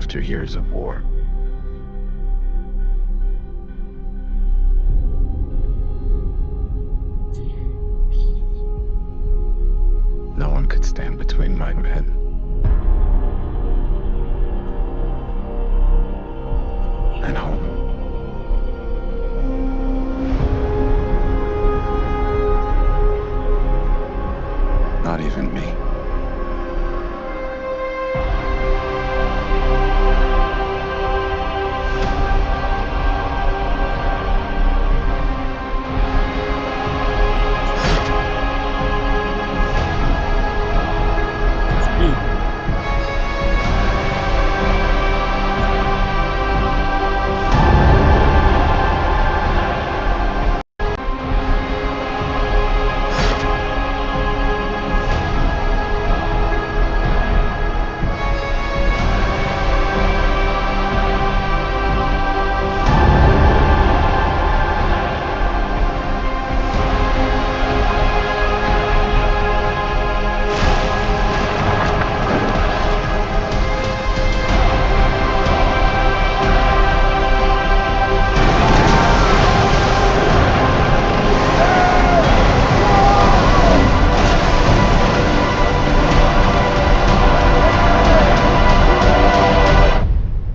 after years of war. No one could stand between my men and home. Not even me.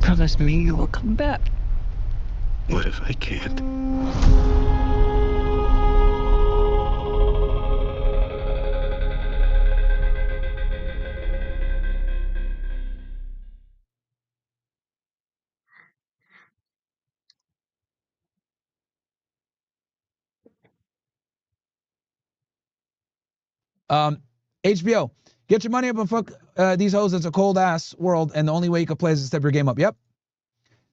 Promise me you will come back. What if I can't? HBO, get your money up and fuck these hoes. It's a cold ass world, and the only way you can play is to step your game up. Yep.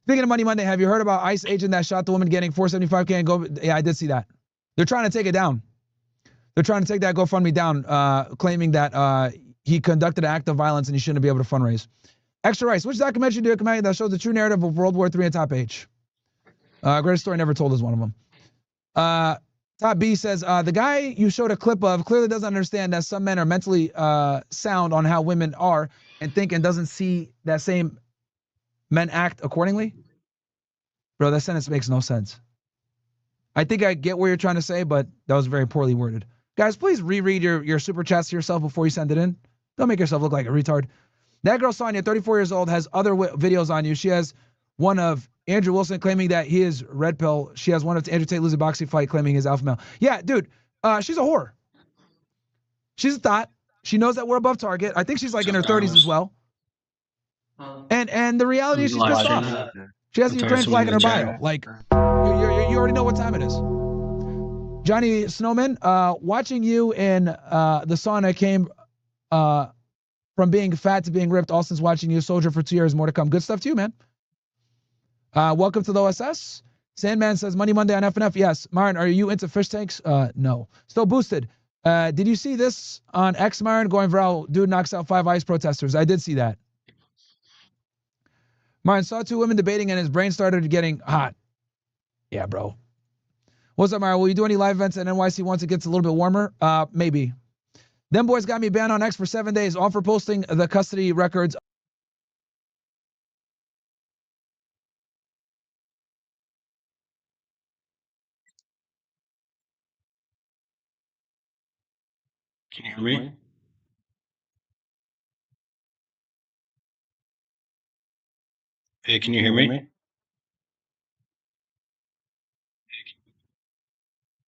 Speaking of Money Monday, have you heard about ICE agent that shot the woman getting $475K and go? Yeah, I did see that. They're trying to take it down. They're trying to take that GoFundMe down, claiming that he conducted an act of violence and he shouldn't be able to fundraise. Extra Rice, which documentary do you recommend that shows the true narrative of World War III on top page? Greatest Story Never Told is one of them. Top B says, the guy you showed a clip of clearly doesn't understand that some men are mentally sound on how women are and think and doesn't see that same men act accordingly. Bro, that sentence makes no sense. I think I get what you're trying to say, but that was very poorly worded. Guys, please reread your super chats to yourself before you send it in. Don't make yourself look like a retard. That girl, Sonia, 34 years old, has other videos on you. She has one of Andrew Wilson claiming that he is red pill. She has one of Andrew Tate losing boxing fight claiming he's alpha male. Yeah, dude, she's a whore. She's a thought. She knows that we're above target. I think she's like in her 30s as well. And the reality is she's pissed off. She has a Ukraine flag in her bio. Like, you already know what time it is. Johnny Snowman, watching you in the sauna came from being fat to being ripped. Austin's watching you, soldier for 2 years, more to come. Good stuff to you, man. Welcome to the OSS. Sandman says, Money Monday on FNF. Yes. Myron, are you into fish tanks? No. Still boosted. Did you see this on X, Myron, going viral? Dude knocks out 5 ICE protesters. I did see that. Myron saw 2 women debating and his brain started getting hot. Yeah, bro. What's up, Myron? Will you do any live events at NYC once it gets a little bit warmer? Maybe. Them boys got me banned on X for 7 days, all for posting the custody records. Can you hear me? Hey, can you hear me?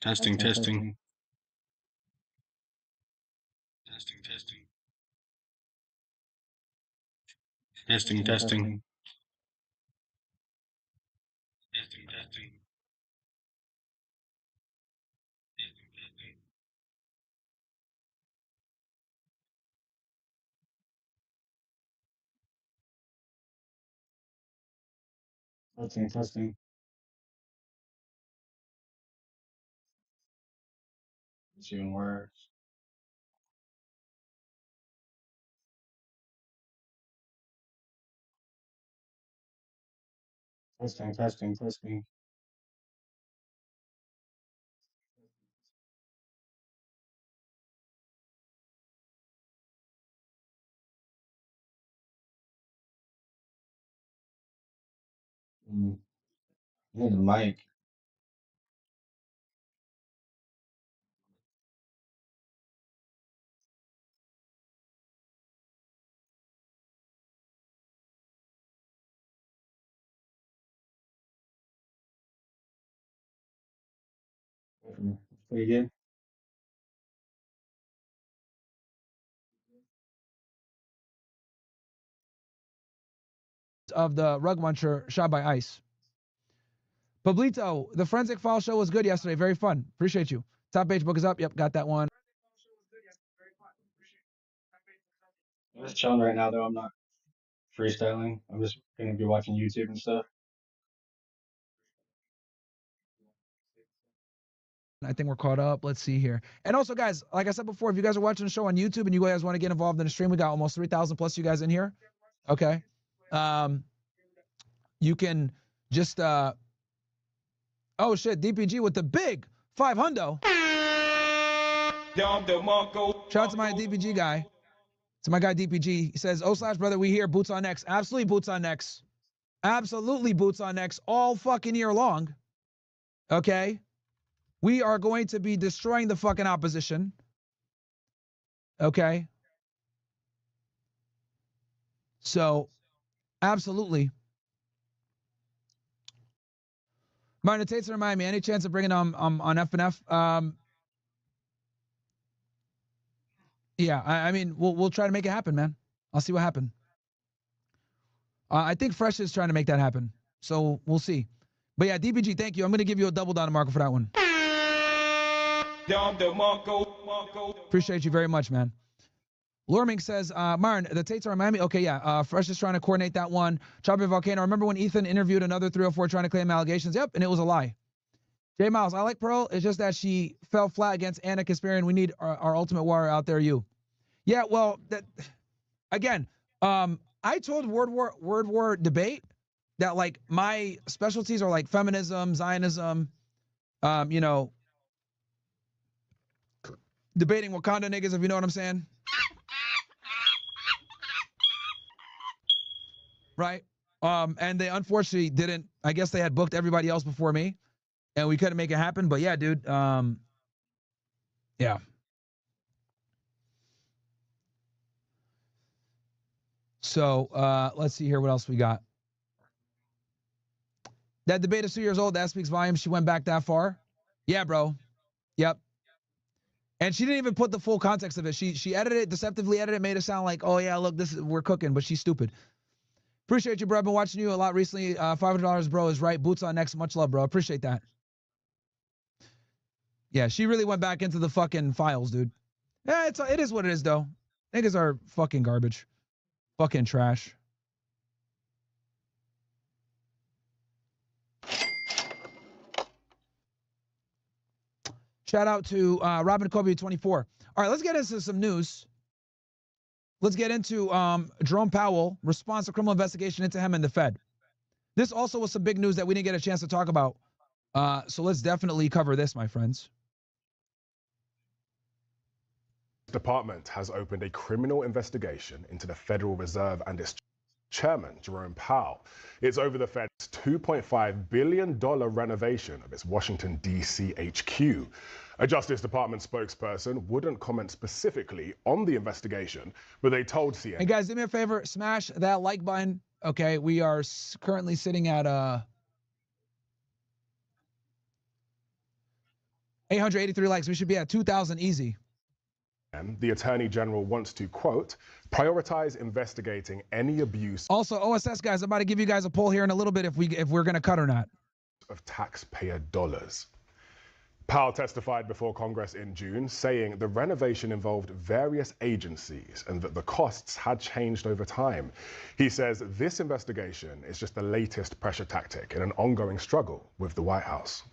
Testing, testing. Testing, testing. Testing, testing. Testing, testing. Testing, testing. It's even worse. Testing, testing, testing. Mm. I need a mic. Pretty good. Of the Rug Muncher shot by ICE. Pablito, the Forensic File show was good yesterday. Very fun. Appreciate you. Top page book is up. Yep, got that one. I'm just chilling right now, though. I'm not freestyling. I'm just gonna be watching YouTube and stuff. I think we're caught up. Let's see here. And also, guys, like I said before, if you guys are watching the show on YouTube and you guys want to get involved in the stream, we got almost 3,000 plus you guys in here. Okay. You can just oh shit, DPG with the big 500. Shout out to my DPG guy. To my guy DPG. He says, oh slash brother, we here, boots on necks. Absolutely boots on necks. Absolutely boots on necks all fucking year long. Okay. We are going to be destroying the fucking opposition. Okay. So, absolutely. Martin Tates remind me, any chance of bringing on FNF? Yeah, I mean, we'll try to make it happen, man. I'll see what happens. I think Fresh is trying to make that happen. So, we'll see. But yeah, DPG, thank you. I'm going to give you a double down marker for that one. Appreciate you very much, man. Lorming says, Martin, the Tates are in Miami. Okay, yeah. Fresh is trying to coordinate that one. Choppy Volcano. Remember when Ethan interviewed another 304 trying to claim allegations? Yep, and it was a lie. J Miles, I like Pearl. It's just that she fell flat against Anna Kasparian. We need our ultimate warrior out there, you. Yeah, well, that again, I told Word War Debate that like my specialties are like feminism, Zionism, you know, debating Wakanda niggas, if you know what I'm saying. Right? And they unfortunately didn't. I guess they had booked everybody else before me, and we couldn't make it happen. But yeah, dude. Yeah. So let's see here. What else we got? That debate is 2 years old. That speaks volumes. She went back that far. Yeah, bro. Yep. And she didn't even put the full context of it. She edited it, deceptively edited it, made it sound like, oh yeah, look, we're cooking, but she's stupid. Appreciate you, bro. I've been watching you a lot recently. $500, bro, is right. Boots on next. Much love, bro. Appreciate that. Yeah, she really went back into the fucking files, dude. Yeah, it is what it is, though. Niggas are fucking garbage. Fucking trash. Shout out to Robin Kobe 24. All right, let's get into some news. Let's get into Jerome Powell response to criminal investigation into him and the Fed. This also was some big news that we didn't get a chance to talk about. So let's definitely cover this, my friends. The department has opened a criminal investigation into the Federal Reserve and its chairman, Jerome Powell. It's over the Fed's $2.5 billion renovation of its Washington, D.C. HQ. A Justice Department spokesperson wouldn't comment specifically on the investigation, but they told CNN. Hey guys, do me a favor, smash that like button. Okay, we are currently sitting at 883 likes. We should be at 2,000 easy. The Attorney General wants to, quote, prioritize investigating any abuse. Also, OSS guys, I'm about to give you guys a poll here in a little bit if we're going to cut or not. Of taxpayer dollars. Powell testified before Congress in June, saying the renovation involved various agencies and that the costs had changed over time. He says this investigation is just the latest pressure tactic in an ongoing struggle with the White House.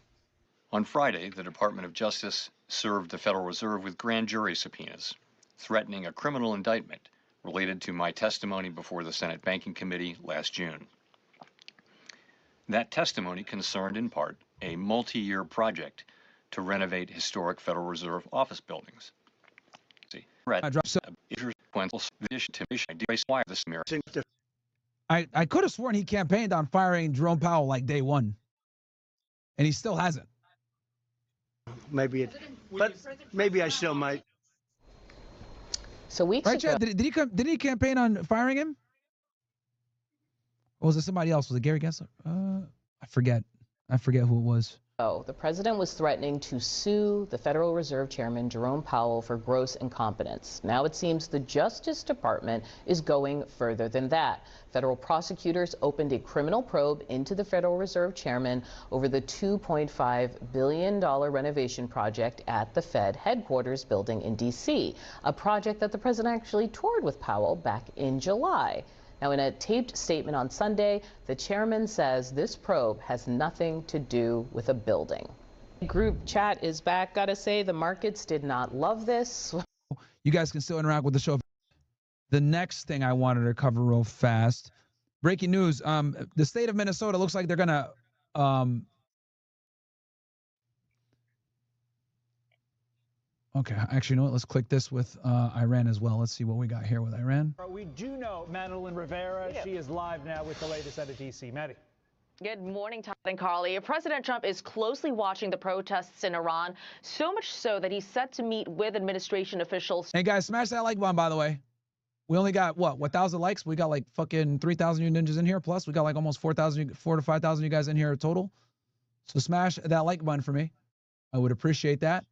On Friday, the Department of Justice served the Federal Reserve with grand jury subpoenas, threatening a criminal indictment related to my testimony before the Senate Banking Committee last June. That testimony concerned, in part, a multi-year project to renovate historic Federal Reserve office buildings. I could have sworn he campaigned on firing Jerome Powell like day one, and he still hasn't. Maybe I still might. So weeks Right, ago, Chad? Did he campaign on firing him? Or was it somebody else? Was it Gary Gensler? I forget who it was. the president was threatening to sue the Federal Reserve Chairman Jerome Powell for gross incompetence. Now it seems the Justice Department is going further than that. Federal prosecutors opened a criminal probe into the Federal Reserve Chairman over the $2.5 billion renovation project at the Fed headquarters building in D.C., a project that the president actually toured with Powell back in July. Now, in a taped statement on Sunday, the chairman says this probe has nothing to do with a building. Group chat is back. Gotta say, the markets did not love this. You guys can still interact with the show. The next thing I wanted to cover real fast. Breaking news. The state of Minnesota looks like they're gonna okay, actually, you know what? Let's click this with Iran as well. Let's see what we got here with Iran. We do know Madeline Rivera. She is live now with the latest out of D.C. Maddie. Good morning, Todd and Carly. President Trump is closely watching the protests in Iran, so much so that he's set to meet with administration officials. Hey, guys, smash that like button, by the way. We only got, what 1,000 likes? We got like fucking 3,000 you ninjas in here. Plus, we got like almost 4,000, 4,000 to 5,000 you guys in here total. So smash that like button for me. I would appreciate that.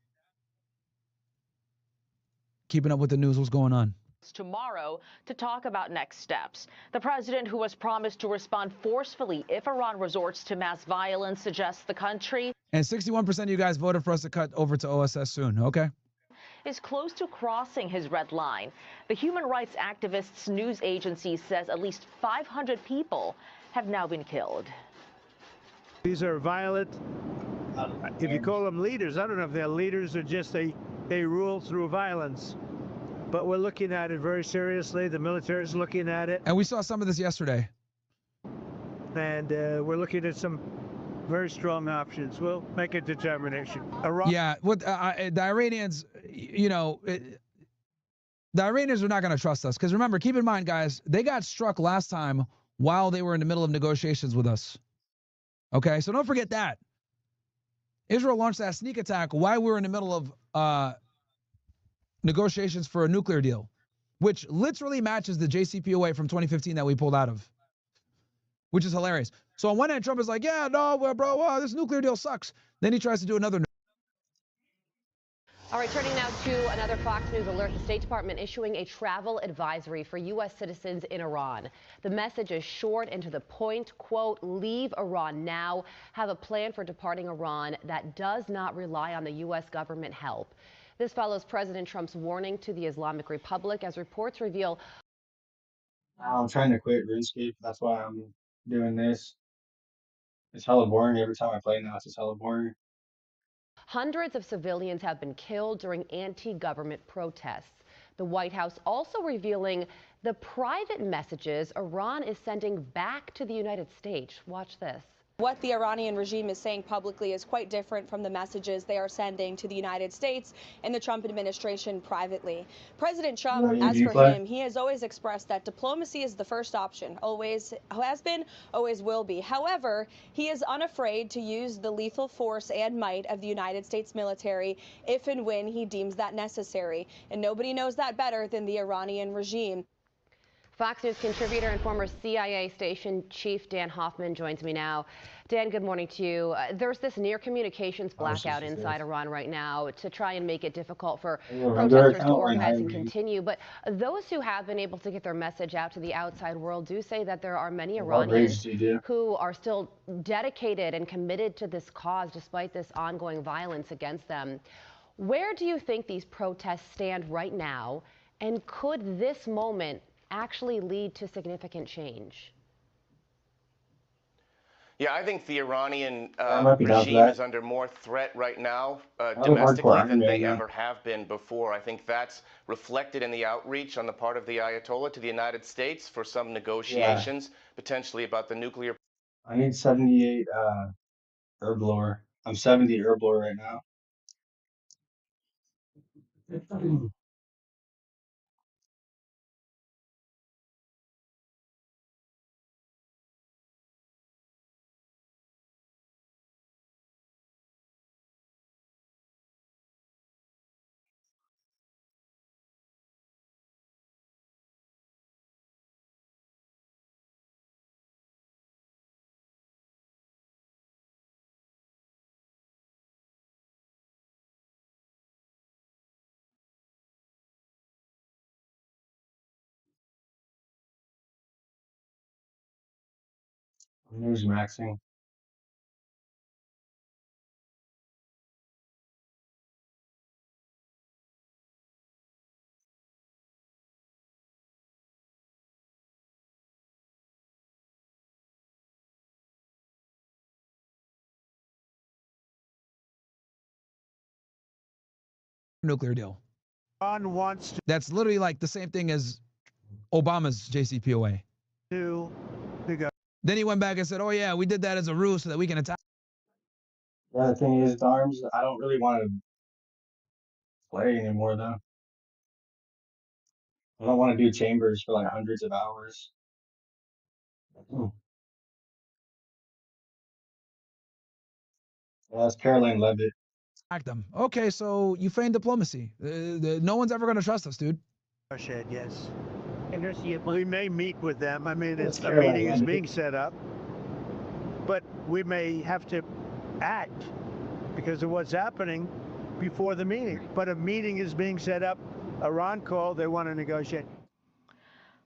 Keeping up with the news, what's going on? Tomorrow to talk about next steps. The president, who has promised to respond forcefully if Iran resorts to mass violence, suggests the country. And 61% of you guys voted for us to cut over to OSS soon. Okay. Is close to crossing his red line. The human rights activists news agency says at least 500 people have now been killed. These are violent. If you call them leaders, I don't know if they're leaders or just they rule through violence. But we're looking at it very seriously. The military is looking at it. And we saw some of this yesterday. And we're looking at some very strong options. We'll make a determination. Yeah, what the Iranians, you know, the Iranians are not going to trust us. Because remember, keep in mind, guys, they got struck last time while they were in the middle of negotiations with us. Okay, so don't forget that. Israel launched that sneak attack while we were in the middle of negotiations for a nuclear deal, which literally matches the JCPOA from 2015 that we pulled out of, which is hilarious. So on one hand, Trump is like, yeah, no, bro, this nuclear deal sucks. Then he tries to do another. All right, turning now to another Fox News alert. The State Department issuing a travel advisory for U.S. citizens in Iran. The message is short and to the point, quote, leave Iran now. Have a plan for departing Iran that does not rely on the U.S. government help. This follows President Trump's warning to the Islamic Republic as reports reveal. I'm trying to quit RuneScape. That's why I'm doing this. It's hella boring. Every time I play now, it's just hella boring. Hundreds of civilians have been killed during anti-government protests. The White House also revealing the private messages Iran is sending back to the United States. Watch this. What the Iranian regime is saying publicly is quite different from the messages they are sending to the United States and the Trump administration privately. President Trump, as for him, he has always expressed that diplomacy is the first option, always has been, always will be. However, he is unafraid to use the lethal force and might of the United States military if and when he deems that necessary. And nobody knows that better than the Iranian regime. Fox News contributor and former CIA station chief Dan Hoffman joins me now. Dan, good morning to you. There's this near communications blackout inside Iran right now to try and make it difficult for protesters to organize and continue. But those who have been able to get their message out to the outside world do say that there are many Iranians who are still dedicated and committed to this cause despite this ongoing violence against them. Where do you think these protests stand right now? And could this moment actually lead to significant change? Yeah, I think the Iranian regime is under more threat right now domestically than they ever have been before. I think that's reflected in the outreach on the part of the Ayatollah to the United States for some negotiations, potentially about the nuclear. I need 78 herb lore. I'm 70 herb lore right now. News maxing. Nuclear deal. Iran wants That's literally like the same thing as Obama's JCPOA. to negotiate. Then he went back and said, "Oh yeah, we did that as a ruse so that we can attack." Yeah, the thing is, Darms, I don't really want to play anymore though. I don't want to do chambers for like hundreds of hours. Yeah, that's Caroline Levitt. Attack them. Okay, so you feign diplomacy. No one's ever gonna trust us, dude. Yes. We may meet with them. I mean, Yes, a Caroline meeting is Levitt. being set up, but we may have to act because of what's happening before the meeting. But a meeting is being set up. Iran called. They want to negotiate.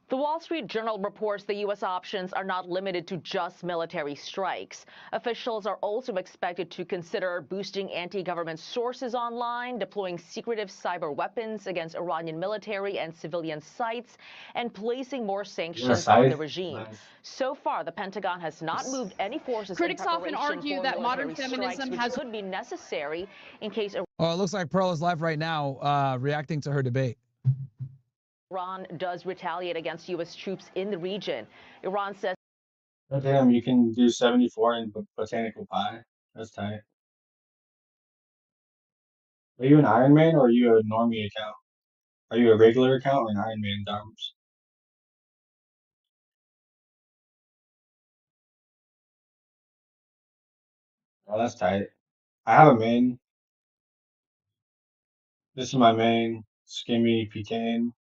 The Wall Street Journal reports the U.S. options are not limited to just military strikes. Officials are also expected to consider boosting anti-government sources online, deploying secretive cyber weapons against Iranian military and civilian sites, and placing more sanctions on the regime. Nice. So far, the Pentagon has not moved any forces Critics in often preparation argue for that modern military feminism strikes, has which could be necessary in case Oh, it looks like Pearl is live right now, reacting to her debate. Iran does retaliate against U.S. troops in the region. Iran says Oh, damn, you can do 74 in Botanical Pie. That's tight. Are you an Iron Man or are you a normie account? Are you a regular account or an Iron Man, Darms? Oh, that's tight. I have a main. This is my main. Skimmy Pecan.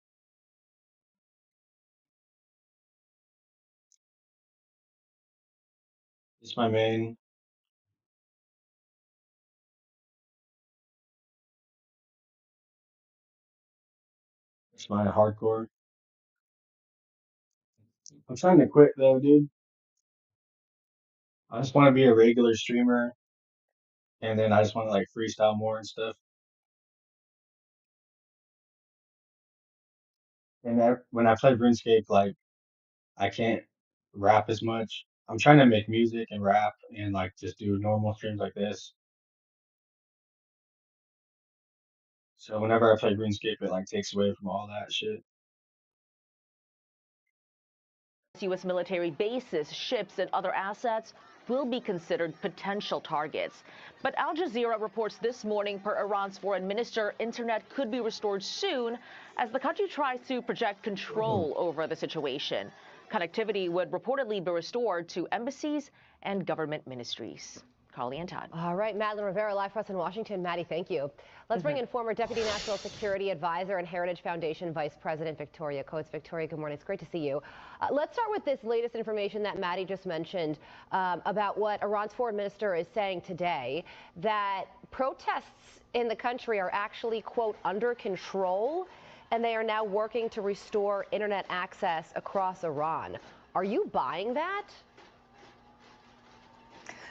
This is my main. This is my hardcore. I'm trying to quit though, dude. I just want to be a regular streamer, and then I just want to like freestyle more and stuff. And when I play RuneScape, like I can't rap as much. I'm trying to make music and rap and like just do normal streams like this. So whenever I play RuneScape, it like takes away from all that shit. U.S. military bases, ships, and other assets will be considered potential targets. But Al Jazeera reports this morning, per Iran's foreign minister, internet could be restored soon as the country tries to project control over the situation. Connectivity would reportedly be restored to embassies and government ministries. Carly and Todd. All right, Madeline Rivera, live for us in Washington. Maddie, thank you. Let's bring in former Deputy National Security Advisor and Heritage Foundation Vice President Victoria Coates. Victoria, good morning. It's great to see you. Let's start with this latest information that Maddie just mentioned about what Iran's foreign minister is saying today, that protests in the country are actually, quote, under control, and they are now working to restore internet access across Iran. Are you buying that?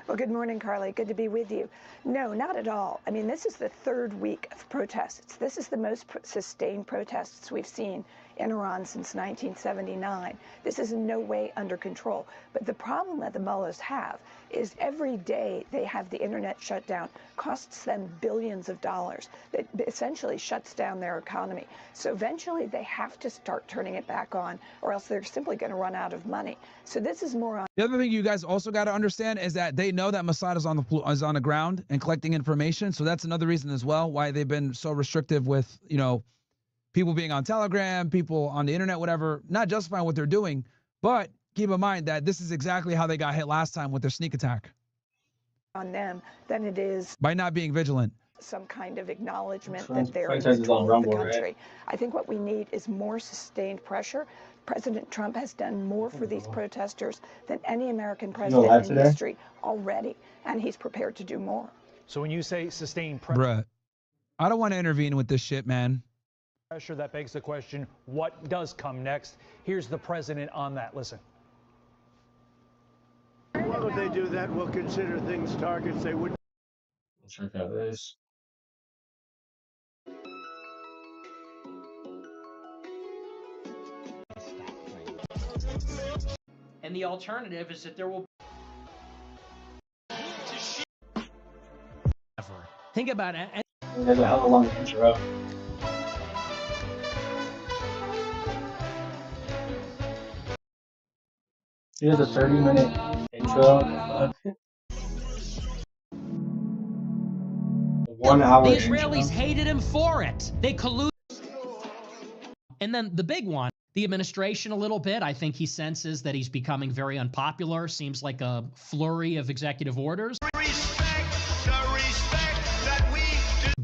Well, good morning, Carly. Good to be with you. No, not at all. I mean, this is the third week of protests. This is the most sustained protests we've seen in Iran since 1979. This is in no way under control. But the problem that the mullahs have is every day they have the internet shut down, costs them billions of dollars. That essentially shuts down their economy. So eventually they have to start turning it back on, or else they're simply going to run out of money. So this is more on. The other thing you guys also got to understand is that they know that Mossad is on the ground and collecting information. So that's another reason as well why they've been so restrictive with, you know, people being on Telegram, people on the internet, whatever, not justifying what they're doing. But keep in mind that this is exactly how they got hit last time with their sneak attack. On them than it is by not being vigilant. Some kind of acknowledgement that they're in Franchise is on control of the Rumble, country. right? I think what we need is more sustained pressure. President Trump has done more for these protesters than any American president in history already, and he's prepared to do more. So when you say sustained Bruh, I don't want to intervene with this shit, man. pressure, that begs the question, what does come next? Here's the president on that. Listen. if they do that, we'll consider things targets they wouldn't. Check out this. And the alternative is that there will think about it. There's a hell of a long intro. Here's a 30-minute intro. 1 hour The Israelis intro. hated him for it. They colluded. And then the big one, the administration a little bit. I think he senses that he's becoming very unpopular. Seems like a flurry of executive orders.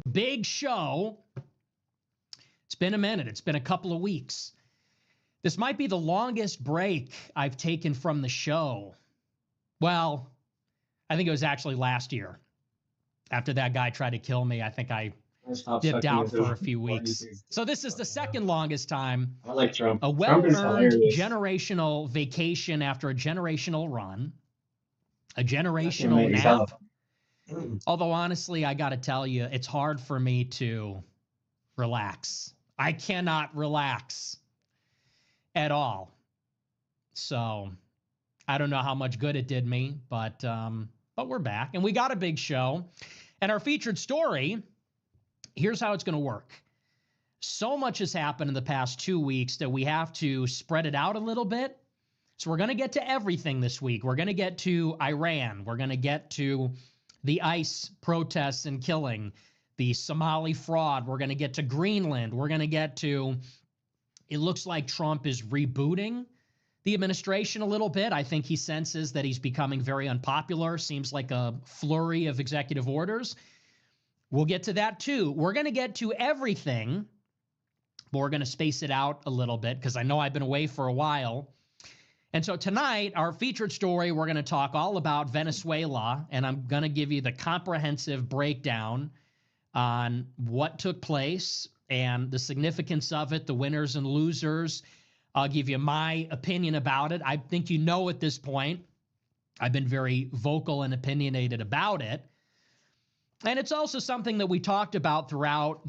Big show. It's been a minute. It's been a couple of weeks. This might be the longest break I've taken from the show. Well, I think it was actually last year. After that guy tried to kill me, I think I dipped out for a few weeks. So this is the second longest time. I like Trump. A well-earned generational vacation after a generational run. A generational nap. Although, honestly, I got to tell you, it's hard for me to relax. I cannot relax at all. So I don't know how much good it did me, but we're back. And we got a big show. And our featured story, here's how it's going to work. So much has happened in the past 2 weeks that we have to spread it out a little bit. So we're going to get to everything this week. We're going to get to Iran. We're going to get to the ICE protests and killing, the Somali fraud. We're going to get to Greenland. We're going to get to, it looks like Trump is rebooting the administration a little bit. I think he senses that he's becoming very unpopular. Seems like a flurry of executive orders. We'll get to that too. We're going to get to everything, but we're going to space it out a little bit because I know I've been away for a while. And so tonight, our featured story, we're going to talk all about Venezuela, and I'm going to give you the comprehensive breakdown on what took place and the significance of it, the winners and losers. I'll give you my opinion about it. I think you know at this point, I've been very vocal and opinionated about it. And it's also something that we talked about throughout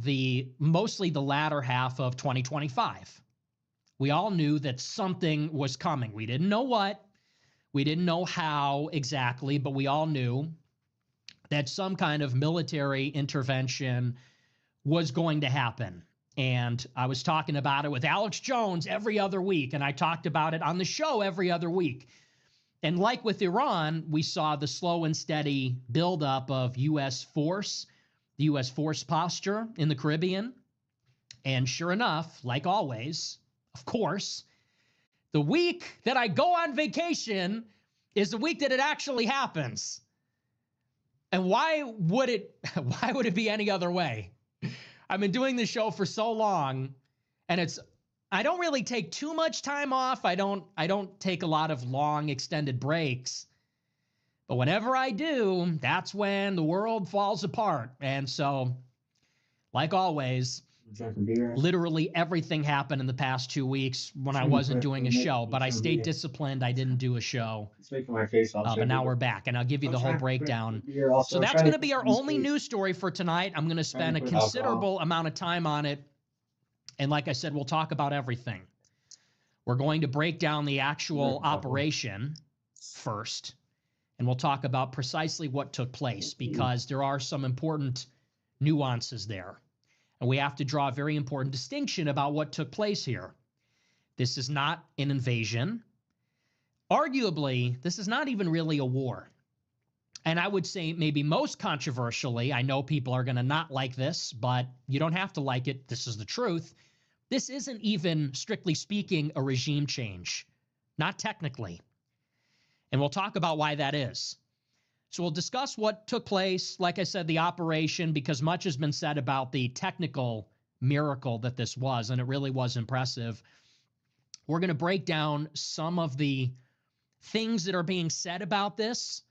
mostly the latter half of 2025. We all knew that something was coming. We didn't know what, we didn't know how exactly, but we all knew that some kind of military intervention was going to happen. And I was talking about it with Alex Jones every other week, and I talked about it on the show every other week. And like with Iran, we saw the slow and steady buildup of U.S. force, the U.S. force posture in the Caribbean. And sure enough, like always, of course, the week that I go on vacation is the week that it actually happens. And why would it be any other way? I've been doing this show for so long, and I don't really take too much time off. I don't take a lot of long extended breaks. But whenever I do, that's when the world falls apart. And so, like always, literally everything happened in the past 2 weeks when I wasn't doing a show, but I stayed disciplined. I didn't do a show. But now we're back, and I'll give you the whole breakdown. So that's going to be our only news story for tonight. I'm going to spend a considerable amount of time on it. And like I said, we'll talk about everything. We're going to break down the actual operation first, and we'll talk about precisely what took place because there are some important nuances there. And we have to draw a very important distinction about what took place here. This is not an invasion. Arguably, this is not even really a war. And I would say maybe most controversially, I know people are going to not like this, but you don't have to like it. This is the truth. This isn't even, strictly speaking, a regime change. Not technically. And we'll talk about why that is. So we'll discuss what took place, like I said, the operation, because much has been said about the technical miracle that this was, and it really was impressive. We're going to break down some of the things that are being said about this.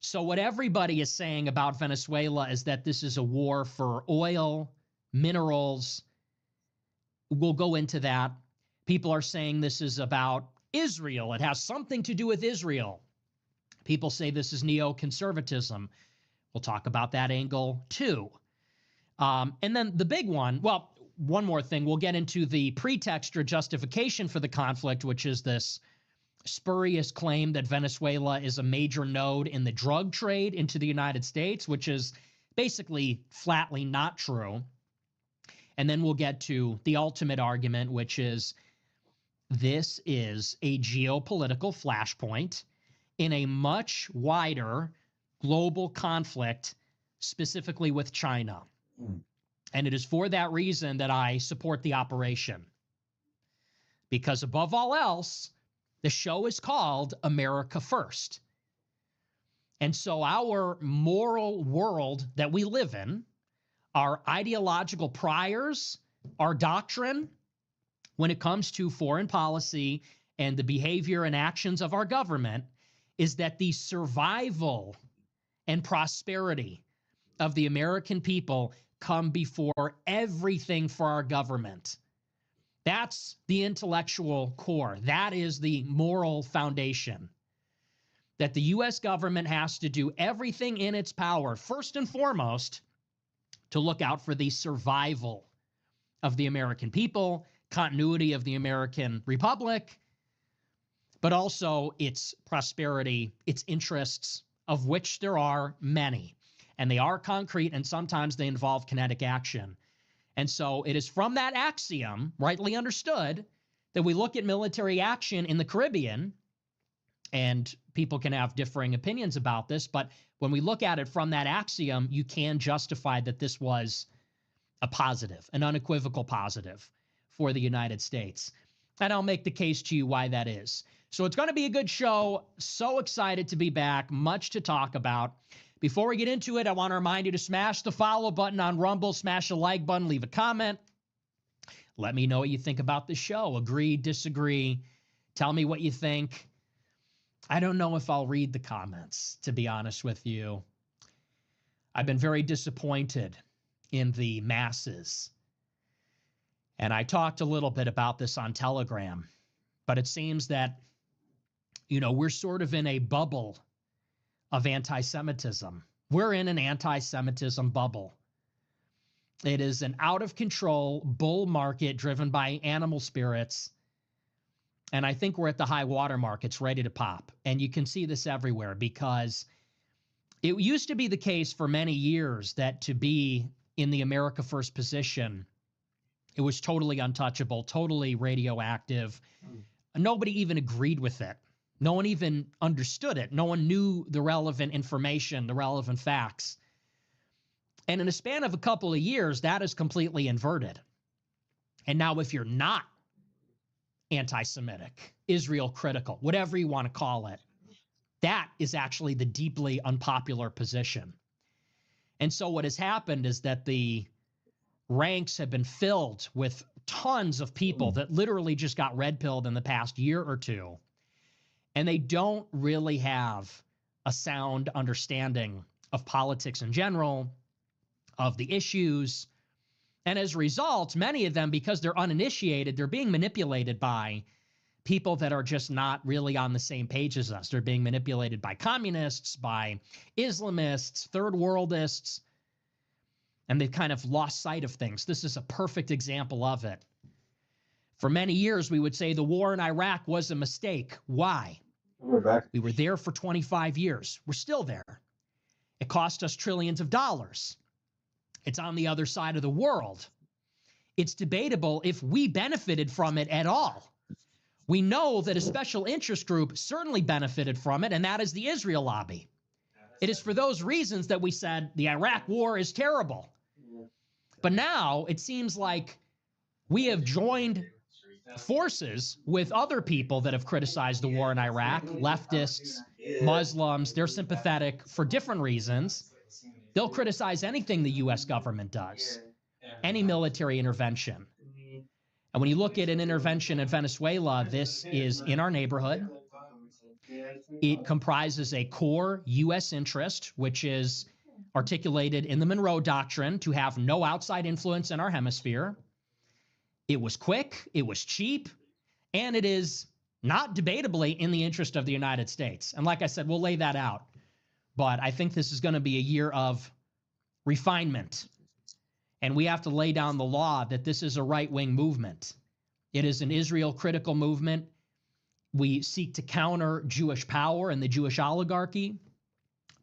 So what everybody is saying about Venezuela is that this is a war for oil, minerals. We'll go into that. People are saying this is about Israel. It has something to do with Israel. People say this is neoconservatism. We'll talk about that angle too. And then the big one, well, one more thing. We'll get into the pretext or justification for the conflict, which is this spurious claim that Venezuela is a major node in the drug trade into the United States, which is basically flatly not true. And then we'll get to the ultimate argument, which is this is a geopolitical flashpoint in a much wider global conflict, specifically with China. And it is for that reason that I support the operation. Because above all else, the show is called America First. And so our moral world that we live in, our ideological priors, our doctrine, when it comes to foreign policy and the behavior and actions of our government, is that the survival and prosperity of the American people come before everything for our government. That's the intellectual core. That is the moral foundation. That the U.S. government has to do everything in its power, first and foremost, to look out for the survival of the American people, continuity of the American Republic, but also its prosperity, its interests, of which there are many. And they are concrete, and sometimes they involve kinetic action. And so it is from that axiom, rightly understood, that we look at military action in the Caribbean, and people can have differing opinions about this, but when we look at it from that axiom, you can justify that this was a positive, an unequivocal positive for the United States. And I'll make the case to you why that is. So it's going to be a good show. So excited to be back. Much to talk about. Before we get into it, I want to remind you to smash the follow button on Rumble, smash the like button, leave a comment. Let me know what you think about the show. Agree, disagree. Tell me what you think. I don't know if I'll read the comments, to be honest with you. I've been very disappointed in the masses. And I talked a little bit about this on Telegram, but it seems that, you know, we're sort of in a bubble of anti-Semitism. We're in an anti-Semitism bubble. It is an out-of-control bull market driven by animal spirits. And I think we're at the high water mark. It's ready to pop. And you can see this everywhere because it used to be the case for many years that to be in the America First position, it was totally untouchable, totally radioactive. Nobody even agreed with it. No one even understood it. No one knew the relevant information, the relevant facts. And in a span of a couple of years, that is completely inverted. And now if you're not anti-Semitic, Israel critical, whatever you want to call it, that is actually the deeply unpopular position. And so what has happened is that the ranks have been filled with tons of people that literally just got red-pilled in the past year or two. And they don't really have a sound understanding of politics in general, of the issues. And as a result, many of them, because they're uninitiated, they're being manipulated by people that are just not really on the same page as us. They're being manipulated by communists, by Islamists, third worldists, and they've kind of lost sight of things. This is a perfect example of it. For many years, we would say the war in Iraq was a mistake. Why? We were there for 25 years. We're still there. It cost us trillions of dollars. It's on the other side of the world. It's debatable if we benefited from it at all. We know that a special interest group certainly benefited from it, and that is the Israel lobby. It is for those reasons that we said the Iraq war is terrible. But now it seems like we have joined forces with other people that have criticized the war in Iraq, leftists, Muslims. They're sympathetic for different reasons. They'll criticize anything the U.S. government does, any military intervention. And when you look at an intervention in Venezuela, this is in our neighborhood. It comprises a core U.S. interest, which is articulated in the Monroe Doctrine to have no outside influence in our hemisphere. It was quick, it was cheap, and it is not debatably in the interest of the United States. And like I said, we'll lay that out. But I think this is going to be a year of refinement. And we have to lay down the law that this is a right-wing movement. It is an Israel critical movement. We seek to counter Jewish power and the Jewish oligarchy,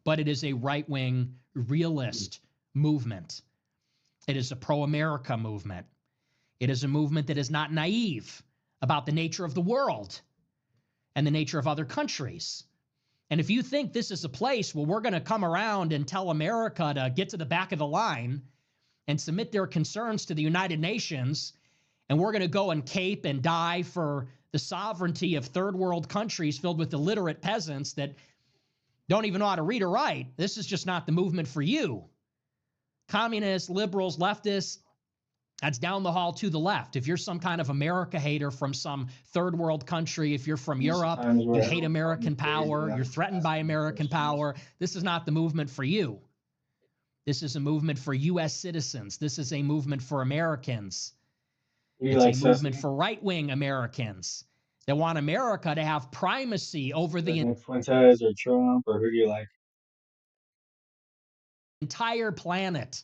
but it is a right-wing realist movement. It is a pro-America movement. It is a movement that is not naive about the nature of the world and the nature of other countries. And if you think this is a place where we're going to come around and tell America to get to the back of the line and submit their concerns to the United Nations, and we're going to go and cape and die for the sovereignty of third world countries filled with illiterate peasants that don't even know how to read or write, this is just not the movement for you. Communists, liberals, leftists, that's down the hall to the left. If you're some kind of America hater from some third world country, if you're from Europe, you hate American power, you're threatened by American power, this is not the movement for you. This is a movement for U.S. citizens. This is a movement for Americans. It's a movement for right-wing Americans that want America to have primacy over the Fuentes or Trump, or who do you like? Entire planet.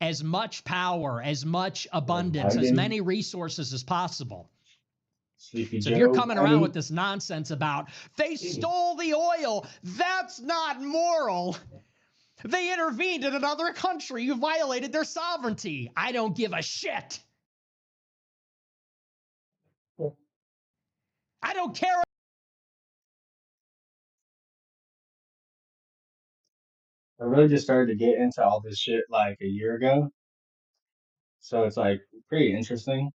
As much power, as much abundance, as many resources as possible. So if you're coming around with this nonsense about they stole the oil, that's not moral. They intervened in another country. You violated their sovereignty. I don't give a shit. I don't care. I really just started to get into all this shit like a year ago. So it's like pretty interesting.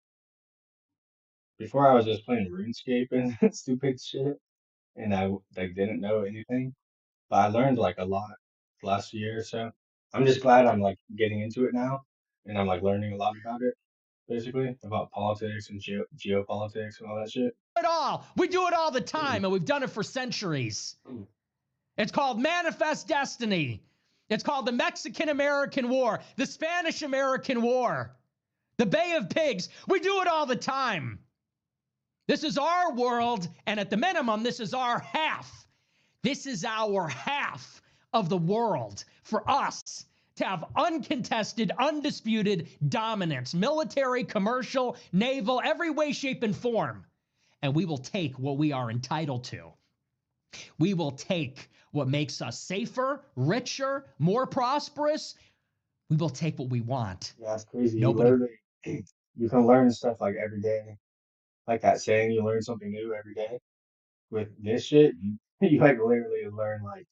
Before I was just playing RuneScape and stupid shit, and I like didn't know anything. But I learned like a lot last year or so. I'm just glad I'm like getting into it now, and I'm like learning a lot about it, basically about politics and geopolitics and all that shit. We do it all the time, and we've done it for centuries. It's called Manifest Destiny. It's called the Mexican-American War, the Spanish-American War, the Bay of Pigs. We do it all the time. This is our world, and at the minimum, this is our half. This is our half of the world for us to have uncontested, undisputed dominance, military, commercial, naval, every way, shape, and form. And we will take what we are entitled to. We will take what makes us safer, richer, more prosperous. We will take what we want. Yeah, that's crazy. Nobody. You can learn stuff like every day. Like that saying, you learn something new every day. With this shit, you like literally learn like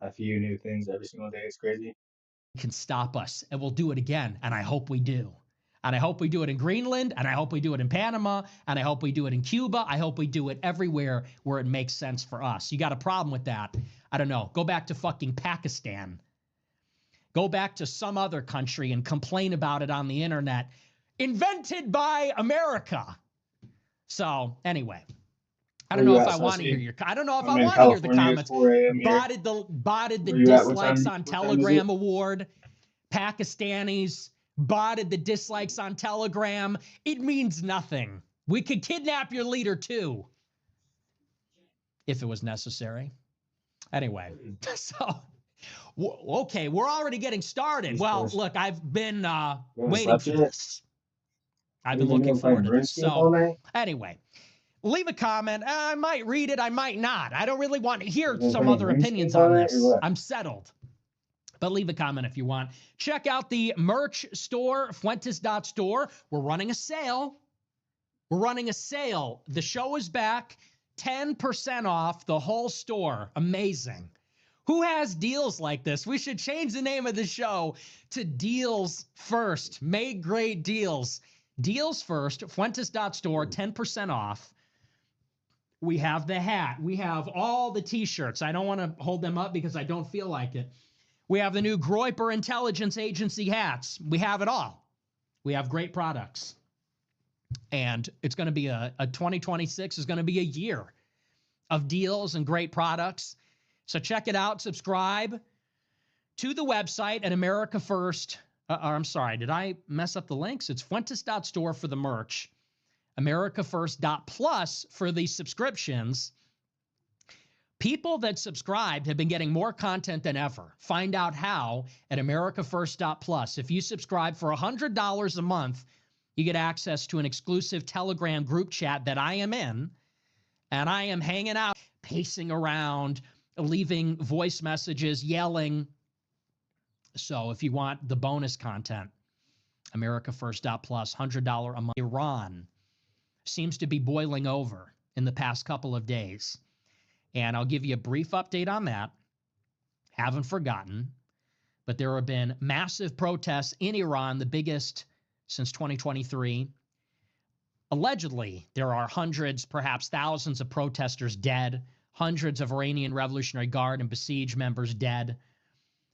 a few new things every single day. It's crazy. Can stop us, and we'll do it again, and I hope we do. And I hope we do it in Greenland, and I hope we do it in Panama, and I hope we do it in Cuba. I hope we do it everywhere where it makes sense for us. You got a problem with that? I don't know. Go back to fucking Pakistan. Go back to some other country and complain about it on the internet. Invented by America. So anyway, I don't know if I want to hear your. I don't know if I want to hear the comments. Botted the dislikes on Telegram award. Pakistanis botted the dislikes on Telegram. It means nothing. We could kidnap your leader too, if it was necessary. Anyway, so okay, we're already getting started. Well, look, I've been waiting for this. I've been looking forward to this. So anyway, leave a comment. I might read it. I might not. I don't really want to hear some other opinions on this. I'm settled. But leave a comment if you want. Check out the merch store, Fuentes.store. We're running a sale. We're running a sale. The show is back. 10% off the whole store. Amazing. Who has deals like this? We should change the name of the show to Deals First. Make great deals. Deals First, Fuentes.store, 10% off. We have the hat. We have all the t-shirts. I don't want to hold them up because I don't feel like it. We have the new Groyper Intelligence Agency hats. We have it all. We have great products. And it's going to be 2026 is going to be a year of deals and great products. So check it out. Subscribe to the website at America First. I'm sorry, did I mess up the links? It's Fuentes.store for the merch. AmericaFirst.plus for the subscriptions. People that subscribed have been getting more content than ever. Find out how at AmericaFirst.plus. If you subscribe for $100 a month, you get access to an exclusive Telegram group chat that I am in, and I am hanging out, pacing around, leaving voice messages, yelling. So if you want the bonus content, AmericaFirst.plus, $100 a month. Iran seems to be boiling over in the past couple of days. And I'll give you a brief update on that. Haven't forgotten. But there have been massive protests in Iran, the biggest since 2023. Allegedly, there are hundreds, perhaps thousands of protesters dead, hundreds of Iranian Revolutionary Guard and Basij members dead.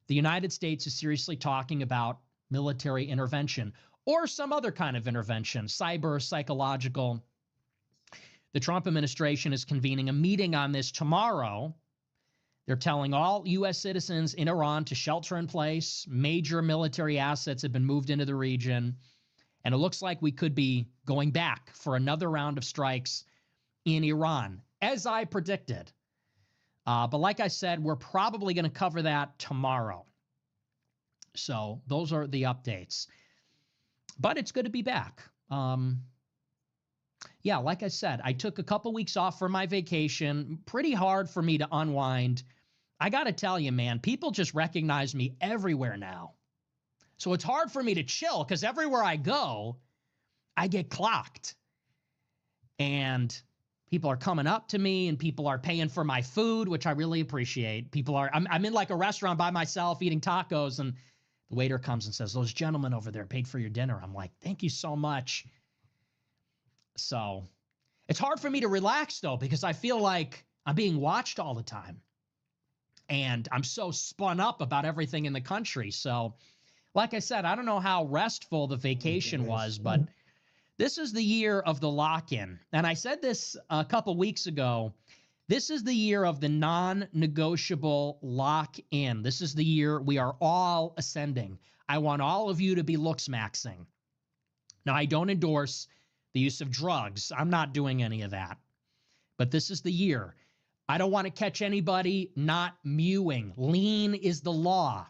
The United States is seriously talking about military intervention or some other kind of intervention, cyber, psychological. The Trump administration is convening a meeting on this tomorrow. They're telling all U.S. citizens in Iran to shelter in place. Major military assets have been moved into the region. And it looks like we could be going back for another round of strikes in Iran, as I predicted. But like I said, we're probably going to cover that tomorrow. So those are the updates. But it's good to be back. Yeah, like I said, I took a couple weeks off for my vacation. Pretty hard for me to unwind. I got to tell you, man, people just recognize me everywhere now. So it's hard for me to chill because everywhere I go, I get clocked. And people are coming up to me and people are paying for my food, which I really appreciate. I'm in like a restaurant by myself eating tacos, and the waiter comes and says, "Those gentlemen over there paid for your dinner." I'm like, "Thank you so much." So it's hard for me to relax, though, because I feel like I'm being watched all the time. And I'm so spun up about everything in the country. So, like I said, I don't know how restful the vacation was, but this is the year of the lock-in. And I said this a couple weeks ago. This is the year of the non-negotiable lock-in. This is the year we are all ascending. I want all of you to be looks-maxing. Now, I don't endorse the use of drugs. I'm not doing any of that. But this is the year. I don't want to catch anybody not mewing. Lean is the law.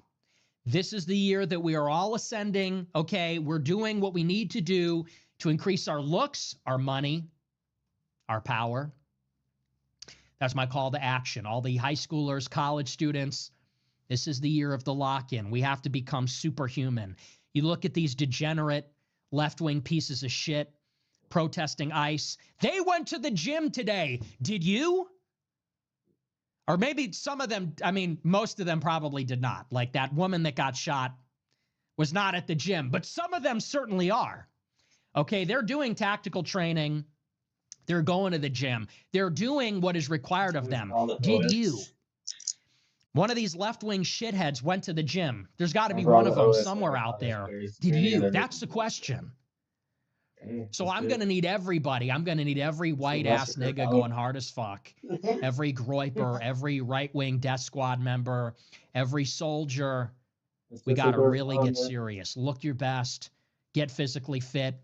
This is the year that we are all ascending. Okay, we're doing what we need to do to increase our looks, our money, our power. That's my call to action. All the high schoolers, college students, this is the year of the lock-in. We have to become superhuman. You look at these degenerate left-wing pieces of shit protesting ICE. They went to the gym today. Did you? Or maybe some of them, I mean, most of them probably did not. Like that woman that got shot was not at the gym, but some of them certainly are. Okay, they're doing tactical training. They're going to the gym. They're doing what is required of them. Did you? One of these left-wing shitheads went to the gym. There's got to be one of them somewhere out there. Did you? That's the question. So I'm going to need everybody. I'm going to need every white-ass nigga going hard as fuck. Every groiper, every right-wing death squad member, every soldier. We got to really get serious. Look your best. Get physically fit.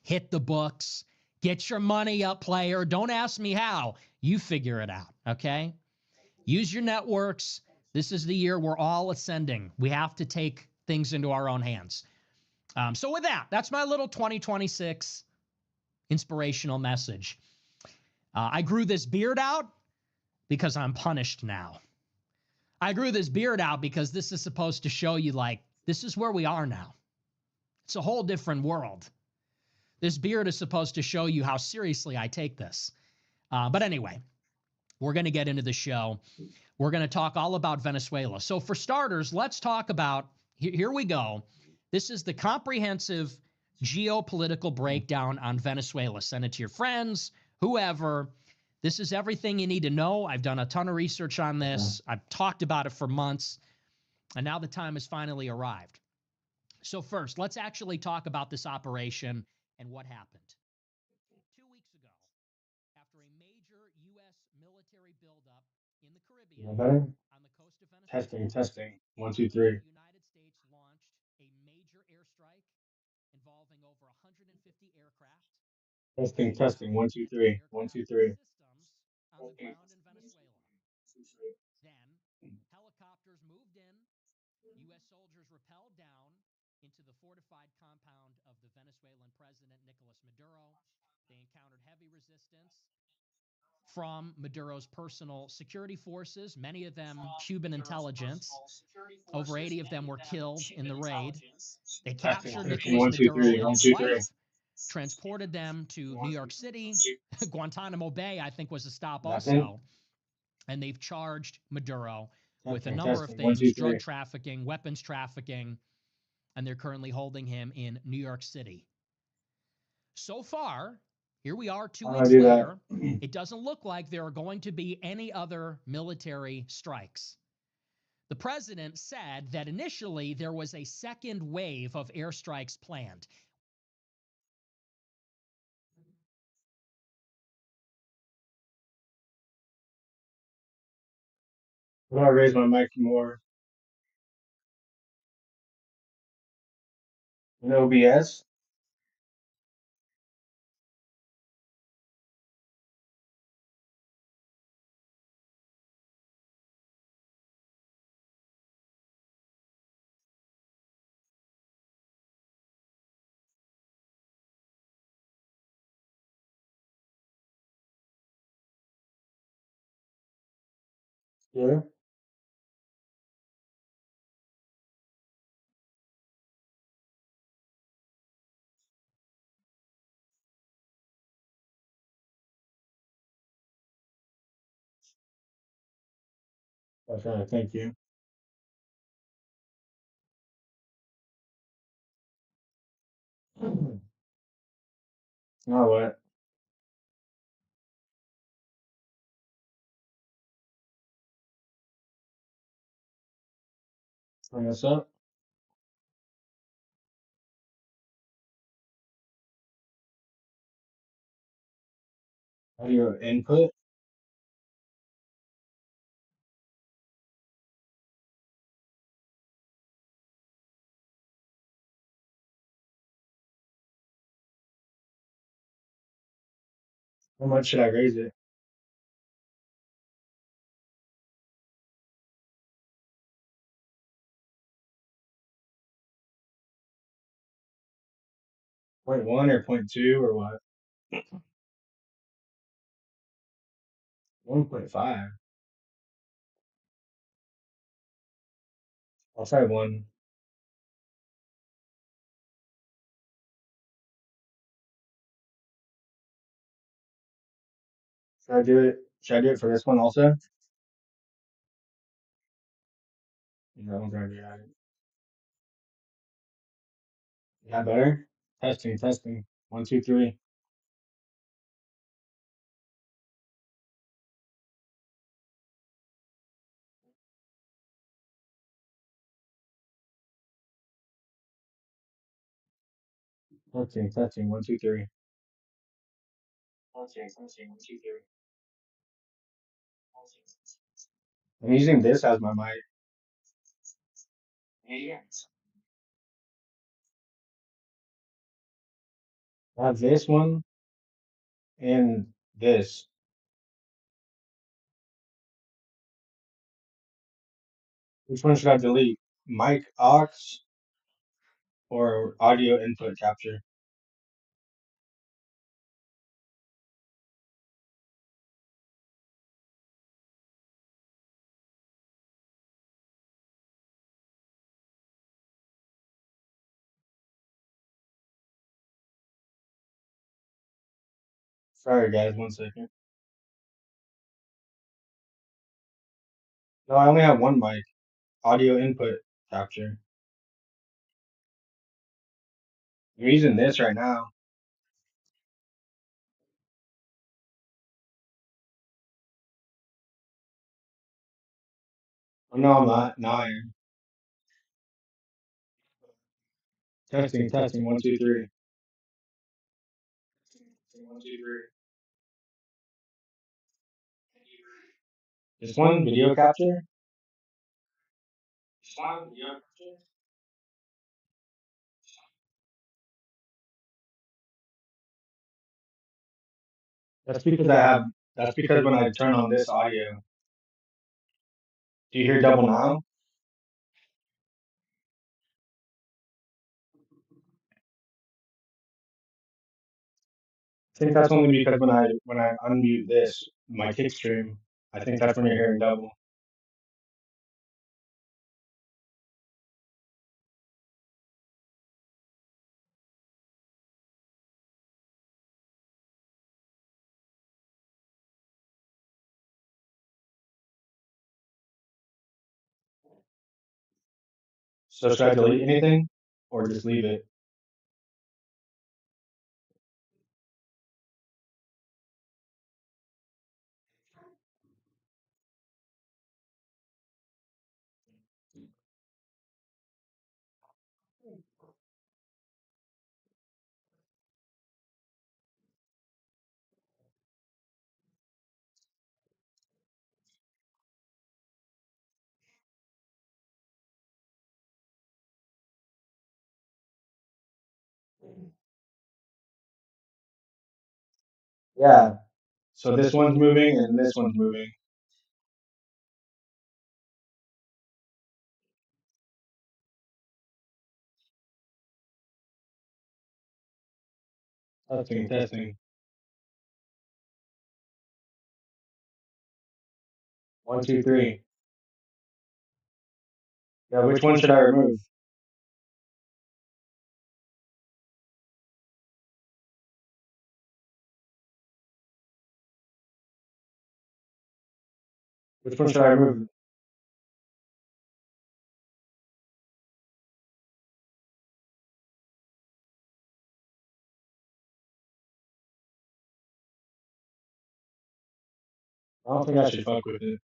Hit the books. Get your money up, player. Don't ask me how. You figure it out, okay? Use your networks. This is the year we're all ascending. We have to take things into our own hands. So with that, that's my little 2026 inspirational message. I grew this beard out because I'm punished now. I grew this beard out because this is supposed to show you, like, this is where we are now. It's a whole different world. This beard is supposed to show you how seriously I take this. But anyway, we're going to get into the show. We're going to talk all about Venezuela. So for starters, let's talk about, here we go. This is the comprehensive geopolitical breakdown on Venezuela. Send it to your friends, whoever. This is everything you need to know. I've done a ton of research on this. I've talked about it for months, and now the time has finally arrived. So first, let's actually talk about this operation and what happened. 2 weeks ago, after a major U.S. military buildup in the Caribbean, on the coast of Venezuela, Testing. 1, 2, 3. the United States launched a major airstrike involving over 150 aircraft Testing, testing. 1, 2, 3. 1, 2, 3. On the ground in Venezuela. Then, helicopters moved in. U.S. soldiers rappelled down into the fortified compound of the Venezuelan president, Nicolas Maduro. They encountered heavy resistance from Maduro's personal security forces, many of them Cuban intelligence. Over 80 of them were killed in the raid. They captured Nicolas 1, 2, 3. Maduro and 1, his 2, 3. wife, transported them to New York City. Guantanamo Bay, I think, was a stop also. And they've charged Maduro with a number of things, drug trafficking, weapons trafficking, and they're currently holding him in New York City. So far, here we are 2 weeks later, it doesn't look like there are going to be any other military strikes. The president said that initially there was a second wave of airstrikes planned. Well, I'll raise my mic more. In OBS? Yeah. Okay, thank you. Now what? Bring this up. Audio input. How much should I raise it? Point 1 or point 2 or what? 1.5. I'll try 1. Should I do it? Should I do it for this one also? Yeah, that one's already at it. Yeah, better? Testing, testing. 1, 2, 3. Testing, testing. 1, 2, 3. Testing, testing. 1, 2, 3. I'm using this as my mic. I have this one and this. Which one should I delete? Mic aux or audio input capture? Sorry guys, 1 second. No, I only have one mic. Audio input capture. I'm using this right now. Oh, no, I'm not. Now I am. Testing, testing. 1, 2, 3. 1, 2, 3. This one, video capture. This one, video capture. That's because when I turn on this audio, do you hear double now? I think that's only because when I unmute this, my kick stream, I think that's when you're hearing double. So should I delete anything or just leave it? Yeah. So this one's moving and this one's moving. Testing. 1, 2, 3. Yeah, which one should I remove? Which one should I remove? I don't think I should fuck with it.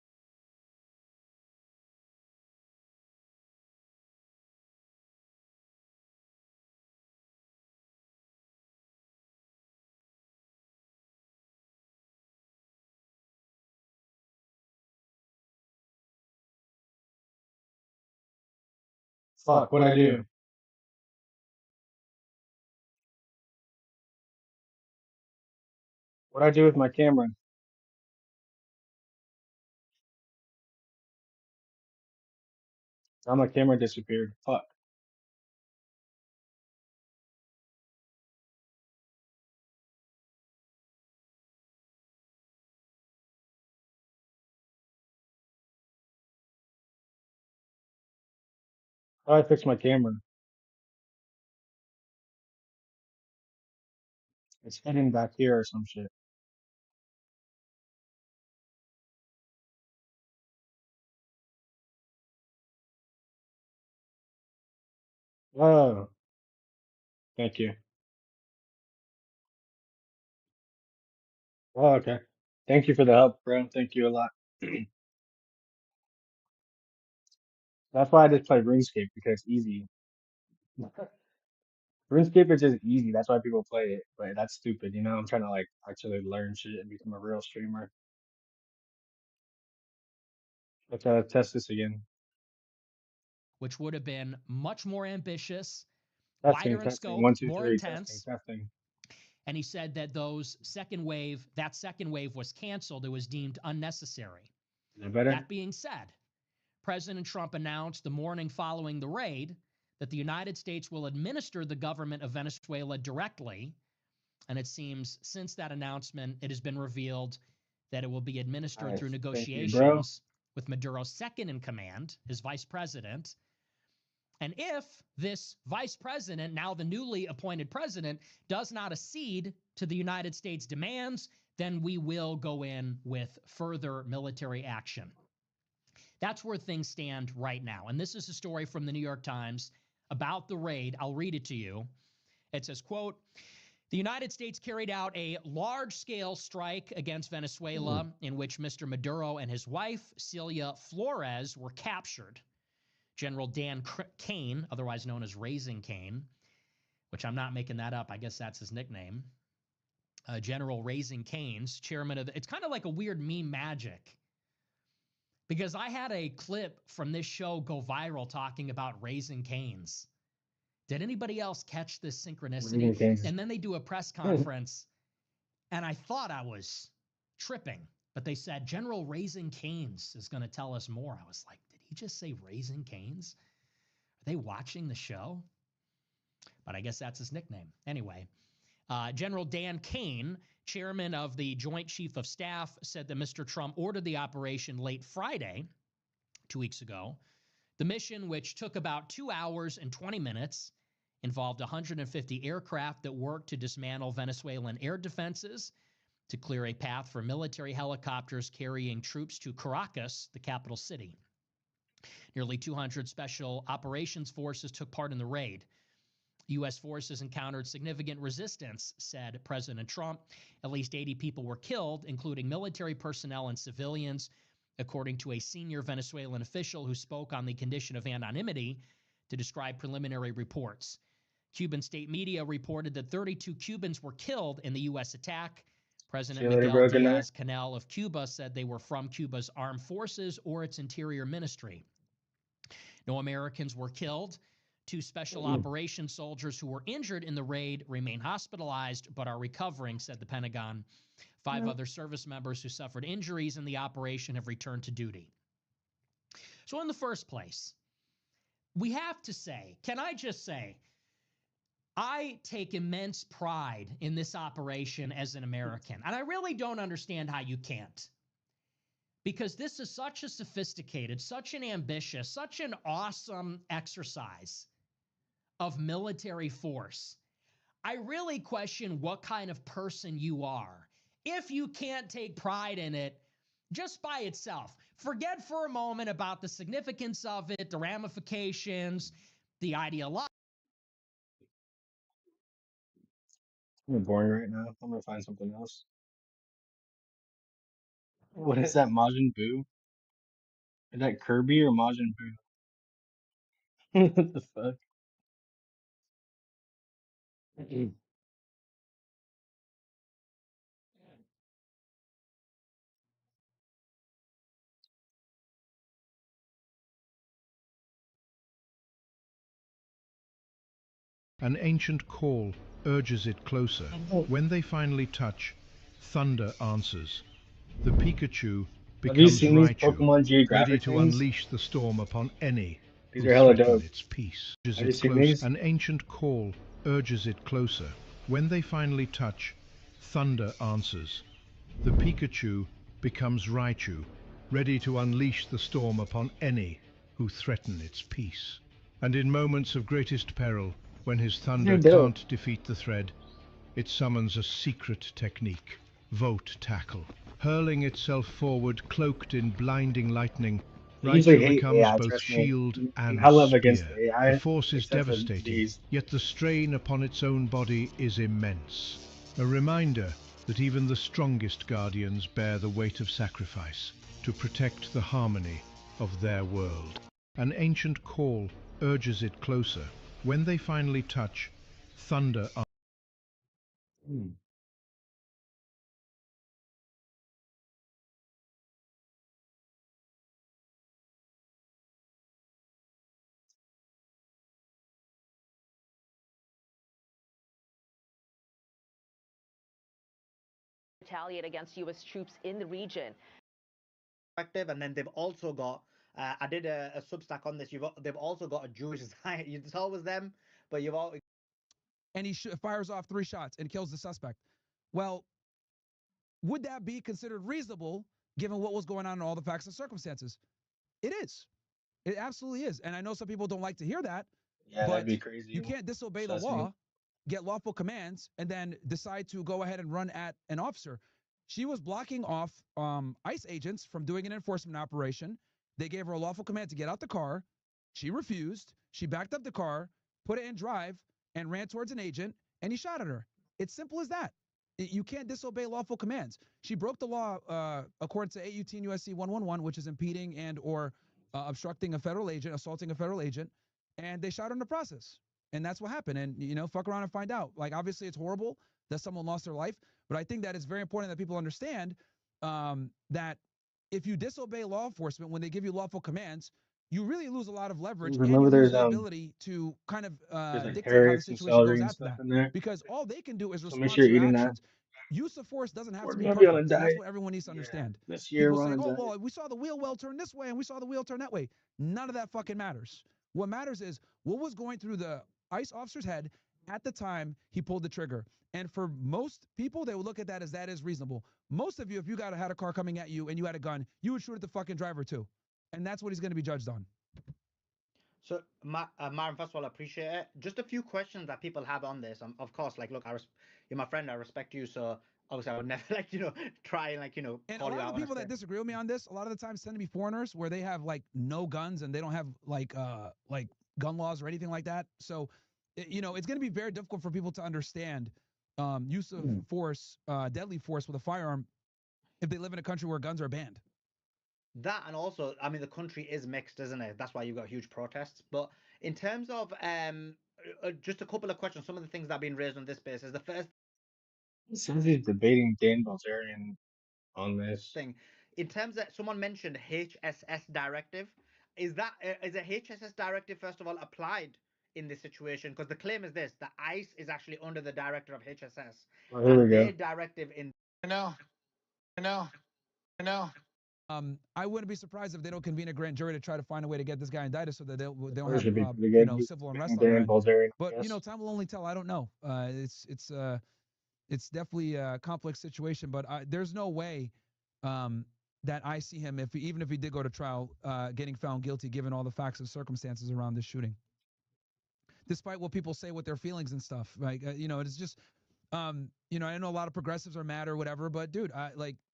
Fuck, what'd I do? What'd I do with my camera? Now my camera disappeared. Fuck. How do I fix my camera? It's hidden back here or some shit. Oh, thank you. Oh, okay. Thank you for the help, bro. Thank you a lot. That's why I just play RuneScape because it's easy. RuneScape is just easy. That's why people play it. But that's stupid, you know? I'm trying to like actually learn shit and become a real streamer. Let's test this again. Which would have been much more ambitious, Testing, wider in testing. scope, 1, 2, more 3. intense. Testing. And he said that that second wave was canceled. It was deemed unnecessary. Is that better? That being said, President Trump announced the morning following the raid that the United States will administer the government of Venezuela directly. And it seems since that announcement, it has been revealed that it will be administered through negotiations with Maduro's second in command, his vice president. And if this vice president, now the newly appointed president, does not accede to the United States demands, then we will go in with further military action. That's where things stand right now. And this is a story from the New York Times about the raid. I'll read it to you. It says, quote, the United States carried out a large-scale strike against Venezuela in which Mr. Maduro and his wife, Celia Flores, were captured. General Dan Kane, otherwise known as Raising Cane, which I'm not making that up. I guess that's his nickname. General Raising Cane's chairman of it's kind of like a weird meme magic. Because I had a clip from this show go viral talking about Raising Cane's. Did anybody else catch this synchronicity? And then they do a press conference And I thought I was tripping, but they said General Raising Cane's is going to tell us more. I was like, did he just say Raising Cane's? Are they watching the show? But I guess that's his nickname. Anyway, General Dan Kane, chairman of the Joint Chief of Staff, said that Mr. Trump ordered the operation late Friday, 2 weeks ago. The mission, which took about 2 hours and 20 minutes, involved 150 aircraft that worked to dismantle Venezuelan air defenses, to clear a path for military helicopters carrying troops to Caracas, the capital city. Nearly 200 special operations forces took part in the raid. U.S. forces encountered significant resistance, said President Trump. At least 80 people were killed, including military personnel and civilians, according to a senior Venezuelan official who spoke on the condition of anonymity to describe preliminary reports. Cuban state media reported that 32 Cubans were killed in the U.S. attack. President Miguel Diaz-Canel of Cuba said they were from Cuba's armed forces or its interior ministry. No Americans were killed. 2 special operations soldiers who were injured in the raid remain hospitalized but are recovering, said the Pentagon. 5 other service members who suffered injuries in the operation have returned to duty. So in the first place, we have to say, can I just say, I take immense pride in this operation as an American, and I really don't understand how you can't. Because this is such a sophisticated, such an ambitious, such an awesome exercise of military force. I really question what kind of person you are if you can't take pride in it just by itself. Forget for a moment about the significance of it, the ramifications, the ideology. I'm boring right now. I'm gonna find something else. What is that, Majin Buu? Is that Kirby or Majin Buu? What the fuck? An ancient call urges it closer. When they finally touch, thunder answers. The Pikachu becomes Raichu, ready to unleash the storm upon any who threaten its peace. An ancient call urges it closer. When they finally touch, thunder answers. The Pikachu becomes Raichu, ready to unleash the storm upon any who threaten its peace. And in moments of greatest peril, when his thunder can't defeat the thread, it summons a secret technique, Vote Tackle. Hurling itself forward, cloaked in blinding lightning, Raichu becomes both shield and spear. The force is devastating, yet the strain upon its own body is immense. A reminder that even the strongest guardians bear the weight of sacrifice to protect the harmony of their world. An ancient call urges it closer. When they finally touch, thunder retaliate against U.S. troops in the region. And then they've also got, I did a Substack on this, they've also got a Jewish Zionist. It's always them, but you've all... And he fires off 3 shots and kills the suspect. Well, would that be considered reasonable given what was going on in all the facts and circumstances? It is. It absolutely is. And I know some people don't like to hear that. Yeah, but that'd be crazy. You can't disobey the law, get lawful commands, and then decide to go ahead and run at an officer. She was blocking off ICE agents from doing an enforcement operation. They gave her a lawful command to get out the car. She refused. She backed up the car, put it in drive, and ran towards an agent, and he shot at her. It's simple as that. You can't disobey lawful commands. She broke the law according to 18 U.S.C. 111, which is impeding and or obstructing a federal agent, assaulting a federal agent, and they shot her in the process. And that's what happened. And, you know, fuck around and find out. Like, obviously, it's horrible that someone lost their life, but I think that it's very important that people understand that if you disobey law enforcement when they give you lawful commands, you really lose a lot of leverage. Remember, and you lose there's the ability to kind of dictate how the situation goes after that. Because all they can do is respond to your actions. use of force doesn't have We're to be gonna be on a perfect. And that's diet. what everyone needs to understand. This year, People we're on saying, a oh, diet. well, we saw the wheel well turn this way and we saw the wheel turn that way. None of that fucking matters. What matters is what was going through the ICE officer's head at the time he pulled the trigger. And for most people, they would look at that as that is reasonable. Most of you, if you had a car coming at you and you had a gun, you would shoot at the fucking driver too. And that's what he's going to be judged on. So, Myron, first of all, I appreciate it. Just a few questions that people have on this. Of course, like, look, you're my friend, I respect you, so obviously I would never, like, try and, like, And a call you lot out of people that disagree with me on this, a lot of the times tend to be foreigners where they have, like, no guns and they don't have, like gun laws or anything like that. So, it's going to be very difficult for people to understand use of force, deadly force with a firearm if they live in a country where guns are banned. That, and also, I mean, the country is mixed, isn't it? That's why you've got huge protests. But in terms of just a couple of questions, some of the things that have been raised on this basis. The first Since he's debating Dan Bilzerian on this thing, in terms of someone mentioned HSS directive, is a HSS directive first of all applied in this situation? Because the claim is this: the ICE is actually under the director of HSS, Oh, here we and go. their directive in. No. I wouldn't be surprised if they don't convene a grand jury to try to find a way to get this guy indicted so that they don't Should be have pretty good. civil unrest on Dan their end. Bilzerian, But yes. time will only tell. I don't know. It's definitely a complex situation, but there's no way that I see him even if he did go to trial getting found guilty given all the facts and circumstances around this shooting. Despite what people say with their feelings and stuff, like it's just I know a lot of progressives are mad or whatever, but dude,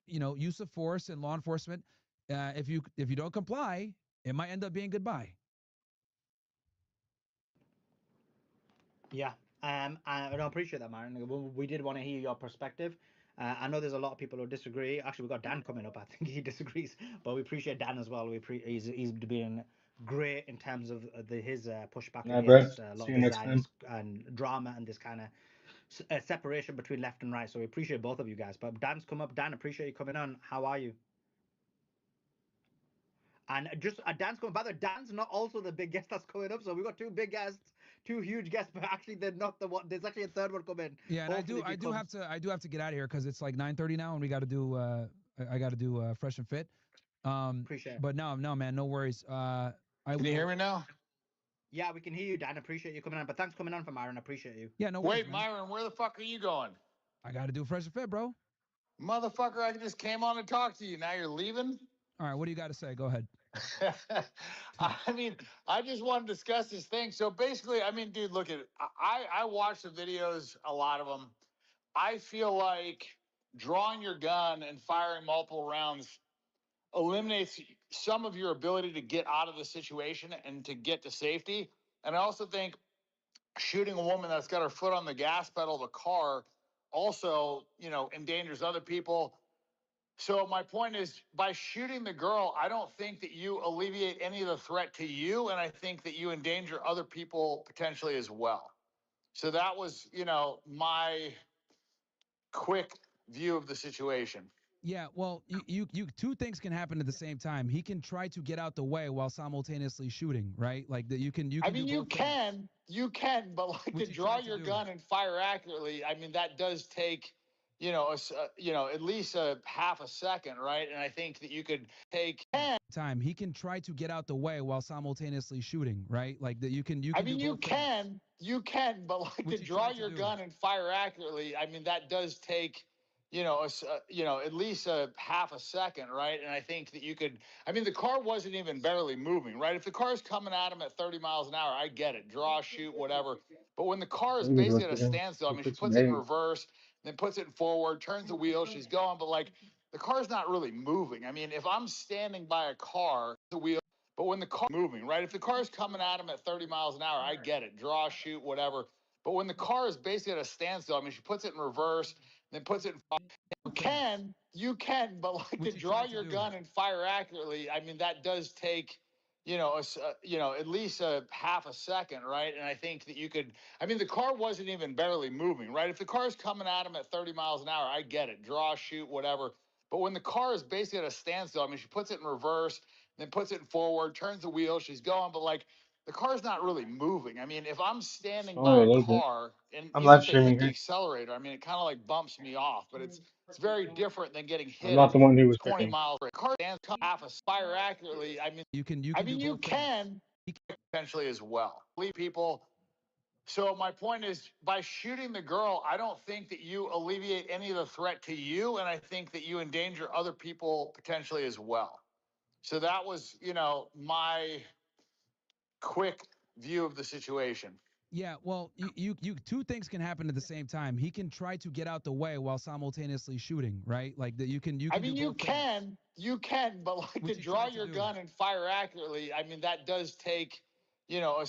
use of force and law enforcement, if you don't comply, it might end up being goodbye. Yeah, I don't appreciate that, Myron. We did want to hear your perspective. I know there's a lot of people who disagree. Actually, we've got Dan coming up. I think he disagrees, but we appreciate Dan as well. He's been great in terms of his pushback against a lot of design and drama and this kind of separation between left and right. So we appreciate both of you guys. But Dan's come up. Dan, appreciate you coming on. How are you? And just Dan's coming. By the way, Dan's not also the big guest that's coming up. So we've got two big guests, two huge guests, but actually they're not the one. There's actually a third one coming. Yeah, and I do have to get out of here because it's like 9:30 now, and we got to do I got to do Fresh and Fit. Appreciate it. But no, man, no worries. Can you hear me now? Yeah, we can hear you, Dan. Appreciate you coming on. But thanks for coming on for Myron. Appreciate you. Yeah, no worries. Wait, Myron, where the fuck are you going? I got to do Fresh and Fit, bro. Motherfucker, I just came on to talk to you. Now you're leaving? All right, what do you got to say? Go ahead. I mean, I just want to discuss this thing. So basically, I mean, dude, look at it. I watched the videos, a lot of them. I feel like drawing your gun and firing multiple rounds eliminates some of your ability to get out of the situation and to get to safety. And I also think shooting a woman that's got her foot on the gas pedal of a car also, endangers other people. So my point is, by shooting the girl, I don't think that you alleviate any of the threat to you, and I think that you endanger other people potentially as well. So that was, my quick view of the situation. Yeah, well, you two things can happen at the same time. He can try to get out the way while simultaneously shooting, right? Like that you can. I mean, you can, but like to draw your gun and fire accurately. I mean, that does take, at least a half a second, right? And I think that you could take time. He can try to get out the way while simultaneousat shooting, right? Like that you can. I mean, you can, but like to draw your gun and fire accurately. I mean, that does take. At least a half a second, right? And I think that you could, I mean, the car wasn't even barely moving, right? If the car's coming at him at 30 miles an hour, I get it, draw, shoot, whatever. But when the car is basically at a standstill, I mean, she puts it in reverse, then puts it in forward, turns the wheel, she's going, but like the car's not really moving. I mean, if I'm standing by a car, the wheel, but when the car moving, right? If the car's coming at him at 30 miles an hour, I get it, draw, shoot, whatever. But when the car is basically at a standstill, I mean, she puts it in reverse, then puts it in. You can, but like to draw your gun and fire accurately, I mean, that does take, at least a half a second, right? And I think that you could, I mean, the car wasn't even barely moving, right? If the car's coming at him at 30 miles an hour, I get it, draw, shoot, whatever. But when the car is basically at a standstill, I mean, she puts it in reverse, then puts it in forward, turns the wheel, she's going, but like the car's not really moving. I mean, if I'm standing Only a by a little bit. car and I'm even live if they hit streaming the here. accelerator, I mean, it kind of like bumps me off, but it's very different than getting hit I'm not at the one who was 20 picking. miles. The car stands half a fire accurately. I mean, You can you can potentially as well. Leave people. So my point is, by shooting the girl, I don't think that you alleviate any of the threat to you, and I think that you endanger other people potentially as well. So that was, you know, my quick view of the situation. Yeah, well, you two things can happen at the same time. He can try to get out the way while simultaneously shooting, right? Like that you can I mean, you can, but like to draw your gun and fire accurately, I mean, that does take, you know,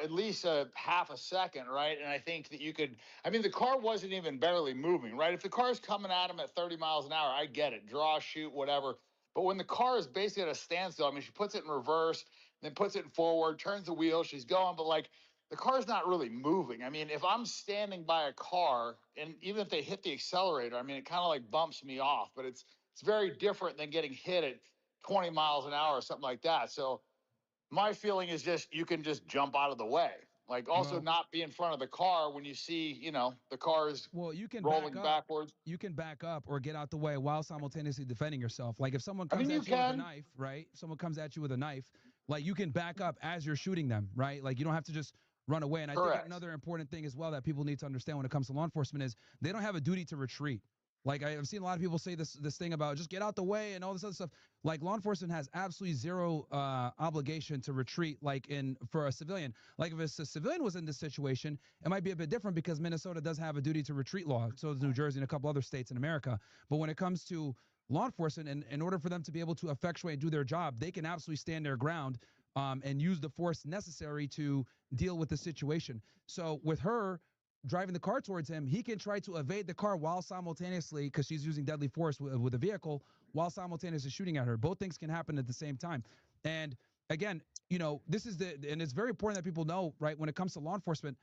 at least a half a second, right? And I think that you could. I mean, the car wasn't even barely moving, right? If the car's coming at him at 30 miles an hour, I get it, draw, shoot, whatever. But when the car is basically at a standstill, I mean, she puts it in reverse, then puts it in forward, turns the wheel, she's going, but like. The car's not really moving. I mean, if I'm standing by a car, and even if they hit the accelerator, I mean, it kind of like bumps me off, but it's very different than getting hit at 20 miles an hour or something like that. So my feeling is just you can just jump out of the way. Like also not be in front of the car when you see, you know, the car is rolling backwards. You can back up or get out the way while simultaneously defending yourself. Like if someone comes at you with a knife, right? Someone comes at you with a knife, like you can back up as you're shooting them, right? Like you don't have to just run away. And I think another important thing as well that people need to understand when it comes to law enforcement is they don't have a duty to retreat. Like I've seen a lot of people say this thing about just get out the way and all this other stuff. Like law enforcement has absolutely zero obligation to retreat. Like for a civilian, like if a civilian was in this situation, it might be a bit different because Minnesota does have a duty to retreat law. So does New Jersey and a couple other states in America. But when it comes to law enforcement, and in order for them to be able to effectuate and do their job, they can absolutely stand their ground and use the force necessary to deal with the situation. So with her driving the car towards him, he can try to evade the car while simultaneously, because she's using deadly force with the vehicle, while simultaneously shooting at her. Both things can happen at the same time. And again, you know, and it's very important that people know, right, when it comes to law enforcement,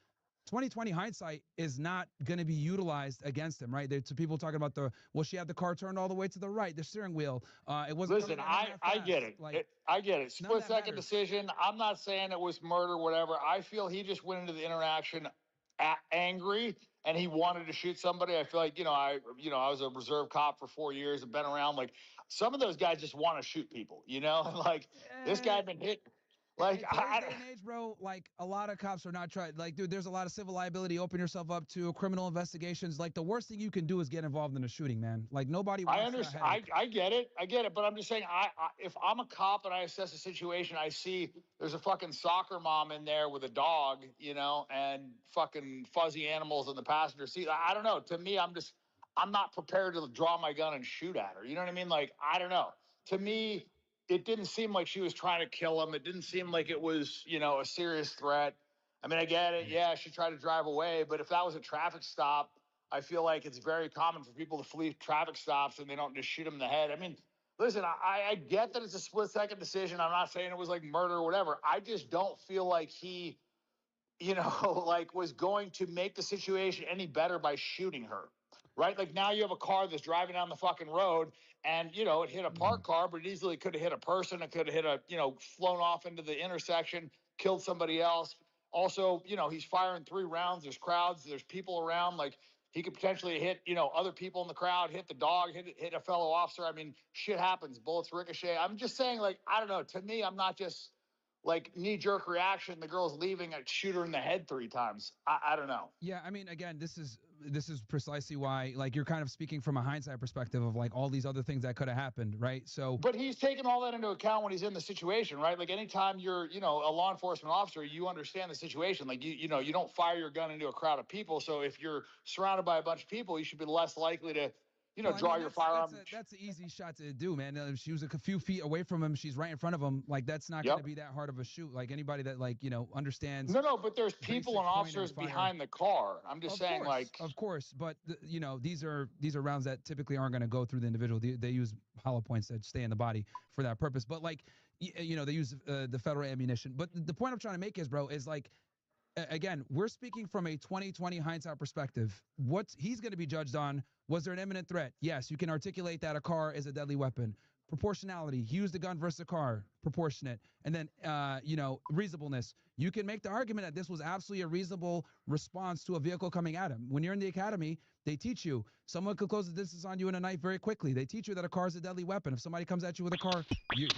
2020 hindsight is not going to be utilized against him, right? There's people talking about she had the car turned all the way to the right, the steering wheel. It wasn't. Listen, I get it. I get it. Split second decision. I'm not saying it was murder, whatever. I feel he just went into the interaction angry and he wanted to shoot somebody. I feel like, I was a reserve cop for 4 years. I've been around. Like some of those guys just want to shoot people, like this guy been hit. Like I day and age, bro, like a lot of cops are not trying. Like, dude, there's a lot of civil liability. Open yourself up to criminal investigations. Like, the worst thing you can do is get involved in a shooting, man. Like, nobody. I understand. I get it. But I'm just saying, if I'm a cop and I assess a situation, I see there's a fucking soccer mom in there with a dog, and fucking fuzzy animals in the passenger seat. I don't know. To me, I'm not prepared to draw my gun and shoot at her. You know what I mean? Like, I don't know. To me, it didn't seem like she was trying to kill him. It didn't seem like it was, a serious threat. I mean, I get it. Yeah, she tried to drive away. But if that was a traffic stop, I feel like it's very common for people to flee traffic stops and they don't just shoot them in the head. I mean, listen, I get that it's a split-second decision. I'm not saying it was like murder or whatever. I just don't feel like he, was going to make the situation any better by shooting her. Right? Like now you have a car that's driving down the fucking road and, it hit a parked car, but it easily could have hit a person. It could have hit flown off into the intersection, killed somebody else. Also, he's firing 3 rounds. There's crowds. There's people around. Like he could potentially hit, other people in the crowd, hit the dog, hit a fellow officer. I mean, shit happens. Bullets ricochet. I'm just saying, like, I don't know. To me, I'm not just like knee-jerk reaction. The girl's leaving, I shoot her in the head 3 times. I don't know. Yeah, I mean, again, this is precisely why, like, you're kind of speaking from a hindsight perspective of like all these other things that could have happened, right? So, but he's taking all that into account when he's in the situation, right? Like anytime you're, a law enforcement officer, you understand the situation. Like you don't fire your gun into a crowd of people. So if you're surrounded by a bunch of people, you should be less likely to, draw your firearm. That's an easy shot to do, man. If she was a few feet away from him, she's right in front of him. Like that's not going to be that hard of a shoot. Like anybody that understands. No, but there's people and officers behind the car. I'm just saying, of course, but these are rounds that typically aren't going to go through the individual. They use hollow points that stay in the body for that purpose. But like, they use the federal ammunition. But the point I'm trying to make is, bro, is like. Again, we're speaking from a 2020 hindsight perspective. What he's going to be judged on, was there an imminent threat? Yes, you can articulate that a car is a deadly weapon. proportionality. He used the gun versus the car, proportionate. And then, you know, reasonableness. You can make the argument that this was absolutely a reasonable response to a vehicle coming at him. When you're in the academy, they teach you someone could close the distance on you in a knife very quickly. They teach you that a car is a deadly weapon. If somebody comes at you with a car,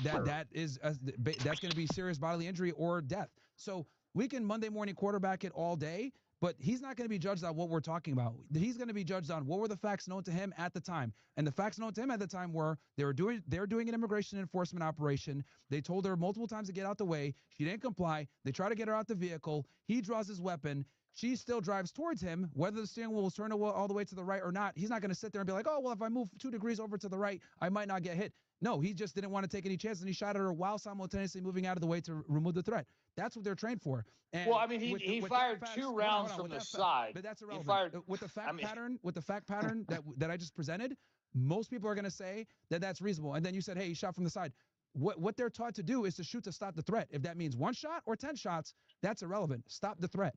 that's going to be serious bodily injury or death. So we can Monday morning quarterback it all day, but he's not going to be judged on what we're talking about. He's going to be judged on what were the facts known to him at the time. And the facts known to him at the time were they're doing an immigration enforcement operation. They told her multiple times to get out the way. She didn't comply. They try to get her out the vehicle. He draws his weapon. She still drives towards him. Whether the steering wheel was turned all the way to the right or not, he's not going to sit there and be like, oh, well, if I move 2 degrees over to the right, I might not get hit. No, he just didn't want to take any chances, and he shot at her while simultaneously moving out of the way to remove the threat. That's what they're trained for. And well, I mean, he fired 2 rounds from the side. But that's irrelevant. With the fact pattern that I just presented, most people are going to say that that's reasonable. And then you said, hey, he shot from the side. What they're taught to do is to shoot to stop the threat. If that means 1 shot or 10 shots, that's irrelevant. Stop the threat.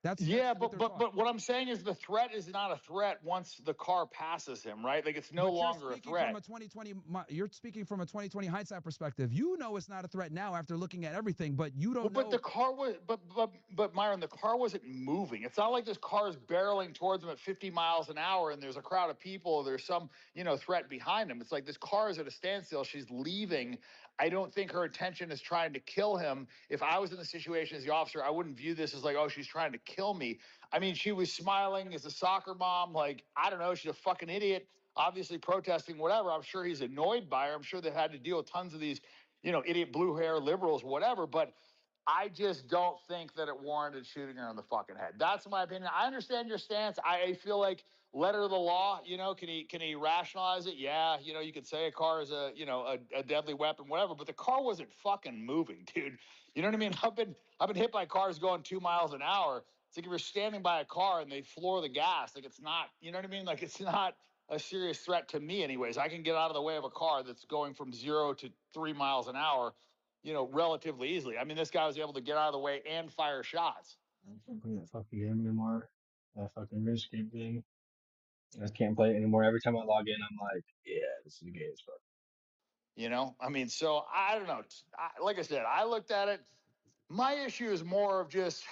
But what I'm saying is the threat is not a threat once the car passes him, right? Like it's no longer a threat. You're speaking from a 2020 hindsight perspective. You know it's not a threat now after looking at everything, but you don't know. But the car was, but Myron, the car wasn't moving. It's not like this car is barreling towards him at 50 miles an hour and there's a crowd of people. There's some, threat behind him. It's like this car is at a standstill. She's leaving. I don't think her intention is trying to kill him. If I was in the situation as the officer, I wouldn't view this as like, oh, she's trying to kill me. I mean, she was smiling as a soccer mom. Like, I don't know, she's a fucking idiot, obviously protesting, whatever. I'm sure he's annoyed by her. I'm sure they've had to deal with tons of these, idiot blue hair liberals, whatever. But I just don't think that it warranted shooting her in the fucking head. That's my opinion. I understand your stance. I feel like letter of the law, can he rationalize it? Yeah, you could say a car is a deadly weapon, whatever, but the car wasn't fucking moving, dude. You know what I mean? I've been hit by cars going 2 miles an hour. It's like if you're standing by a car and they floor the gas, like it's not, you know what I mean? Like it's not a serious threat to me anyways. I can get out of the way of a car that's going from 0 to 3 miles an hour, relatively easily. I mean, this guy was able to get out of the way and fire shots. I can't play that fucking game anymore. That fucking RuneScape thing. I just can't play it anymore. Every time I log in, I'm like, yeah, this is gay as fuck. I mean, so I don't know. Like I said, I looked at it. My issue is more of just,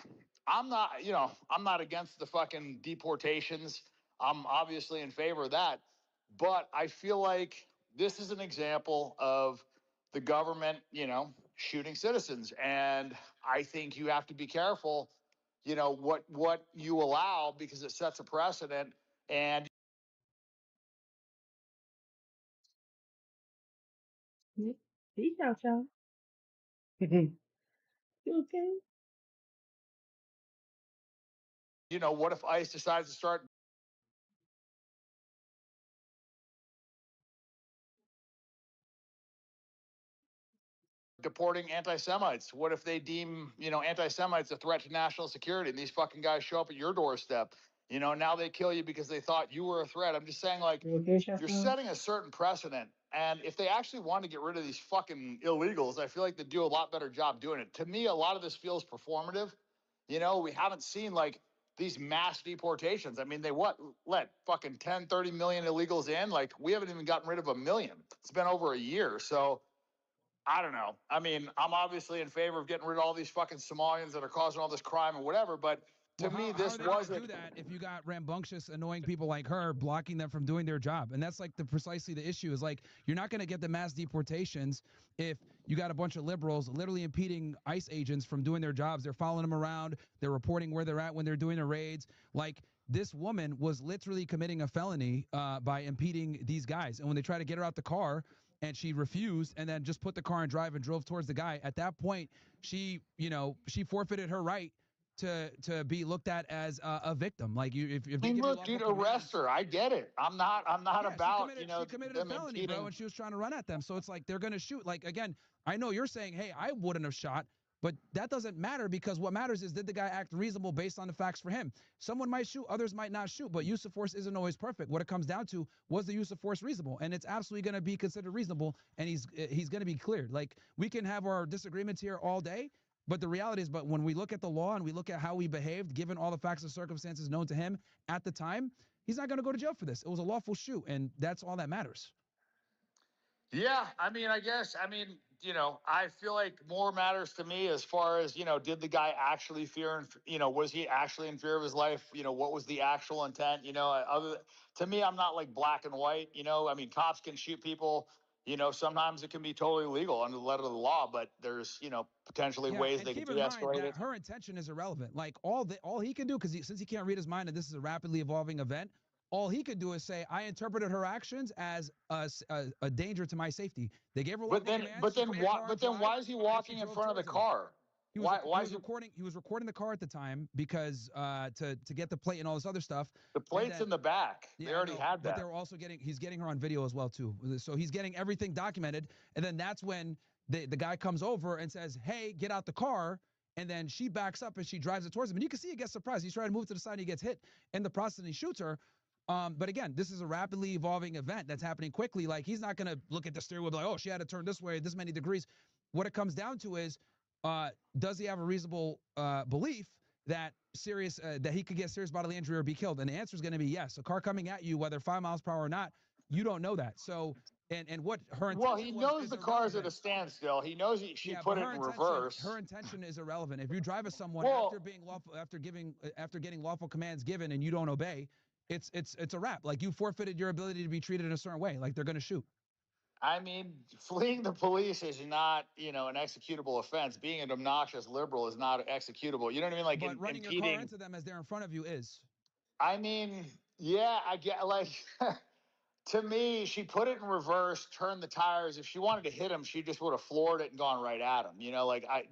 I'm not against the fucking deportations. I'm obviously in favor of that. But I feel like this is an example of the government, shooting citizens. And I think you have to be careful, what you allow, because it sets a precedent. And Peace out, y'all. You okay? what if ICE decides to start deporting anti-Semites? What if they deem, anti-Semites a threat to national security and these fucking guys show up at your doorstep? Now they kill you because they thought you were a threat. I'm just saying, like, you're setting a certain precedent. And if they actually want to get rid of these fucking illegals, I feel like they do a lot better job doing it. To me, a lot of this feels performative. We haven't seen, like, these mass deportations. I mean, they let fucking 10, 30 million illegals in? Like, we haven't even gotten rid of 1 million. It's been over a year. So I don't know. I mean, I'm obviously in favor of getting rid of all these fucking Somalians that are causing all this crime and whatever, but to me, this wasn't. Do that if you got rambunctious, annoying people like her blocking them from doing their job, and that's like precisely the issue. Is like you're not going to get the mass deportations if you got a bunch of liberals literally impeding ICE agents from doing their jobs. They're following them around. They're reporting where they're at when they're doing their raids. Like this woman was literally committing a felony by impeding these guys, and when they try to get her out the car. And she refused, and then just put the car in drive and drove towards the guy. At that point, she forfeited her right to be looked at as a victim. Like if they look, dude, arrest her. I get it. I'm not about she committed a felony, bro, and she was trying to run at them. So it's like they're gonna shoot. Like again, I know you're saying, hey, I wouldn't have shot. But that doesn't matter because what matters is did the guy act reasonable based on the facts for him? Someone might shoot, others might not shoot, but use of force isn't always perfect. What it comes down to, was the use of force reasonable? And it's absolutely going to be considered reasonable, and he's going to be cleared. Like, we can have our disagreements here all day, but the reality is, but when we look at the law and we look at how he behaved, given all the facts and circumstances known to him at the time, he's not going to go to jail for this. It was a lawful shoot, and that's all that matters. Yeah, I mean, I guess, I feel like more matters to me as far as, did the guy actually was he actually in fear of his life? What was the actual intent? To me, I'm not like black and white, cops can shoot people, sometimes it can be totally legal under the letter of the law, but there's, potentially ways they can de-escalate it. Her intention is irrelevant. Like all he can do, because since he can't read his mind and this is a rapidly evolving event, all he could do is say, I interpreted her actions as a danger to my safety. They gave her but then why is he walking in front of the car? He was recording the car at the time because to get the plate and all this other stuff. The plate's in the back. They already had that. But they were also he's getting her on video as well too. So he's getting everything documented. And then that's when the guy comes over and says, hey, get out the car. And then she backs up and she drives it towards him. And you can see he gets surprised. He's trying to move to the side and he gets hit in the process and he shoots her. But again, this is a rapidly evolving event that's happening quickly. Like, he's not going to look at the steering wheel and be like, oh, she had to turn this way, this many degrees. What it comes down to is, does he have a reasonable belief that he could get serious bodily injury or be killed? And the answer is going to be yes. A car coming at you, whether 5 miles per hour or not, you don't know that. So, and what her intention he knows the car's at a standstill. He knows she put it in reverse. Her intention is irrelevant. If you drive with someone after getting lawful commands given and you don't obey, it's a wrap. Like, you forfeited your ability to be treated in a certain way. Like, they're going to shoot. I mean, fleeing the police is not, an executable offense. Being an obnoxious liberal is not executable. You know what I mean? Like, but running your car into them as they're in front of you is. I mean, yeah, I get, like, to me, she put it in reverse, turned the tires. If she wanted to hit him, she just would have floored it and gone right at him.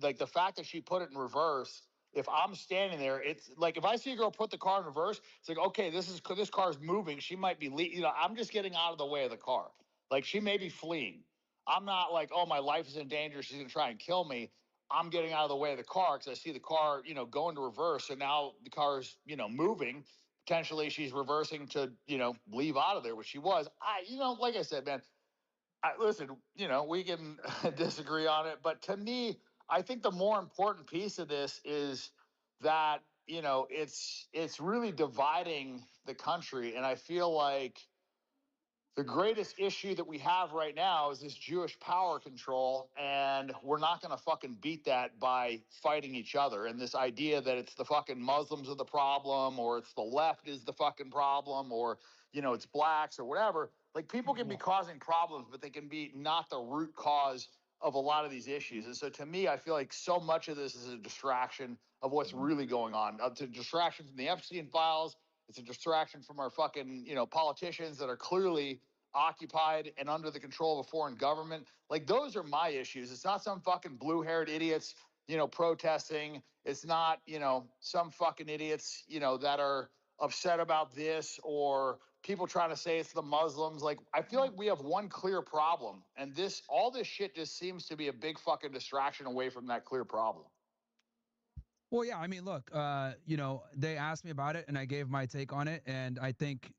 Like the fact that she put it in reverse. If I'm standing there, it's like, if I see a girl put the car in reverse, it's like, okay, this car's moving. She might be, I'm just getting out of the way of the car. Like, she may be fleeing. I'm not like, oh, my life is in danger, she's going to try and kill me. I'm getting out of the way of the car because I see the car, going to reverse. So now the car's, moving. Potentially she's reversing to, leave out of there, which she was. Like I said, man, listen, we can disagree on it. But to me, I think the more important piece of this is that, it's really dividing the country. And I feel like the greatest issue that we have right now is this Jewish power control, and we're not going to fucking beat that by fighting each other. And this idea that it's the fucking Muslims are the problem, or it's the left is the fucking problem, or, it's blacks or whatever. Like, people can be causing problems, but they can be not the root cause of a lot of these issues. And so to me, I feel like so much of this is a distraction of what's really going on. It's a distraction from the Epstein files. It's a distraction from our fucking, politicians that are clearly occupied and under the control of a foreign government. Like, those are my issues. It's not some fucking blue-haired idiots, protesting. It's not, some fucking idiots, that are upset about this, or people trying to say it's the Muslims. Like, I feel like we have one clear problem, and all this shit just seems to be a big fucking distraction away from that clear problem. Well, yeah, I mean, look, they asked me about it and I gave my take on it. And I think,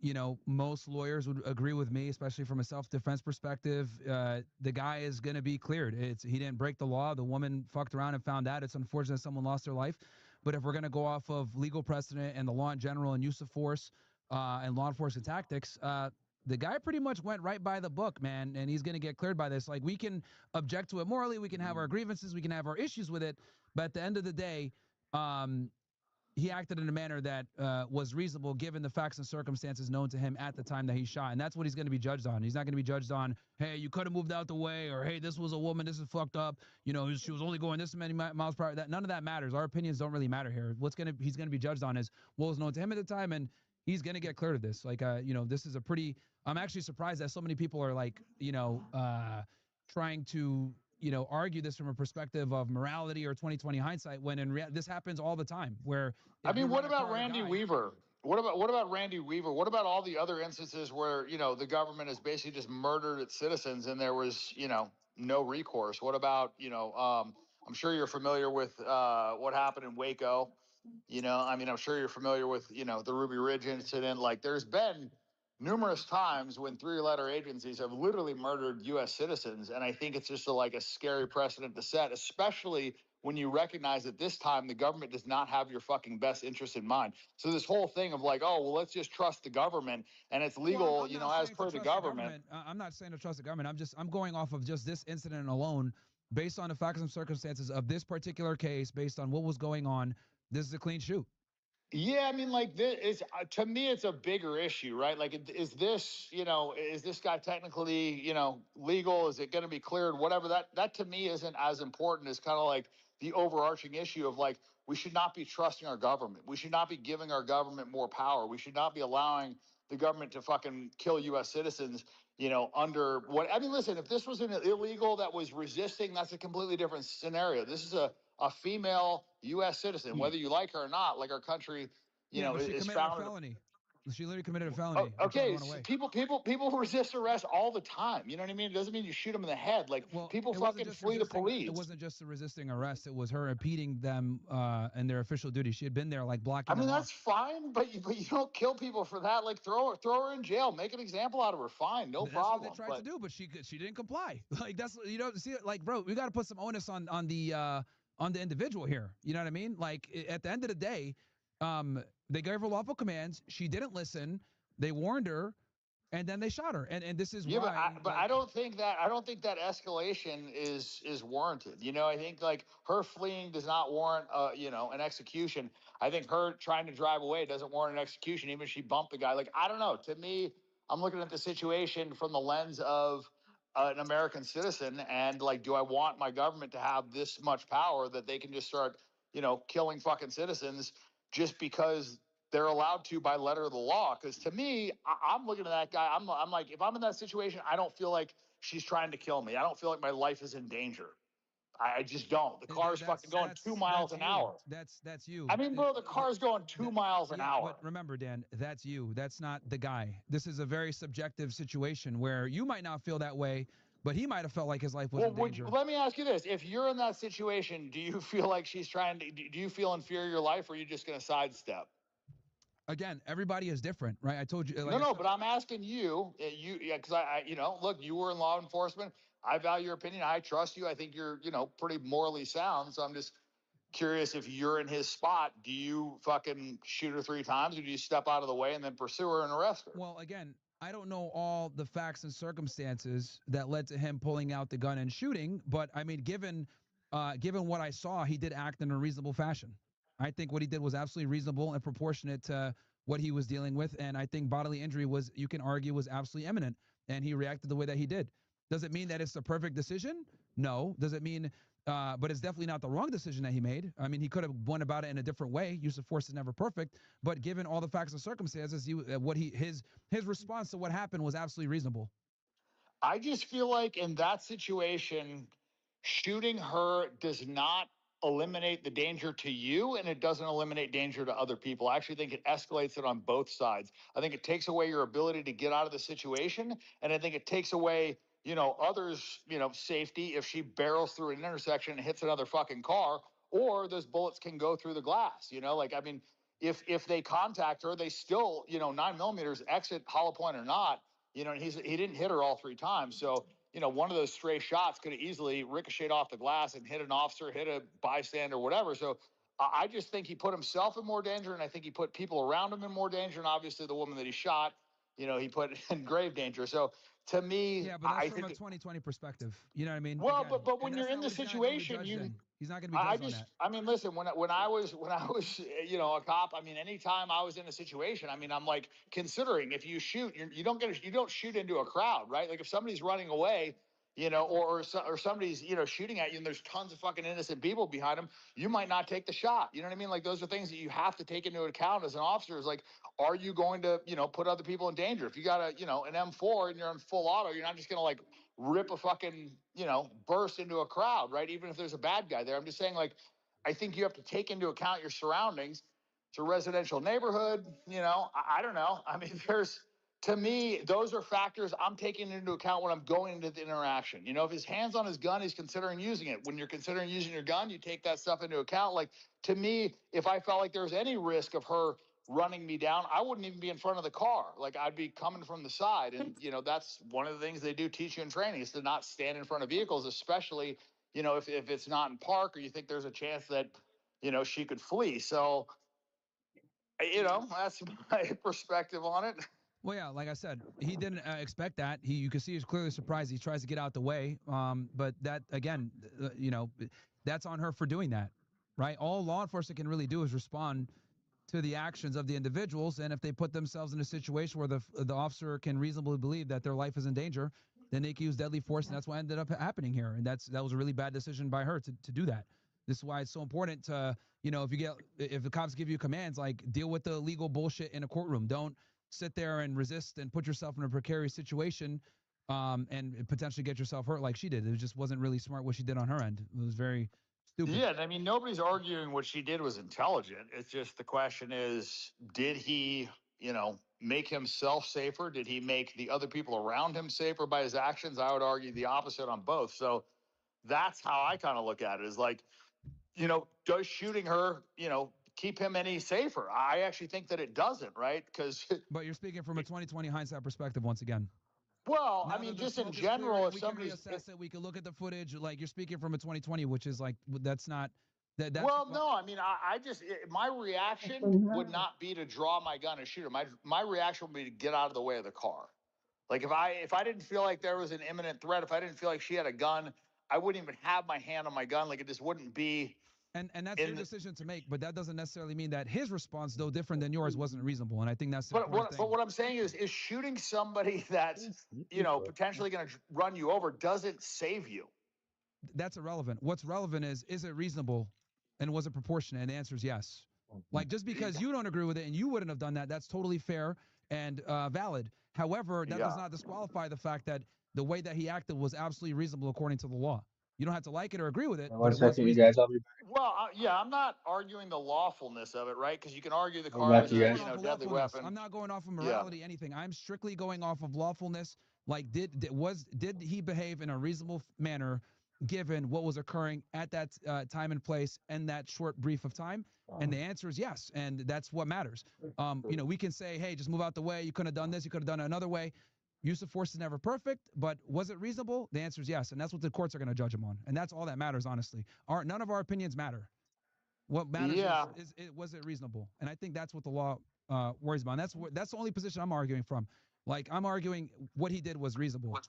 most lawyers would agree with me, especially from a self-defense perspective. The guy is going to be cleared. He didn't break the law. The woman fucked around and found out. It's unfortunate someone lost their life. But if we're going to go off of legal precedent and the law in general and use of force and law enforcement tactics, the guy pretty much went right by the book, man, and he's going to get cleared by this. Like, we can object to it morally. We can have our grievances. We can have our issues with it. But at the end of the day, he acted in a manner that was reasonable given the facts and circumstances known to him at the time that he shot. And that's what he's going to be judged on. He's not going to be judged on, hey, you could have moved out the way, or hey, this was a woman, this is fucked up. She was only going this many miles per hour. None of that matters. Our opinions don't really matter here. He's going to be judged on is what was known to him at the time, and he's going to get cleared of this. Like, this is I'm actually surprised that so many people are like, trying to argue this from a perspective of morality or 20/20 hindsight, when in reality this happens all the time. Where what about Randy Weaver? What about Randy Weaver? What about all the other instances where the government has basically just murdered its citizens and there was no recourse? What about I'm sure you're familiar with what happened in Waco. I'm sure you're familiar with the Ruby Ridge incident. Like, there's been numerous times when three-letter agencies have literally murdered U.S. citizens, and I think it's just a scary precedent to set, especially when you recognize that this time the government does not have your fucking best interest in mind. So this whole thing of like, oh, well, let's just trust the government and it's legal, Well, you know, as per the government. I'm not saying to trust the government. I'm going off of just this incident alone, based on the facts and circumstances of this particular case, based on what was going on. This is a clean shoot. Yeah, I mean, like this is to me, it's a bigger issue, right? Like, is this, you know, is this guy technically, you know, legal? Is it going to be cleared? Whatever. That to me isn't as important as kind of like the overarching issue of like we should not be trusting our government. We should not be giving our government more power. We should not be allowing the government to fucking kill U.S. citizens. You know, under what? I mean, listen, if this was an illegal that was resisting, that's a completely different scenario. This is a female U.S. citizen, whether you like her or not, like our country, you know, is found. A felony. She literally committed a felony. Oh, okay, people resist arrest all the time. You know what I mean? It doesn't mean you shoot them in the head. Like people fucking flee the police. It wasn't just a resisting arrest. It was her impeding them in their official duty. She had been there like blocking. I mean, that's fine, but you don't kill people for that. Like throw her in jail, make an example out of her. Fine, no problem. That's what they tried to do, but she didn't comply. Like that's, you know, see, like bro, we got to put some onus on the individual here. You know what I mean? Like at the end of the day, they gave her lawful commands. She didn't listen. They warned her, and then they shot her. And this is why. But I don't think that escalation is warranted. You know, I think like her fleeing does not warrant you know, an execution. I think her trying to drive away doesn't warrant an execution, even if she bumped the guy. Like I don't know. To me, I'm looking at the situation from the lens of an American citizen, and like, do I want my government to have this much power that they can just start, you know, killing fucking citizens just because they're allowed to by letter of the law? Because to me, I'm looking at that guy. I'm like, if I'm in that situation, I don't feel like she's trying to kill me. I don't feel like my life is in danger. I just don't. The car's fucking going 2 miles an hour. That's you. I mean, bro, the car's going 2 miles an hour. But remember, Dan, that's you. That's not the guy. This is a very subjective situation where you might not feel that way, but he might have felt like his life was in danger. Let me ask you this. If you're in that situation, do you feel like she's trying to, do you feel in fear of your life, or are you just going to sidestep? Again, everybody is different, right? I told you. Like no, but I'm asking you, because I, you know, look, you were in law enforcement. I value your opinion. I trust you. I think you're, you know, pretty morally sound. So I'm just curious, if you're in his spot, do you fucking shoot her 3 times, or do you step out of the way and then pursue her and arrest her? Well, again, I don't know all the facts and circumstances that led to him pulling out the gun and shooting, but I mean, given what I saw, he did act in a reasonable fashion. I think what he did was absolutely reasonable and proportionate to what he was dealing with, and I think bodily injury was, you can argue, was absolutely imminent, and he reacted the way that he did. Does it mean that it's the perfect decision? No. Does it mean, but it's definitely not the wrong decision that he made. I mean, he could have went about it in a different way. Use of force is never perfect, but given all the facts and circumstances, his response to what happened was absolutely reasonable. I just feel like in that situation, shooting her does not eliminate the danger to you, and it doesn't eliminate danger to other people. I actually think it escalates it on both sides. I think it takes away your ability to get out of the situation, and I think it takes away, you know, others, you know, safety if she barrels through an intersection and hits another fucking car, or those bullets can go through the glass, you know? Like, I mean, if they contact her, they still, you know, 9mm exit hollow point or not, you know, and he didn't hit her all 3 times. So, you know, one of those stray shots could have easily ricocheted off the glass and hit an officer, hit a bystander, whatever. So I just think he put himself in more danger, and I think he put people around him in more danger. And obviously the woman that he shot, you know, he put in grave danger. So to me, yeah, but that's from a 2020 perspective. You know what I mean? Well, again, but when you're in the situation, he's not going to be judged on that. I mean, listen, when I was, you know, a cop, I mean, anytime I was in a situation, I mean, I'm like considering, if you shoot, you don't shoot into a crowd, right? Like if somebody's running away, you know, or somebody's, you know, shooting at you and there's tons of fucking innocent people behind them, you might not take the shot. You know what I mean? Like those are things that you have to take into account as an officer. Is like, are you going to, you know, put other people in danger? If you got a, you know, an M4 and you're in full auto, you're not just going to like rip a fucking, you know, burst into a crowd, right? Even if there's a bad guy there. I'm just saying, like, I think you have to take into account your surroundings. It's a residential neighborhood, you know, I don't know. I mean, to me, those are factors I'm taking into account when I'm going into the interaction. You know, if his hand's on his gun, he's considering using it. When you're considering using your gun, you take that stuff into account. Like, to me, if I felt like there was any risk of her running me down, I wouldn't even be in front of the car. Like, I'd be coming from the side. And, you know, that's one of the things they do teach you in training, is to not stand in front of vehicles, especially, you know, if it's not in park, or you think there's a chance that, you know, she could flee. So, you know, that's my perspective on it. Well, yeah, like I said, he didn't expect that. You can see he's clearly surprised. He tries to get out the way. But that, again, you know, that's on her for doing that, right? All law enforcement can really do is respond to the actions of the individuals. And if they put themselves in a situation where the officer can reasonably believe that their life is in danger, then they can use deadly force. And that's what ended up happening here. And that was a really bad decision by her to do that. This is why it's so important to, you know, if the cops give you commands, like deal with the legal bullshit in a courtroom. Don't sit there and resist and put yourself in a precarious situation and potentially get yourself hurt like she did. It just wasn't really smart what she did on her end. It was very stupid. Yeah, I mean, nobody's arguing what she did was intelligent. It's just the question is, did he, you know, make himself safer? Did he make the other people around him safer by his actions? I would argue the opposite on both. So that's how I kind of look at it, is like, you know, does shooting her, you know, keep him any safer? I actually think that it doesn't, right? Because but you're speaking from a 2020 hindsight perspective once again. Well, I mean, just in general, if somebody assess it, we can look at the footage. Like, you're speaking from a 2020, which is like, that's not that. Well, no, I mean, I just my reaction would not be to draw my gun and shoot him. My reaction would be to get out of the way of the car. Like, if I didn't feel like there was an imminent threat, if I didn't feel like she had a gun, I wouldn't even have my hand on my gun. Like, it just wouldn't be. And that's your decision to make, but that doesn't necessarily mean that his response, though different than yours, wasn't reasonable. And I think that's the important thing. But what I'm saying is shooting somebody that's, you know, potentially going to run you over doesn't save you. That's irrelevant. What's relevant is it reasonable and was it proportionate? And the answer is yes. Like, just because you don't agree with it and you wouldn't have done that, that's totally fair and valid. However, that does not disqualify the fact that the way that he acted was absolutely reasonable according to the law. You don't have to like it or agree with it. One second, you guys. I'll be back. Well, yeah, I'm not arguing the lawfulness of it, right? Because you can argue the car is a deadly weapon. I'm not going off of morality, anything. I'm strictly going off of lawfulness. Like, did he behave in a reasonable manner given what was occurring at that time and place and that short brief of time? And the answer is yes, and that's what matters. You know, we can say, hey, just move out the way. You could have done this. You could have done it another way. Use of force is never perfect, but was it reasonable? The answer is yes, and that's what the courts are going to judge him on, and that's all that matters, honestly. None of our opinions matter. What matters is was it reasonable? And I think that's what the law worries about. And that's the only position I'm arguing from. Like, I'm arguing what he did was reasonable.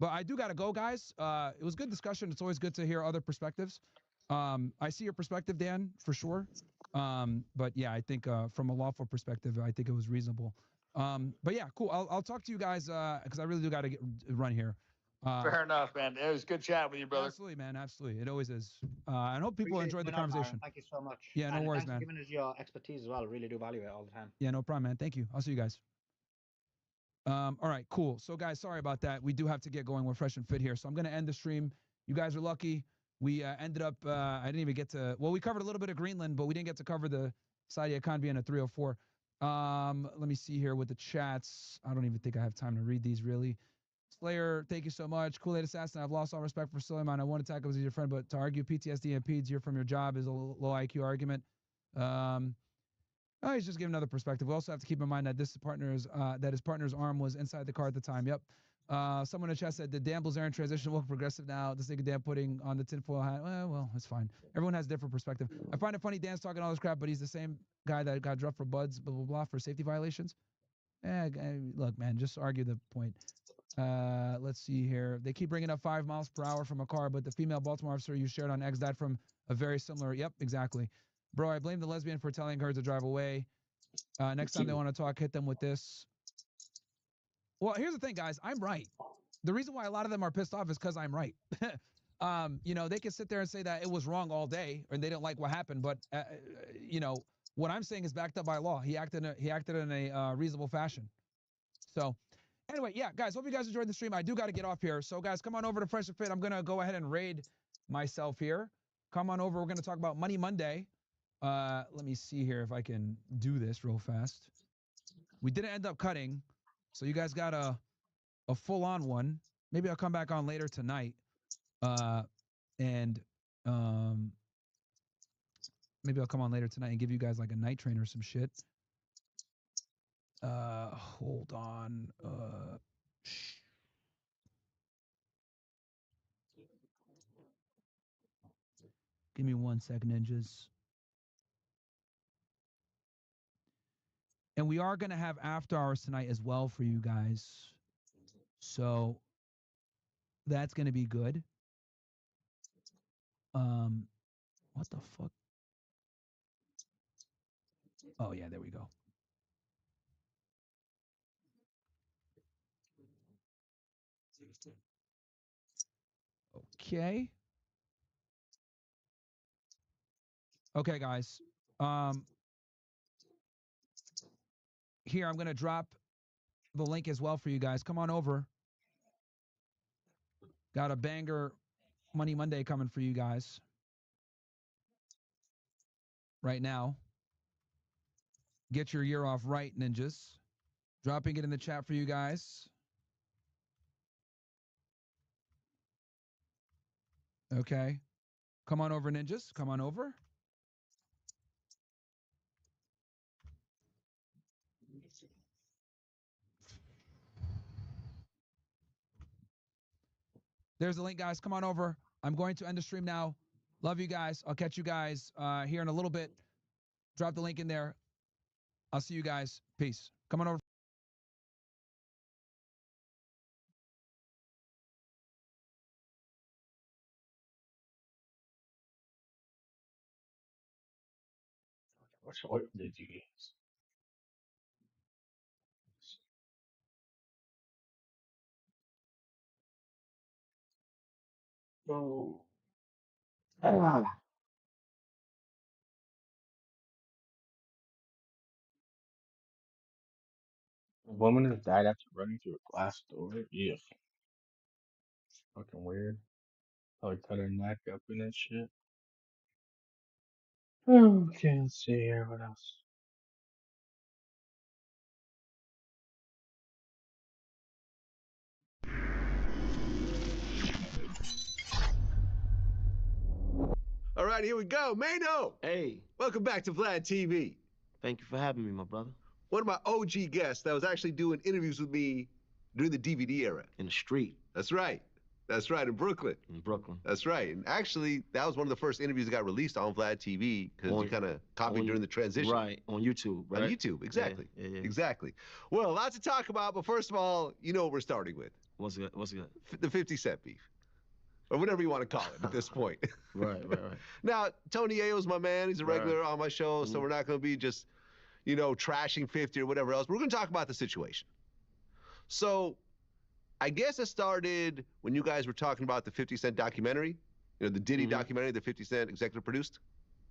But I do got to go, guys. It was good discussion. It's always good to hear other perspectives. I see your perspective, Dan, for sure. But yeah, I think from a lawful perspective, I think it was reasonable. But yeah, cool. I'll talk to you guys because I really do got to run here. Fair enough, man. It was good chatting with you, brother. Absolutely, man. Absolutely. It always is. I hope people enjoyed the conversation. Thank you so much. Yeah, no worries, man. Thanks for giving us your expertise as well. I really do value it all the time. Yeah, no problem, man. Thank you. I'll see you guys. All right, cool. So, guys, sorry about that. We do have to get going. We're fresh and fit here. So I'm going to end the stream. You guys are lucky. We ended up, I didn't even get to, well, we covered a little bit of Greenland, but we didn't get to cover the Saudi Akan in a 304. Let me see here with the chats. I don't even think I have time to read these, really. Slayer, thank you so much. Kool-Aid Assassin, I've lost all respect for Suleiman. I want to attack him as your friend, but to argue PTSD and PEDS here from your job is a low IQ argument. Oh, he's just giving another perspective. We also have to keep in mind that that his partner's arm was inside the car at the time. Yep. Someone in the chat said the Dan Bilzerian transition will progressive now. This nigga Dan putting on the tinfoil hat. Well, it's fine. Everyone has a different perspective. I find it funny Dan's talking all this crap, but he's the same guy that got dropped for buds, blah, blah, blah, for safety violations. Look, man, just argue the point. Let's see here. They keep bringing up 5 miles per hour from a car, but the female Baltimore officer you shared on X died from a very similar. Yep, exactly. Bro, I blame the lesbian for telling her to drive away. Next time they want to talk, hit them with this. Well, here's the thing, guys. I'm right. The reason why a lot of them are pissed off is because I'm right. You know, they can sit there and say that it was wrong all day and they didn't like what happened. But, you know, what I'm saying is backed up by law. He acted in a reasonable fashion. So, anyway, yeah, guys, hope you guys enjoyed the stream. I do got to get off here. So, guys, come on over to Fresh and Fit. I'm going to go ahead and raid myself here. Come on over. We're going to talk about Money Monday. Let me see here if I can do this real fast. We didn't end up cutting, so you guys got a full-on one. Maybe I'll come back on later tonight, and maybe I'll come on later tonight and give you guys like a night train or some shit. Hold on. Give me 1 second, ninjas. And we are going to have after hours tonight as well for you guys. So that's going to be good. What the fuck? Oh, yeah, there we go. Okay. Okay, guys. Here, I'm going to drop the link as well for you guys. Come on over. Got a banger Money Monday coming for you guys right now. Get your year off right, ninjas. Dropping it in the chat for you guys. Okay. Come on over, ninjas. Come on over. There's the link, guys. Come on over. I'm going to end the stream now. Love you guys. I'll catch you guys here in a little bit. Drop the link in there. I'll see you guys. Peace. Come on over. Which oil did you use? Oh. Ah. A woman has died after running through a glass door. Yeah. Fucking weird. Probably cut her neck up and that shit. Okay, let's see here. What else? All right, here we go. Mano! Hey. Welcome back to Vlad TV. Thank you for having me, my brother. One of my OG guests that was actually doing interviews with me during the DVD era. In the street. That's right. That's right, in Brooklyn. In Brooklyn. That's right. And actually, that was one of the first interviews that got released on Vlad TV because you kind of copied during the transition. Right, on YouTube, right? On YouTube, exactly. Yeah. Exactly. Well, lots to talk about, but first of all, you know what we're starting with. What's good? The 50 Cent beef. Or whatever you want to call it at this point. Right. Now, Tony Ayo's my man. He's a regular on my show, so we're not going to be just, trashing 50 or whatever else. We're going to talk about the situation. So, I guess it started when you guys were talking about the 50 Cent documentary, the Diddy documentary that 50 Cent executive produced.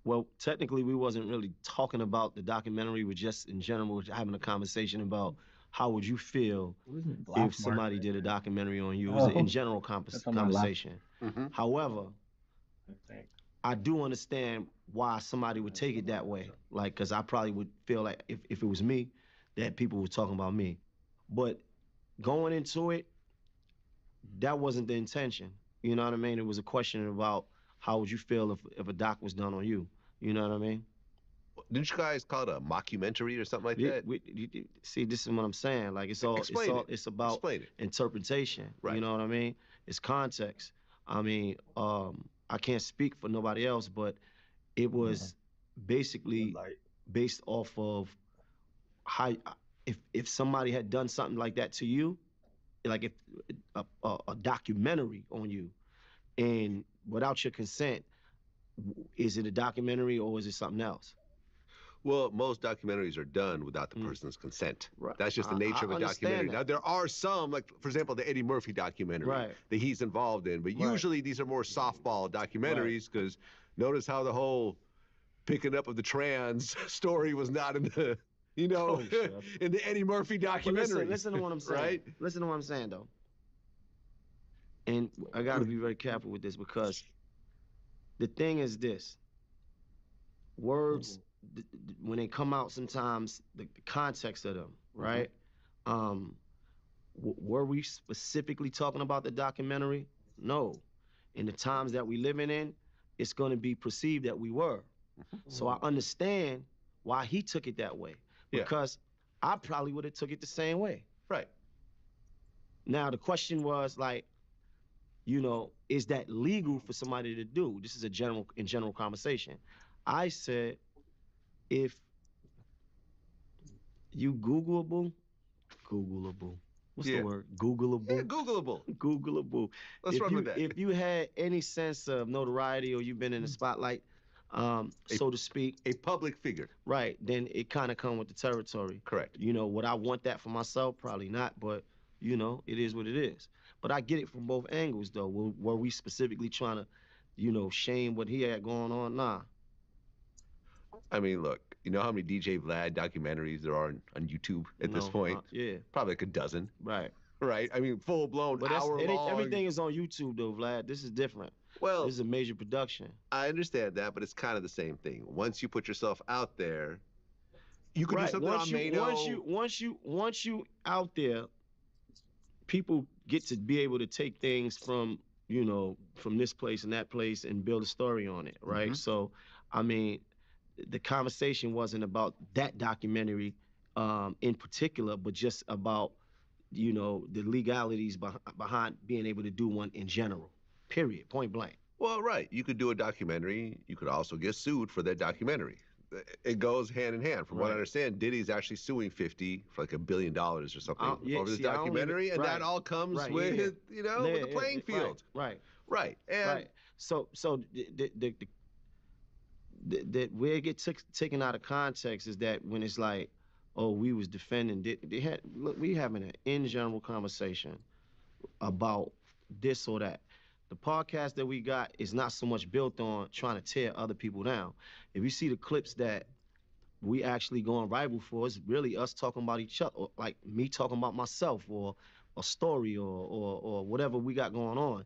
Well, technically, we wasn't really talking about the documentary. We're just, in general, having a conversation about how would you feel if somebody did a documentary on you. It was an in general conversation. However, I do understand why somebody would take it that way. Like, because I probably would feel like if it was me, that people were talking about me. But going into it, that wasn't the intention. You know what I mean? It was a question about how would you feel if a doc was done on you. You know what I mean? Didn't you guys call it a mockumentary or something like that? See, this is what I'm saying. Like, it's about interpretation. Right. You know what I mean? It's context. I mean, I can't speak for nobody else, but it was basically based off of how, if somebody had done something like that to you, like if a documentary on you, and without your consent, is it a documentary or is it something else? Well, most documentaries are done without the person's consent. Right. That's just the nature of a documentary. Now, there are some, like, for example, the Eddie Murphy documentary that he's involved in. But usually these are more softball documentaries because notice how the whole picking up of the trans story was not in the, in the Eddie Murphy documentary. Listen to what I'm saying. Right? Listen to what I'm saying, though. And I got to be very careful with this because the thing is this. Words... when they come out, sometimes the context of them, right? Were we specifically talking about the documentary? No. In the times that we living in, it's going to be perceived that we were. So I understand why he took it that way, because I probably would have took it the same way. Right. Now the question was like, you know, is that legal for somebody to do? This is a general conversation. I said, if you Googleable. What's the word? Googleable. Yeah, Googleable. Googleable. Let's run with that. If you had any sense of notoriety or you've been in the spotlight, so to speak, a public figure, right? Then it kind of come with the territory. Correct. You know, would I want that for myself? Probably not. But you know, it is what it is. But I get it from both angles, though. Were we specifically trying to, you know, shame what he had going on? Nah. I mean, look, you know how many DJ Vlad documentaries there are on YouTube at this point? Yeah. Probably like a dozen. Right. Right? I mean, full-blown, But hour-long. everything is on YouTube, though, Vlad. This is different. Well, this is a major production. I understand that, but it's kind of the same thing. Once you put yourself out there, you can do something on Mano. Once you out there, people get to be able to take things from, you know, from this place and that place and build a story on it, right? Mm-hmm. So, I mean, the conversation wasn't about that documentary in particular, but just about, you know, the legalities behind being able to do one in general, period, point blank. Well, right. You could do a documentary. You could also get sued for that documentary. It goes hand in hand. From what I understand, Diddy's actually suing 50 for like $1 billion or something over this documentary, and that all comes with, you know, with the playing field. Right. And so the where it gets taken out of context is that when it's like, oh, we was defending, we having an in general conversation about this or that. The podcast that we got is not so much built on trying to tear other people down. If you see the clips that we actually going rival for, it's really us talking about each other, or like me talking about myself, or a story, or whatever we got going on.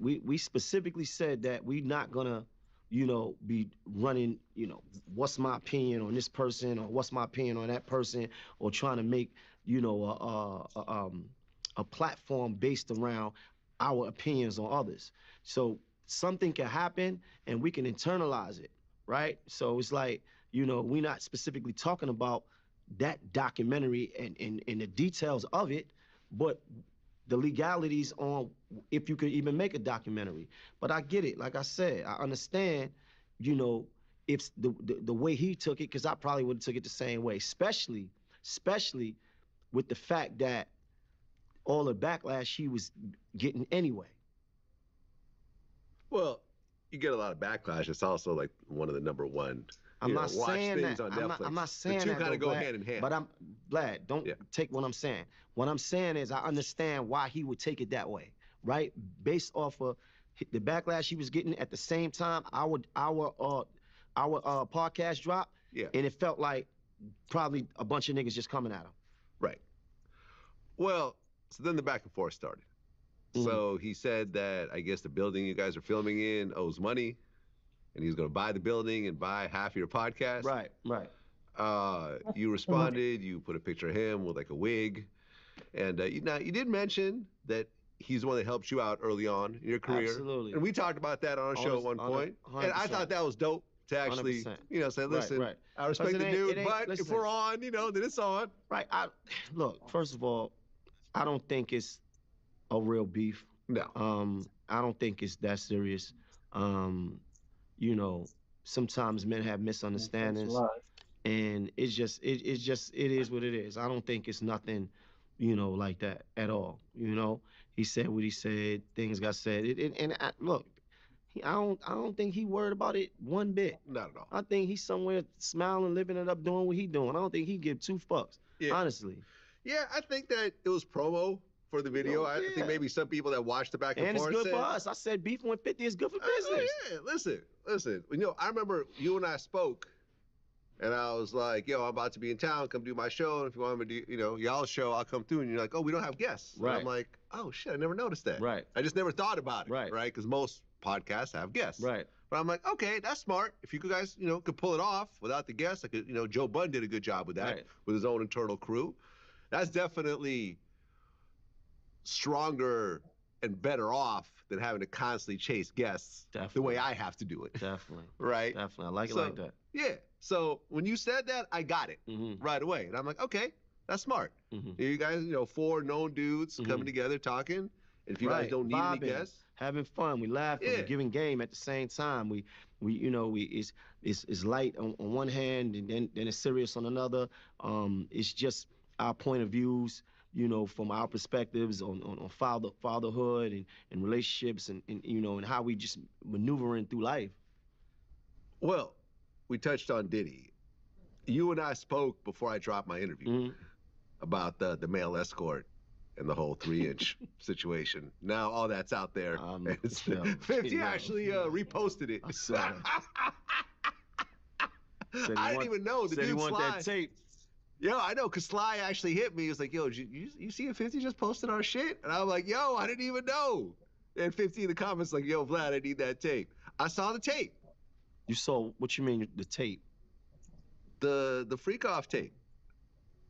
We specifically said that we not gonna, you know, be running, you know, what's my opinion on this person, or what's my opinion on that person, or trying to make, you know, a platform based around our opinions on others. So something can happen and we can internalize it, right? So it's like, you know, we're not specifically talking about that documentary and the details of it, but the legalities on if you could even make a documentary. But I get it. Like I said, I understand, you know, if the way he took it, because I probably would have took it the same way, especially with the fact that all the backlash he was getting anyway. Well, you get a lot of backlash. It's also like one of the number one. I'm not saying things that. On Netflix. I'm not saying that. The two kind of go hand in hand. But I'm glad. Don't take what I'm saying. What I'm saying is I understand why he would take it that way, right? Based off of the backlash he was getting at the same time our podcast dropped. Yeah. And it felt like probably a bunch of niggas just coming at him. Right. Well, so then the back and forth started. So he said that I guess the building you guys are filming in owes money, and he's going to buy the building and buy half of your podcast. Right. You responded. You put a picture of him with like a wig, and you did mention that he's the one that helped you out early on in your career. Absolutely. And we talked about that on our show at one point, and I thought that was dope to actually, 100%. you know, say, listen, Right. I respect the dude, but listen, if we're on, you know, then it's on. Right. Look, first of all, I don't think it's a real beef. No. I don't think it's that serious. You know, sometimes men have misunderstandings, and it is what it is. I don't think it's nothing, you know, like that at all. You know, he said what he said. Things got said. Look, I don't think he worried about it one bit. Not at all. I think he's somewhere smiling, living it up, doing what he doing. I don't think he give two fucks. Honestly. Yeah, I think that it was promo for the video. I think maybe some people that watched the back and forth it's good for us. I said beefing with 50 is good for business. Yeah, listen. You know, I remember you and I spoke, and I was like, yo, I'm about to be in town. Come do my show. And if you want me to do, you know, y'all's show, I'll come through. And you're like, oh, we don't have guests. Right. And I'm like, oh, shit, I never noticed that. Right. I just never thought about it. Right. Because most podcasts have guests. Right. But I'm like, okay, that's smart. If you guys, you know, could pull it off without the guests, like, you know, Joe Budden did a good job with that, with his own internal crew. That's definitely stronger and better off than having to constantly chase guests the way I have to do it. Definitely. Right? Definitely. I like it like that. Yeah. So when you said that, I got it right away. And I'm like, okay, that's smart. You guys, you know, 4 known dudes coming together talking. And if you guys don't need any guests, having fun, we laughing, we're giving game at the same time. It's light on one hand and then it's serious on another. It's just our point of views, from our perspectives on fatherhood and relationships and how we just maneuvering through life. Well, we touched on Diddy. You and I spoke before I dropped my interview about the male escort and the whole 3-inch situation. Now all that's out there. 50 actually reposted it. I didn't even know. The said dude he want Sly, that tape. Yo, I know, because Sly actually hit me. He was like, yo, you see if 50 just posted our shit? And I'm like, yo, I didn't even know. And 50 in the comments like, yo, Vlad, I need that tape. I saw the tape. You saw, what you mean, the tape? The freak off tape.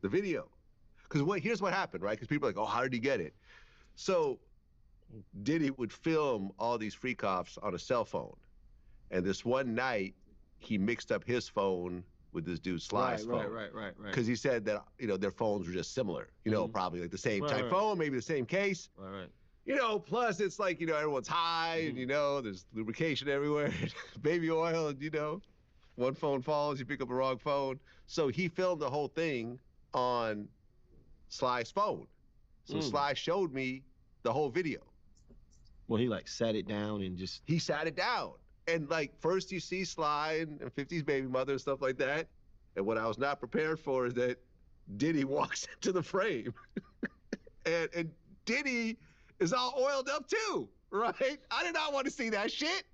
The video. Because here's what happened, right? Because people are like, oh, how did he get it? So Diddy would film all these freak offs on a cell phone. And this one night, he mixed up his phone with this dude Sly's phone. Right. Because he said that, their phones were just similar. Probably like the same type phone, maybe the same case. Right. Plus it's like, everyone's high and, there's lubrication everywhere, baby oil, and, one phone falls, you pick up a wrong phone. So he filmed the whole thing on Sly's phone. So Sly showed me the whole video. Well, he sat it down and just... He sat it down. And first you see Sly and 50's baby mother and stuff like that. And what I was not prepared for is that Diddy walks into the frame. and Diddy is all oiled up too, right? I did not want to see that shit,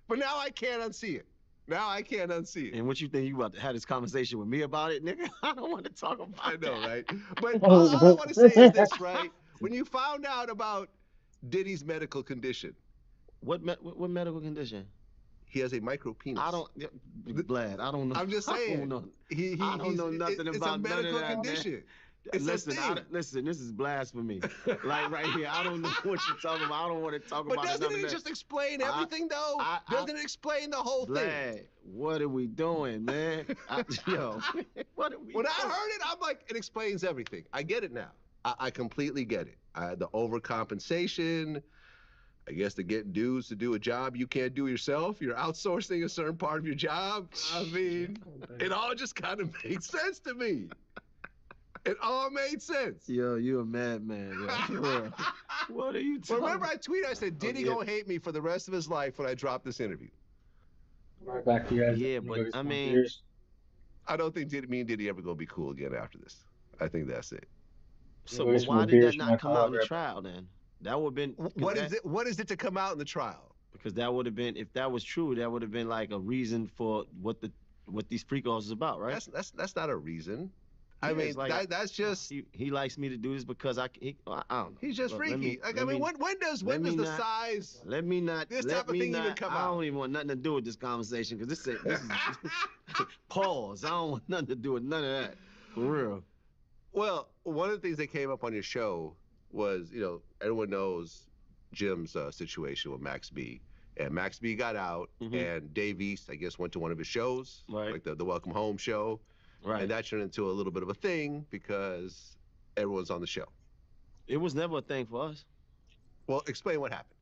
but now I can't unsee it. And what you think, you about to have this conversation with me about it, nigga? I don't want to talk about I know, right? But all I want to say is this, right? When you found out about Diddy's medical condition. What medical condition? He has a micro penis. Vlad, I don't know. I'm just saying. I don't know nothing about none of that, medical condition. Man. Listen, this is blasphemy. Right here, I don't know what you're talking about. I don't want to talk about it. But doesn't it just explain everything, though? Doesn't it explain the whole thing? What are we doing, man? What are we When I heard it, I'm like, it explains everything. I get it now. I completely get it. The overcompensation, I guess to get dudes to do a job you can't do yourself. You're outsourcing a certain part of your job. I mean, it all just kind of makes sense to me. It all made sense. Yo, you a madman. What are you talking about? Remember I tweeted, I said, Diddy gonna hate me for the rest of his life when I drop this interview. Right back to you guys. Yeah, but I mean... I don't think me and Diddy ever gonna be cool again after this. I think that's it. So why did that not come out in the trial then? That would have been... What is it to come out in the trial? Because that would have been, if that was true, that would have been like a reason for what these freak-offs is about, right? That's not a reason. I mean, that's just... He likes me to do this because I don't know. He's just freaky. When does the size... Let me not... This type of thing even come out? I don't even want nothing to do with this conversation because this is... Pause. I don't want nothing to do with none of that. For real. Well, one of the things that came up on your show was, everyone knows Jim's situation with Max B. And Max B got out, and Dave East, I guess, went to one of his shows, like the Welcome Home show. Right. And that turned into a little bit of a thing because everyone's on the show. It was never a thing for us. Well, explain what happened.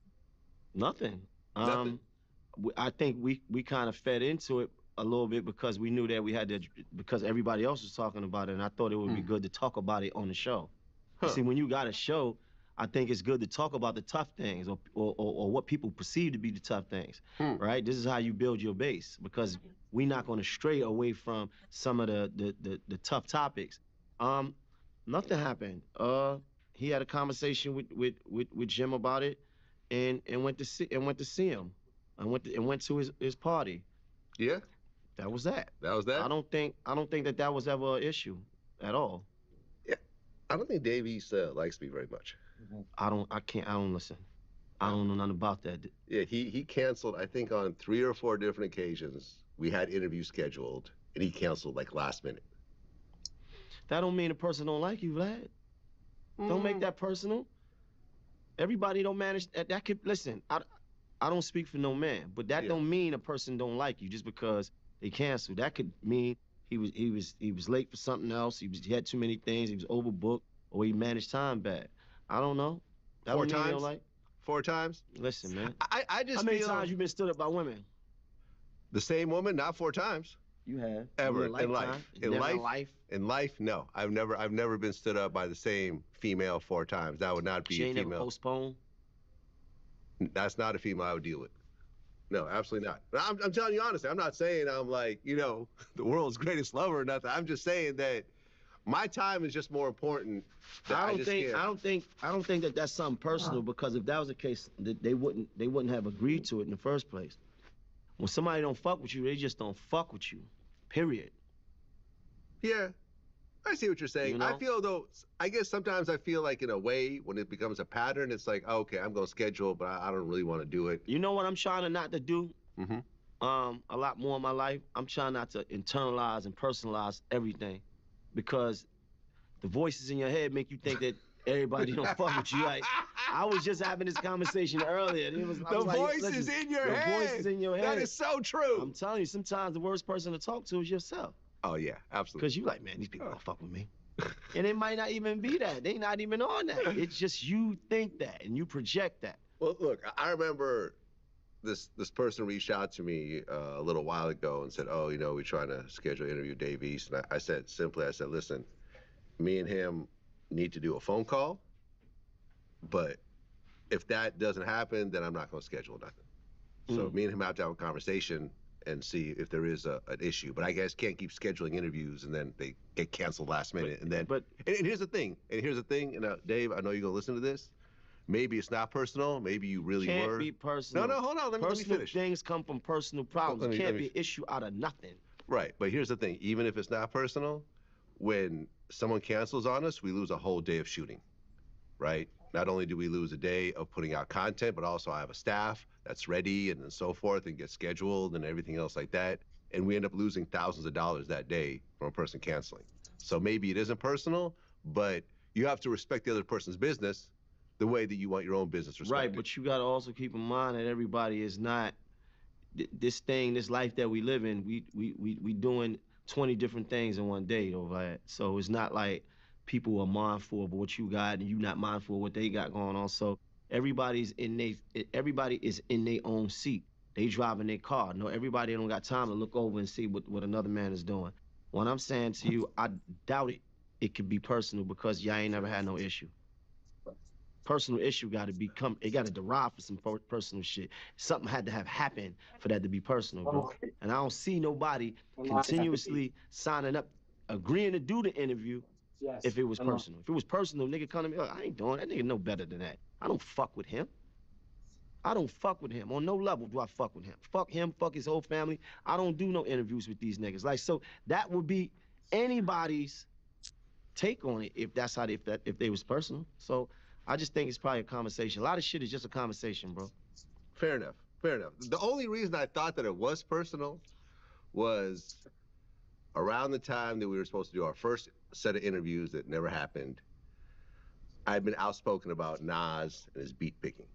Nothing. Nothing? I think we kind of fed into it a little bit because we knew that we had to, because everybody else was talking about it, and I thought it would be good to talk about it on the show. You see, when you got a show, I think it's good to talk about the tough things or what people perceive to be the tough things, right? This is how you build your base because we're not going to stray away from some of the tough topics. Nothing happened. He had a conversation with Jim about it, and went to see him, and went to his party. Yeah. That was that. That was that. I don't think that was ever an issue at all. Yeah. I don't think Dave East likes me very much. I don't listen. I don't know nothing about that. Yeah, he canceled, I think, on 3 or 4 different occasions. We had interviews scheduled, and he canceled last minute. That don't mean a person don't like you, Vlad. Don't make that personal. Everybody don't manage that could listen. I don't speak for no man, but that don't mean a person don't like you just because they canceled. That could mean he was late for something else. He had too many things. He was overbooked, or he managed time bad. I don't know. That 4 times? Like 4 times? Listen, man. I just How many feel times you been stood up by women? the same woman, not 4 times. You have. Ever In in life. life. In life, no. I've never been stood up by the same female 4 times. That would not be She a ain't never female. postponed. That's not a female I would deal with. No, absolutely not. I'm telling you honestly. I'm not saying I'm like, you know, the world's greatest lover or nothing. I'm just saying that my time is just more important. I don't think that that's something personal, because if that was the case, they wouldn't have agreed to it in the first place. When somebody don't fuck with you, they just don't fuck with you. Period. Yeah, I see what you're saying. You know? I feel though, I guess sometimes I feel like in a way when it becomes a pattern, it's like, okay, I'm gonna schedule, but I don't really want to do it. You know what I'm trying to not to do? Mm-hmm. A lot more in my life. I'm trying not to internalize and personalize everything, because the voices in your head make you think that everybody don't fuck with you. Like, I was just having this conversation earlier. And The voices in your head. The voices in your head. That is so true. I'm telling you, sometimes the worst person to talk to is yourself. Oh yeah, absolutely. Because you like, man, these people don't fuck with me. And it might not even be that. They not even on that. It's just you think that and you project that. Well, look, I remember this person reached out to me a little while ago and said, oh, you know, we're trying to schedule an interview with Dave East. And I said, listen, me and him need to do a phone call, but if that doesn't happen, then I'm not going to schedule nothing. So me and him have to have a conversation and see if there is an issue. But I guess can't keep scheduling interviews and then they get canceled last minute. And here's the thing. And Dave, I know you're gonna listen to this. Maybe it's not personal. Maybe you really were. Can't be personal. No, hold on. Let me finish. Personal things come from personal problems. It can't be an issue out of nothing. Right. But here's the thing. Even if it's not personal, when someone cancels on us, we lose a whole day of shooting. Right? Not only do we lose a day of putting out content, but also I have a staff that's ready and so forth and gets scheduled and everything else like that. And we end up losing thousands of dollars that day from a person canceling. So maybe it isn't personal, but you have to respect the other person's business the way that you want your own business respected. Right, but you got to also keep in mind that everybody is not this life that we live in. We doing 20 different things in one day, though, right? So it's not like people are mindful of what you got and you not mindful of what they got going on. So everybody is in their own seat. They driving their car. No, everybody don't got time to look over and see what another man is doing. What I'm saying to you, I doubt it could be personal, because y'all ain't never had no issue. Personal issue got to derive from some personal shit. Something had to have happened for that to be personal, bro. And I don't see nobody continuously signing up, agreeing to do the interview. Yes, if it was personal. If it was personal, nigga come to me, I ain't doing that. Nigga know better than that. I don't fuck with him. I don't fuck with him. On no level do I fuck with him. Fuck him, fuck his whole family. I don't do no interviews with these niggas. Like, so that would be anybody's take on it if that's how if they was personal. So I just think it's probably a conversation. A lot of shit is just a conversation, bro. Fair enough. The only reason I thought that it was personal was around the time that we were supposed to do our first set of interviews that never happened. I'd been outspoken about Nas and his beat picking.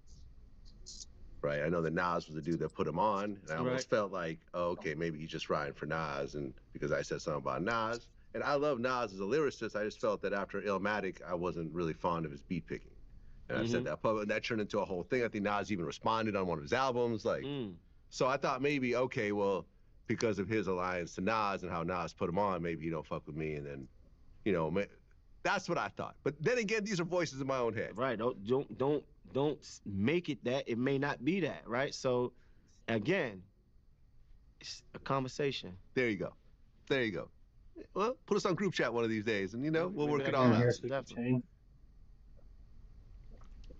Right? I know that Nas was the dude that put him on, and I almost felt like, oh, okay, maybe he's just riding for Nas, and because I said something about Nas. And I love Nas as a lyricist. I just felt that after Illmatic, I wasn't really fond of his beat picking. And I said that public, and that turned into a whole thing. I think Nas even responded on one of his albums. So I thought maybe, okay, well, because of his alliance to Nas and how Nas put him on, maybe he don't fuck with me, and then, you know, that's what I thought. But then again, these are voices in my own head. Right. Don't make it that. It may not be that, right? So, again, it's a conversation. There you go. Well, put us on group chat one of these days, and, you know, we'll work it all out.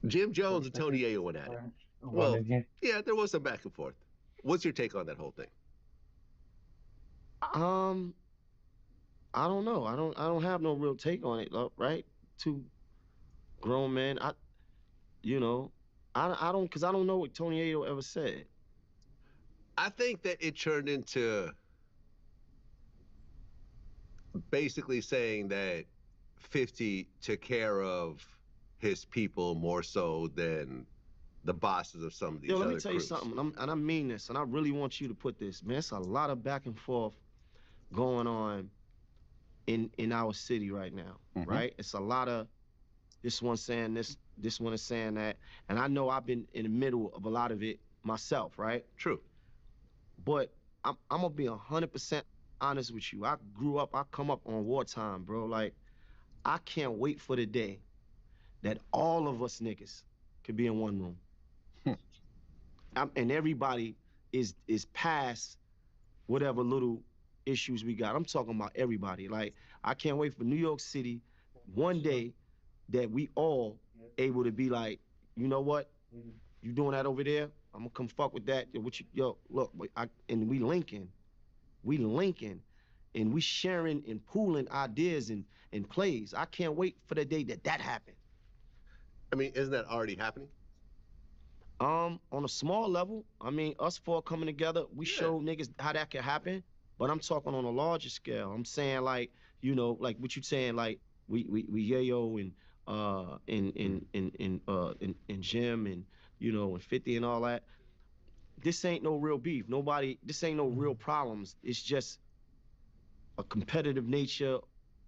Jim Jones and Tony Ayo went at it. Well, yeah, there was some back and forth. What's your take on that whole thing? I don't know. I don't have no real take on it, right? Two grown men. I don't, because I don't know what Tony Ayo ever said. I think that it turned into basically saying that 50 took care of his people more so than the bosses of some of these other let me tell groups. You something, and I mean this, and I really want you to put this, man, it's a lot of back and forth going on in our city right now, right? There's This one's saying this. This one is saying that. And I know I've been in the middle of a lot of it myself, right? True. But I'm gonna be 100% honest with you. I grew up. I come up on wartime, bro. Like, I can't wait for the day that all of us niggas could be in one room. And everybody is past whatever little issues we got. I'm talking about everybody. Like, I can't wait for New York City one day that we all able to be like, you know what? You doing that over there? I'm gonna come fuck with that. Yo, look, and we linking, and we sharing and pooling ideas and plays. I can't wait for the day that happens. I mean, isn't that already happening? On a small level, I mean, us four coming together, we show niggas how that can happen. But I'm talking on a larger scale. I'm saying, like, you know, like what you saying, like we Yayo and Jim and, you know, and 50 and all that. This ain't no real beef. This ain't no real problems. It's just a competitive nature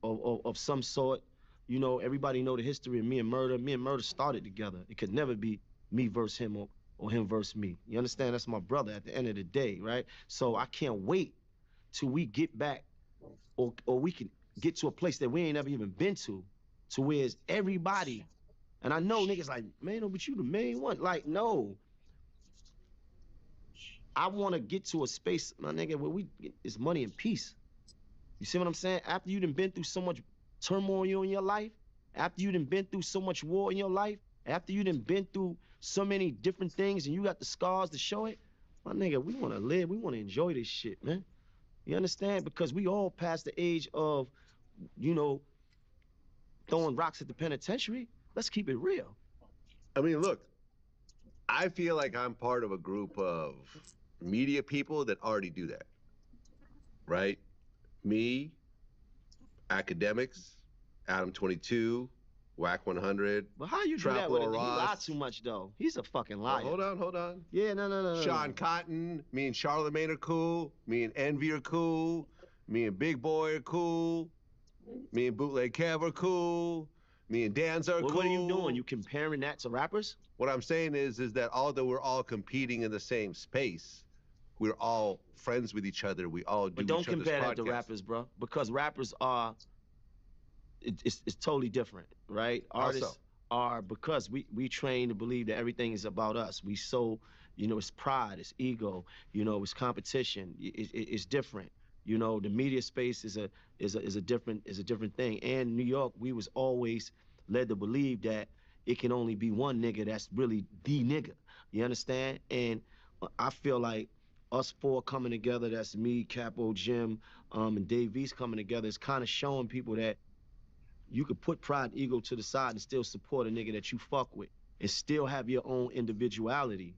of some sort. You know, everybody know the history of me and Murder. Me and Murder started together. It could never be me versus him or him versus me. You understand? That's my brother at the end of the day, right? So I can't wait till we get back or we can get to a place that we ain't never even been to where it's everybody. And I know niggas like, man, no, but you the main one. Like, no. I want to get to a space, my nigga, where it's money and peace. You see what I'm saying? After you done been through so much turmoil in your life, after you done been through so much war in your life, after you done been through so many different things and you got the scars to show it, my nigga, we want to live. We want to enjoy this shit, man. You understand? Because we all past the age of, you know, throwing rocks at the penitentiary. Let's keep it real. I mean, look, I feel like I'm part of a group of media people that already do that, right? Me, Academics, Adam 22, Whack 100. But how you do that with him? He lied too much, though. He's a fucking liar. Well, hold on. Yeah, no. Sean Cotton, me and Charlamagne are cool. Me and Envy are cool. Me and Big Boy are cool. Me and Bootleg Kev are cool. Me and Danza are cool. What are you doing? You comparing that to rappers? What I'm saying is that although we're all competing in the same space, we're all friends with each other. We all do each other's podcasts. But don't compare that to rappers, bro. Because rappers are, it's totally different, right? Artists are, because we train to believe that everything is about us. We so, you know, it's pride, it's ego, you know, it's competition. It's different. You know, the media space is a different thing. And New York, we was always led to believe that it can only be one nigga that's really the nigga. You understand? And I feel like us four coming together, that's me, Capo, Jim, and Dave East coming together, is kind of showing people that you could put pride and ego to the side and still support a nigga that you fuck with and still have your own individuality.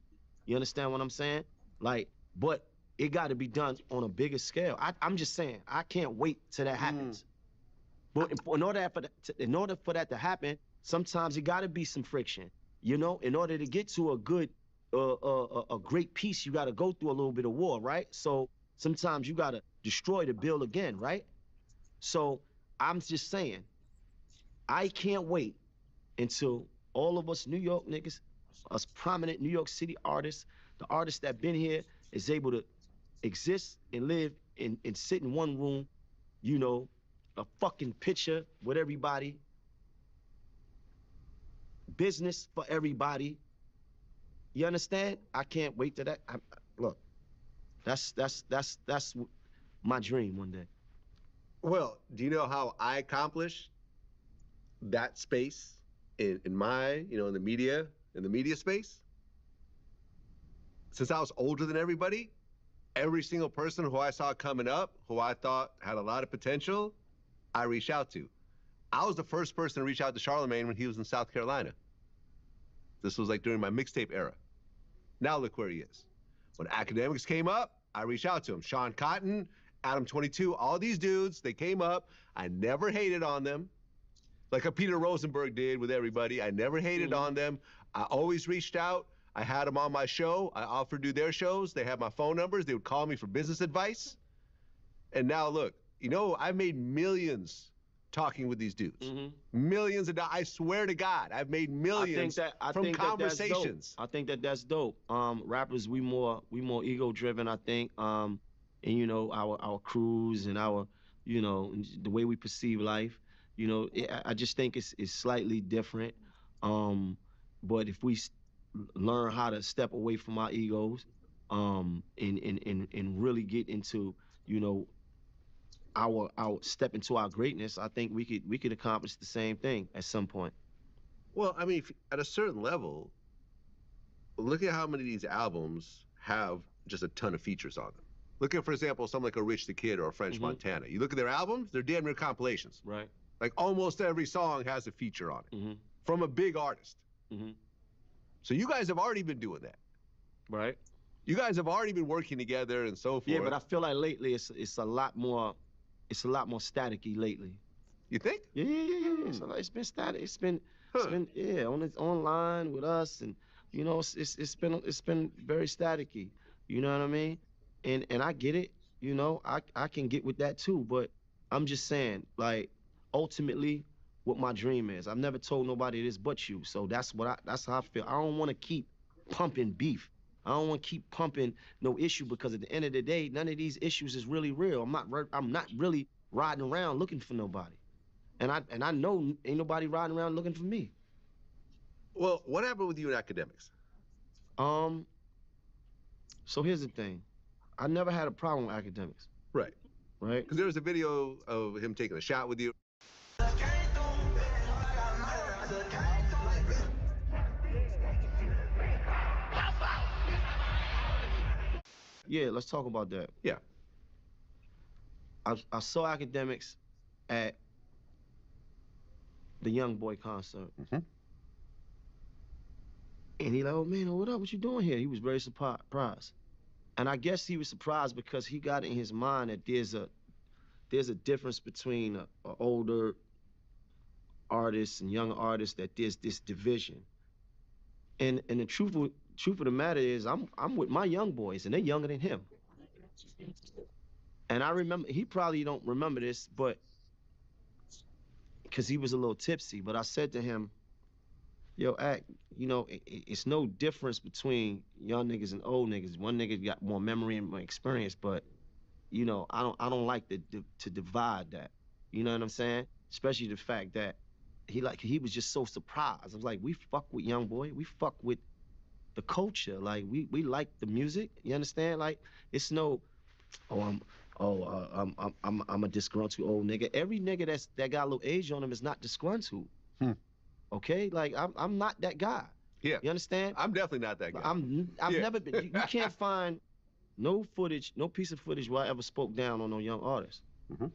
You understand what I'm saying? Like, but it got to be done on a bigger scale. I'm just saying, I can't wait till that happens. But in order for that to happen, sometimes it got to be some friction. You know, in order to get to a good, a great peace, you got to go through a little bit of war, right? So sometimes you got to destroy to build again, right? So I'm just saying, I can't wait until all of us New York niggas, us prominent New York City artists, the artists that been here, is able to exist and live and sit in one room, you know, a fucking picture with everybody, business for everybody. You understand? I can't wait to that. Look, that's my dream one day. Well, do you know how I accomplished that space in my, you know, in the media space? Since I was older than everybody, every single person who I saw coming up, who I thought had a lot of potential, I reached out to. I was the first person to reach out to Charlamagne when he was in South Carolina. This was like during my mixtape era. Now look where he is. When Academics came up, I reached out to him. Sean Cotton, Adam 22, all these dudes, they came up. I never hated on them. Like a Peter Rosenberg did with everybody. I never hated on them. I always reached out. I had them on my show. I offered to do their shows. They had my phone numbers. They would call me for business advice. And now look, you know, I made millions talking with these dudes. Millions of dollars. I swear to God, I've made millions from conversations. I think that's dope. Rappers, we more ego driven, I think. And you know, our crews and our, you know, the way we perceive life. You know, I just think it's slightly different. But if we learn how to step away from our egos, and really get into, you know, our step into our greatness, I think we could accomplish the same thing at some point. Well, I mean, at a certain level, look at how many of these albums have just a ton of features on them. Look at, for example, something like a Rich the Kid or a French Montana. You look at their albums, they're damn near compilations. Right. Like almost every song has a feature on it from a big artist. So you guys have already been doing that. Right. You guys have already been working together and so forth. Yeah, but I feel like lately it's a lot more staticky lately. You think? Yeah. It's been static. It's been online with us, and you know, it's been very staticky. You know what I mean? And I get it. You know, I can get with that too. But I'm just saying, like, ultimately, what my dream is. I've never told nobody this but you. So that's how I feel. I don't want to keep pumping beef. I don't want to keep pumping no issue, because at the end of the day, none of these issues is really real. I'm not really riding around looking for nobody, and I know ain't nobody riding around looking for me. Well, what happened with you and Academics? So here's the thing, I never had a problem with Academics. Right. Right. Because there was a video of him taking a shot with you. Yeah, let's talk about that. Yeah. I saw Academics at the Young Boy concert. And he like, oh man, what up? What you doing here? He was very surprised. And I guess he was surprised because he got in his mind that there's a difference between an older artist and young artists, that there's this division. And the truth of the matter is, I'm with my young boys, and they're younger than him. And I remember, he probably don't remember this, but because he was a little tipsy, but I said to him, yo, Act, you know, it's no difference between young niggas and old niggas. One nigga got more memory and more experience, but you know, I don't like to divide that. You know what I'm saying? Especially the fact that he was just so surprised. I was like, we fuck with Young Boy, we fuck with the culture, like we like the music. You understand? Like, it's no, I'm a disgruntled old nigga. Every nigga that got a little age on him is not disgruntled. Okay, like I'm not that guy. Yeah. You understand? I'm definitely not that guy. I've never been. You can't find no footage, no piece of footage where I ever spoke down on no young artist,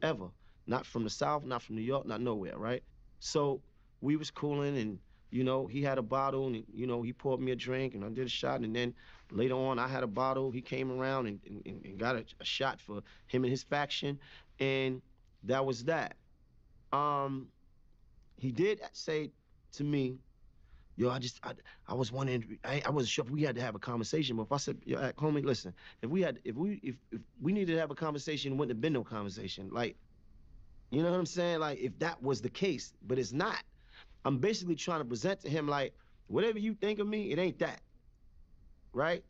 ever. Not from the South, not from New York, not nowhere, right? So we was cooling, and you know, he had a bottle, and you know, he poured me a drink, and I did a shot, and then later on, I had a bottle. He came around and got a shot for him and his faction, and that was that. He did say to me, yo, I was wondering, I wasn't sure if we had to have a conversation, but if I said, yo, homie, listen, if we needed to have a conversation, it wouldn't have been no conversation. Like, you know what I'm saying? Like, if that was the case, but it's not. I'm basically trying to present to him, like, whatever you think of me, it ain't that, right?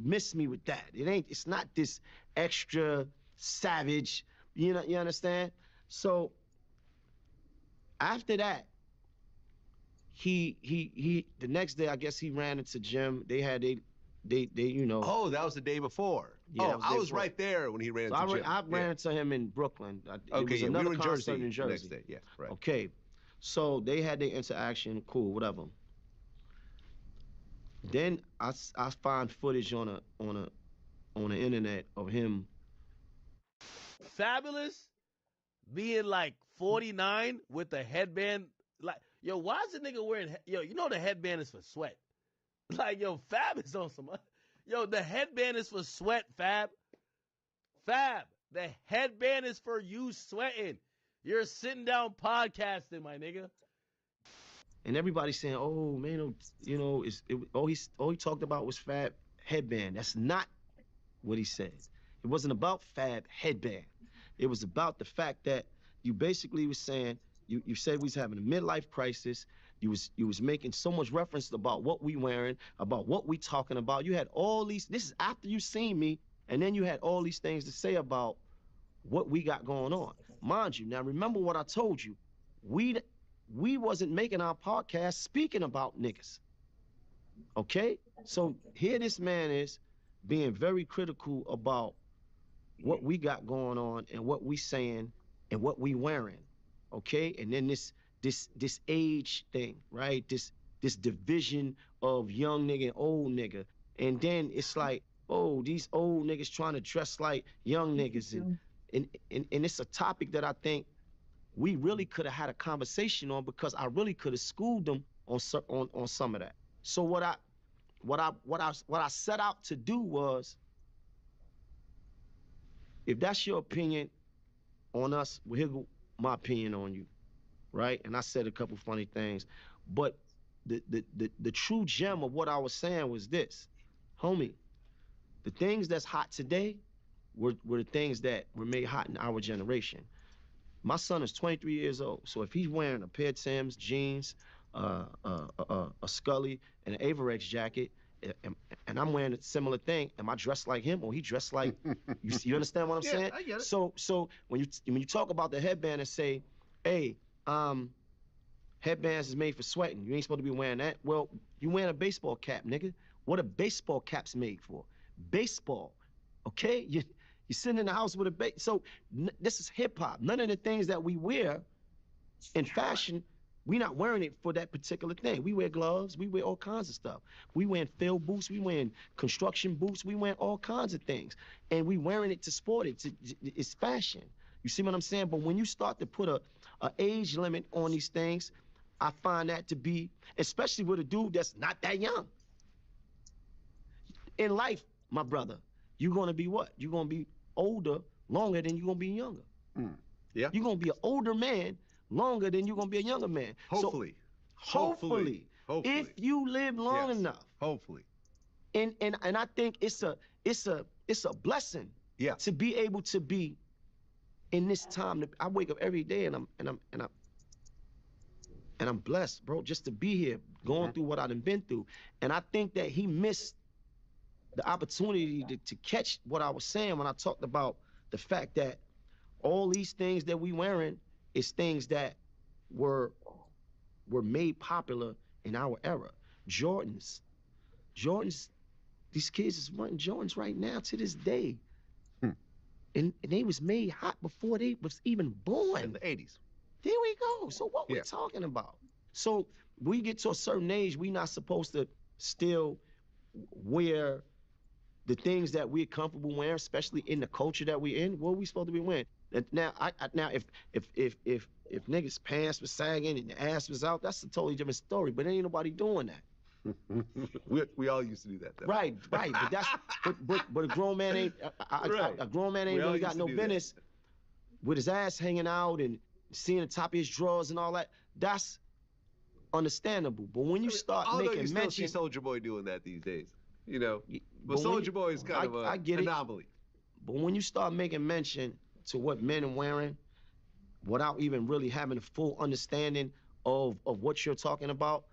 Miss me with that. It's not this extra savage, you know, you understand? So after that, he the next day, I guess he ran into Jim. They had they you know. Oh, that was the day before. Yeah, I was right there when he ran into Jim. I ran into him in Brooklyn. Okay, we were in Jersey. The next day. Yeah, right. Okay, so they had their interaction. Cool, whatever. Then I find footage on the internet of him. Fabulous being like 49 with the headband. Like, yo, why is the nigga wearing, yo, you know the headband is for sweat. Like, yo, Fab is on some, yo, the headband is for sweat, Fab. Fab, the headband is for you sweating. You're sitting down podcasting, my nigga. And everybody's saying, oh, man, you know, all he talked about was Fab headband. That's not what he said. It wasn't about Fab headband. It was about the fact that, you basically was saying, you said we was having a midlife crisis. You was making so much reference about what we wearing, about what we talking about. You had all these, this is after you seen me, and then you had all these things to say about what we got going on. Mind you, now remember what I told you. We wasn't making our podcast speaking about niggas. Okay? So here this man is being very critical about what we got going on and what we saying and what we wearing. Okay? And then this age thing, right? This division of young nigga and old nigga. And then it's like, oh, these old niggas trying to dress like young niggas. And it's a topic that I think we really could have had a conversation on, because I really could have schooled them on some of that. So what I set out to do was, if that's your opinion on us, well, here go my opinion on you, right? And I said a couple funny things, but the true gem of what I was saying was this, homie. The things that's hot today were the things that were made hot in our generation. My son is 23 years old, so if he's wearing a pair of Tim's, jeans, a Scully, and an Averex jacket, and I'm wearing a similar thing, am I dressed like him or he dressed like, you understand what I'm saying? I get it. So when you talk about the headband and say, hey, headbands is made for sweating, you ain't supposed to be wearing that. Well, you wearing a baseball cap, nigga. What are baseball caps made for? Baseball, okay? You're sitting in the house with a so this is hip hop. None of the things that we wear in fashion, we not wearing it for that particular thing. We wear gloves, we wear all kinds of stuff. We wearing field boots, we wearing construction boots, we wearing all kinds of things. And we wearing it to sport it, it's fashion. You see what I'm saying? But when you start to put a age limit on these things, I find that to be, especially with a dude that's not that young. In life, my brother, you're gonna be what? You're gonna be older longer than you're gonna be younger. Yeah. You're gonna be an older man longer than you're gonna be a younger man. Hopefully. So, hopefully. If you live long enough. Hopefully. And I think it's a blessing. Yeah. To be able to be in this time. I wake up every day and I'm blessed, bro, just to be here, going through what I've been through. And I think that he missed the opportunity to catch what I was saying when I talked about the fact that all these things that we wearing is things that were made popular in our era. Jordans, these kids is wearing Jordans right now to this day. And they was made hot before they was even born. In the 80s. There we go. So what we're talking about. So we get to a certain age, we not supposed to still wear the things that we're comfortable wearing, especially in the culture that we're in. What are we supposed to be wearing? Now, if niggas' pants was sagging and the ass was out, that's a totally different story. But ain't nobody doing that. we all used to do that, though. Right. But that's but a grown man ain't a grown man ain't really got no business with his ass hanging out and seeing the top of his drawers and all that. That's understandable. But when you start making mention, you still see Soulja Boy doing that these days. You know, but Soulja Boy is kind of an anomaly. But when you start making mention to what men are wearing, without even really having a full understanding of what you're talking about,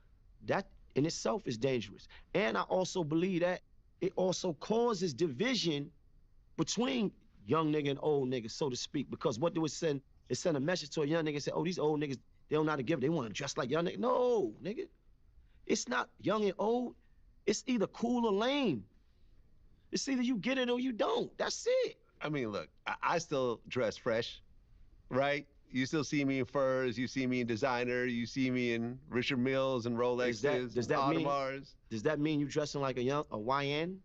that in itself is dangerous. And I also believe that it also causes division between young nigga and old nigga, so to speak. Because what do it send? It send a message to a young nigga and say, oh, these old niggas, they don't know how to give it. They want to dress like young nigga. No, nigga. It's not young and old. It's either cool or lame. It's either you get it or you don't. That's it. I mean, look, I still dress fresh, right? You still see me in furs. You see me in designer. You see me in Richard Milles and Rolexes, Audemars. Does that mean you dressing like a YN?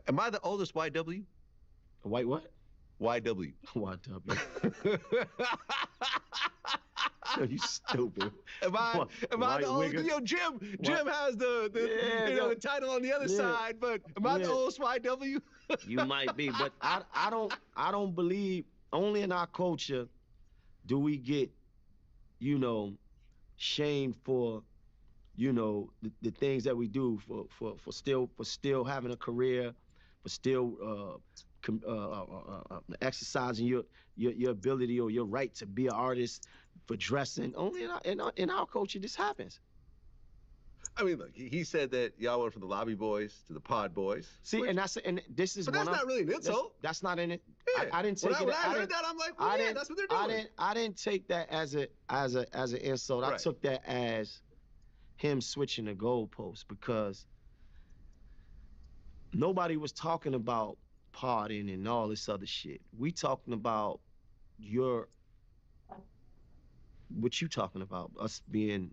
Am I the oldest YW? A white what? YW. YW. You stupid. Am I the oldest? Yo, Jim has the title on the other side, but am I the oldest YW? You might be, but I don't believe, only in our culture do we get, shamed for, the things that we do for still having a career, for still exercising your ability or your right to be an artist for dressing. Only in our culture this happens. I mean, look, he said that y'all went from the lobby boys to the pod boys. See, and this is. But that's not really an insult. That's not in it. Yeah. I didn't take it. When I heard that, I'm like, well, yeah, that's what they're doing. I didn't take that as an insult. Right. I took that as him switching the goalposts because nobody was talking about partying and all this other shit. We talking about what you talking about, us being,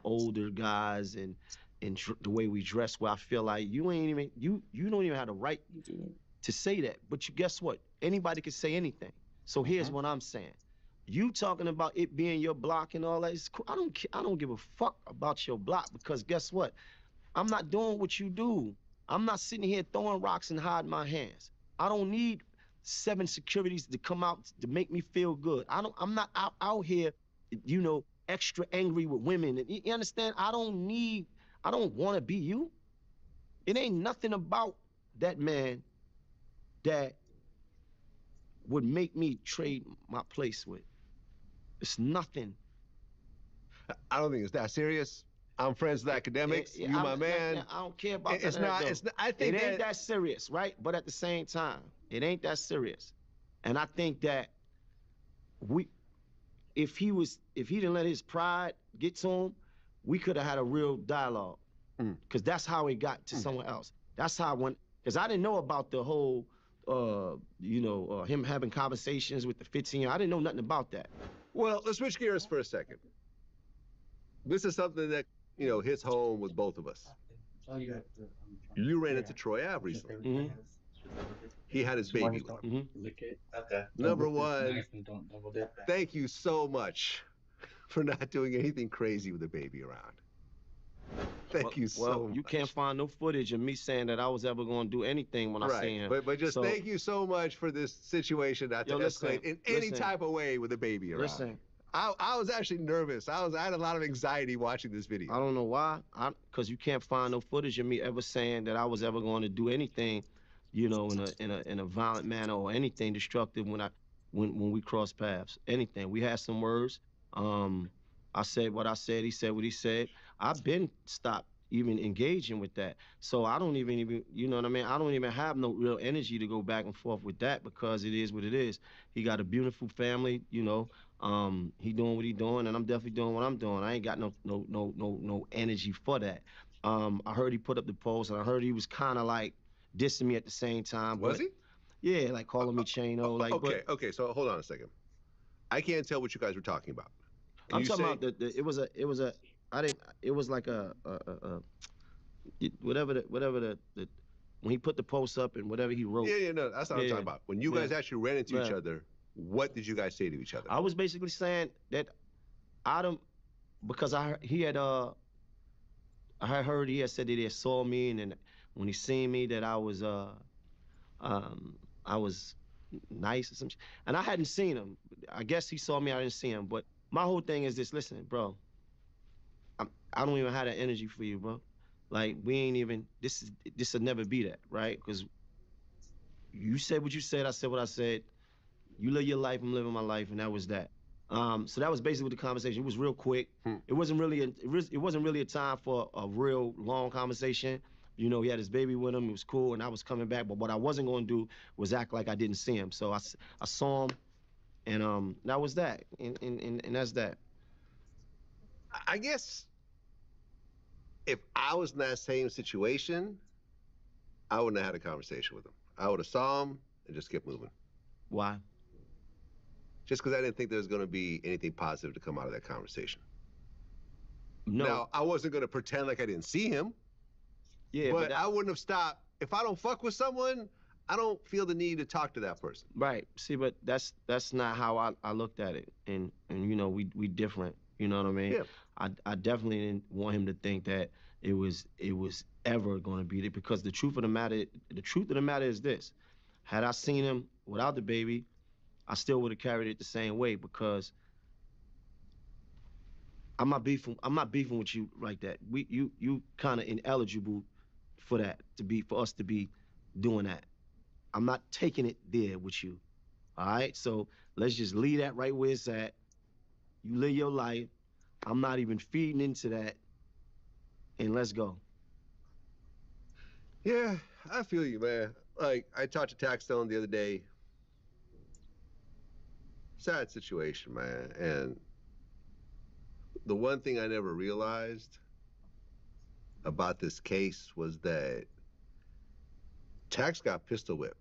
older guys and the way we dress, where I feel like you don't even have the right to say that. But guess what? Anybody can say anything. So here's what I'm saying. You talking about it being your block and all that, it's cool. I don't give a fuck about your block because guess what? I'm not doing what you do. I'm not sitting here throwing rocks and hiding my hands. I don't need 7 securities to come out to make me feel good. I'm not out here, extra angry with women. And you understand? I don't want to be you. It ain't nothing about that man that would make me trade my place with. It's nothing. I don't think it's that serious. I'm friends with academics. You my man. I don't care about that. It's not. I think it ain't that serious, right? But at the same time, it ain't that serious. And I think that if he didn't let his pride get to him, we could have had a real dialogue. Because that's how it got to someone else. That's how because I didn't know about the whole, him having conversations with the 15-year. I didn't know nothing about that. Well, let's switch gears for a second. This is something that, hits home with both of us. You ran into Troy Ave recently. Mm-hmm. He had his baby with him. Number one, thank you so much for not doing anything crazy with the baby around. Thank you so much. You can't find no footage of me saying that I was ever going to do anything when I seen him. But just thank you so much for this situation not to escalate in any type of way with a baby around. Listen. I was actually nervous. I had a lot of anxiety watching this video. I don't know why. Because you can't find no footage of me ever saying that I was ever going to do anything, in a violent manner or anything destructive when we crossed paths. Anything. We had some words. I said what I said. He said what he said. I've been stopped even engaging with that. So I don't even, you know what I mean? I don't even have no real energy to go back and forth with that because it is what it is. He got a beautiful family, he doing what he doing, and I'm definitely doing what I'm doing. I ain't got no energy for that. I heard he put up the post, and I heard he was kind of like dissing me at the same time. Was he? Yeah, like calling me Chano. Okay, so hold on a second. I can't tell what you guys were talking about. I'm talking about it was like whatever the when he put the post up and whatever he wrote. Yeah, no, that's not what I'm talking about. When you guys actually ran into each other, what did you guys say to each other? I was basically saying that because I had heard he had said that he saw me, and then when he seen me that I was nice or something, and I hadn't seen him. I guess he saw me, I didn't see him, but my whole thing is this: listen, bro, I don't even have that energy for you, bro. Like, we ain't even, this will never be that, right? Because you said what you said, I said what I said. You live your life, I'm living my life, and that was that. So that was basically the conversation. It was real quick. It wasn't really a time for a real long conversation. He had his baby with him. It was cool, and I was coming back. But what I wasn't going to do was act like I didn't see him. So I saw him, and that was that. And that's that. I guess if I was in that same situation, I wouldn't have had a conversation with him. I would have saw him and just kept moving. Why? Just because I didn't think there was going to be anything positive to come out of that conversation. No. Now, I wasn't going to pretend like I didn't see him. Yeah, but I wouldn't have stopped. If I don't fuck with someone, I don't feel the need to talk to that person. Right. See, but that's not how I looked at it. And we different. You know what I mean? Yeah. I definitely didn't want him to think that it was ever going to be there, because the truth of the matter is this: had I seen him without the baby, I still would have carried it the same way, because I'm not beefing with you like that. You kind of ineligible for that, for us to be doing that. I'm not taking it there with you. All right? So let's just leave that right where it's at. You live your life. I'm not even feeding into that. And let's go. Yeah, I feel you, man. Like, I talked to Taxstone the other day. Sad situation, man. And the one thing I never realized about this case was that Tax got pistol whipped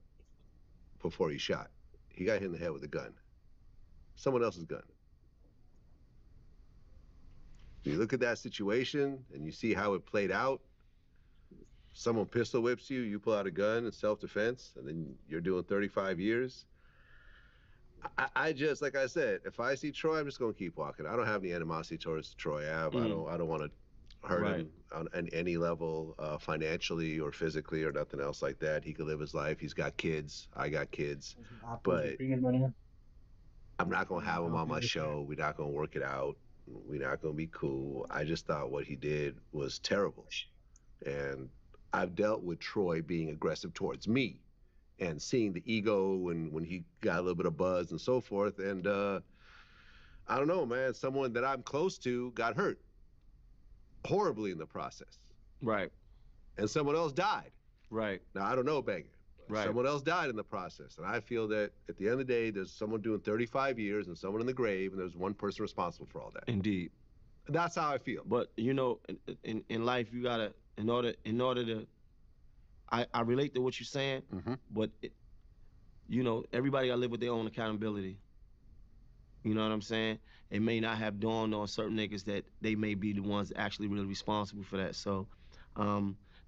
before he shot. He got hit in the head with a gun. Someone else's gun. You look at that situation and you see how it played out. Someone pistol whips you, you pull out a gun in self-defense, and then you're doing 35 years. I just, like I said, if I see Troy, I'm just gonna keep walking. I don't have any animosity towards Troy Ave. I don't want to hurt him on any level, financially or physically or nothing else like that. He could live his life. He's got kids. I got kids. But I'm not gonna have him on my show. We're not gonna work it out. We're not gonna be cool. I just thought what he did was terrible. And I've dealt with Troy being aggressive towards me and seeing the ego when he got a little bit of buzz and so forth. And I don't know, man, someone that I'm close to got hurt horribly in the process. Right. And someone else died. Right. Now, I don't know Banger. Right. Someone else died in the process. And I feel that at the end of the day, there's someone doing 35 years and someone in the grave, and there's one person responsible for all that. Indeed. That's how I feel. But, you know, in life, you gotta, in order to, I relate to what you're saying, but, you know, everybody gotta live with their own accountability. You know what I'm saying? It may not have dawned on certain niggas that they may be the ones actually really responsible for that. So,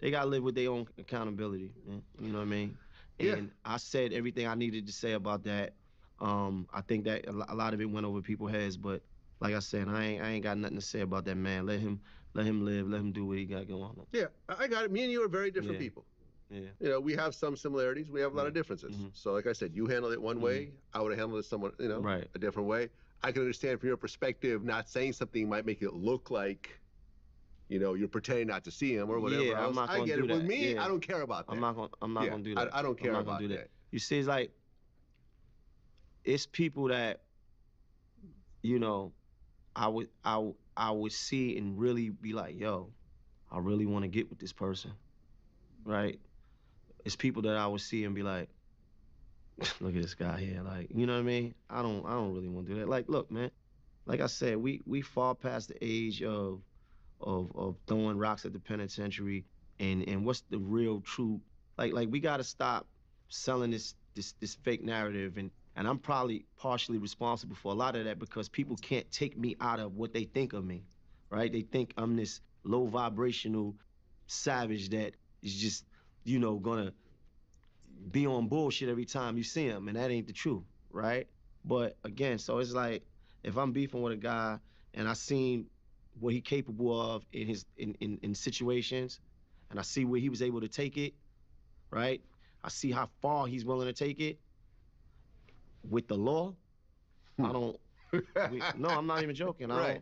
they gotta live with their own accountability, man. You know what I mean? Yeah. And I said everything I needed to say about that. I think that a lot of it went over people's heads, but like I said, I ain't got nothing to say about that man. Let him live, let him do what he got going on. Yeah, I got it. Me and you are very different people. Yeah. You know, we have some similarities. We have a lot of differences. So, like I said, you handled it one way. I would have handled it somewhat, you know, a different way. I can understand from your perspective, not saying something might make it look like, you know, you're pretending not to see him or whatever else. I'm not I gonna get do it. that. With me, Yeah. I don't care about that. I'm not gonna do that. I don't care about that. You see, it's like, it's people that, you know, I would see and really be like, yo, I really want to get with this person, right? It's people that I would see and be like, look at this guy here, like, you know what I mean? I don't really want to do that. Like, look, man, like I said, we far past the age of throwing rocks at the penitentiary and what's the real true, like we gotta stop selling this fake narrative, and I'm probably partially responsible for a lot of that because people can't take me out of what they think of me, right? They think I'm this low vibrational savage that is just, you know, gonna be on bullshit every time you see him, and that ain't the truth, right? But again, so it's like, if I'm beefing with a guy and I seen what he capable of in situations, and I see where he was able to take it, right? I see how far he's willing to take it with the law. I don't. No, I'm not even joking. I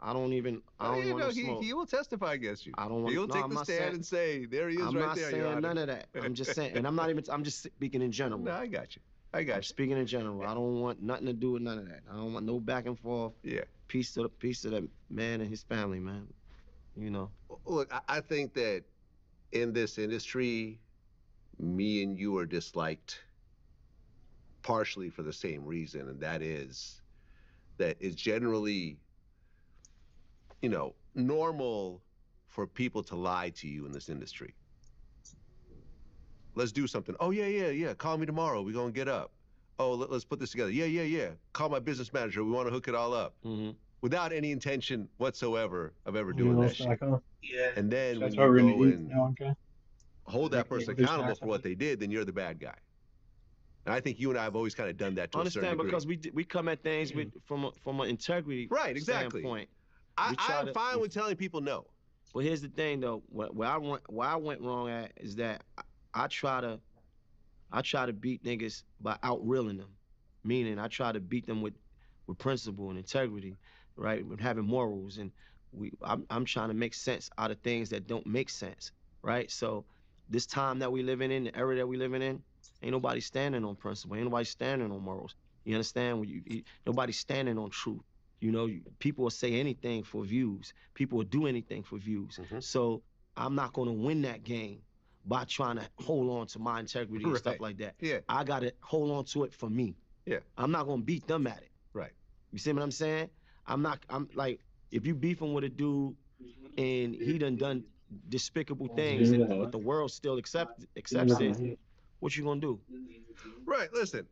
don't even want to smoke. He will testify against you. I don't want. He'll take the stand and say, "There he is, right there." I'm not saying none of that. I'm just saying, and I'm just speaking in general. No, I got you. I'm speaking in general. I don't want nothing to do with none of that. I don't want no back and forth. Yeah. Peace to that man and his family, man. You know. Look, I think that in this industry, me and you are disliked partially for the same reason, and that is that it's generally, you know, normal for people to lie to you in this industry. Let's do something. Oh, yeah. Call me tomorrow. We're going to get up. Oh, let's put this together. Yeah. Call my business manager. We want to hook it all up. Without any intention whatsoever of ever doing that shit. Yeah. And then when you go and hold that person accountable for what they did, then you're the bad guy. And I think you and I have always kind of done that to a certain degree. Because we come at things from an integrity standpoint. I'm fine with telling people no. But here's the thing, though. Where I went wrong at is that I try to beat niggas by outreeling them, meaning I try to beat them with principle and integrity, right? With having morals, and I'm trying to make sense out of things that don't make sense, right? So this time that we living in, the era that we living in, Ain't nobody standing on principle. Ain't nobody standing on morals. You understand? Nobody's standing on truth. You know, people will say anything for views. People will do anything for views. So I'm not going to win that game by trying to hold on to my integrity and stuff like that. Yeah. I got to hold on to it for me. Yeah. I'm not going to beat them at it. Right. You see what I'm saying? I'm like, if you beefing with a dude and he done despicable things, but the world still accepts it, what you gonna do? Right. Listen,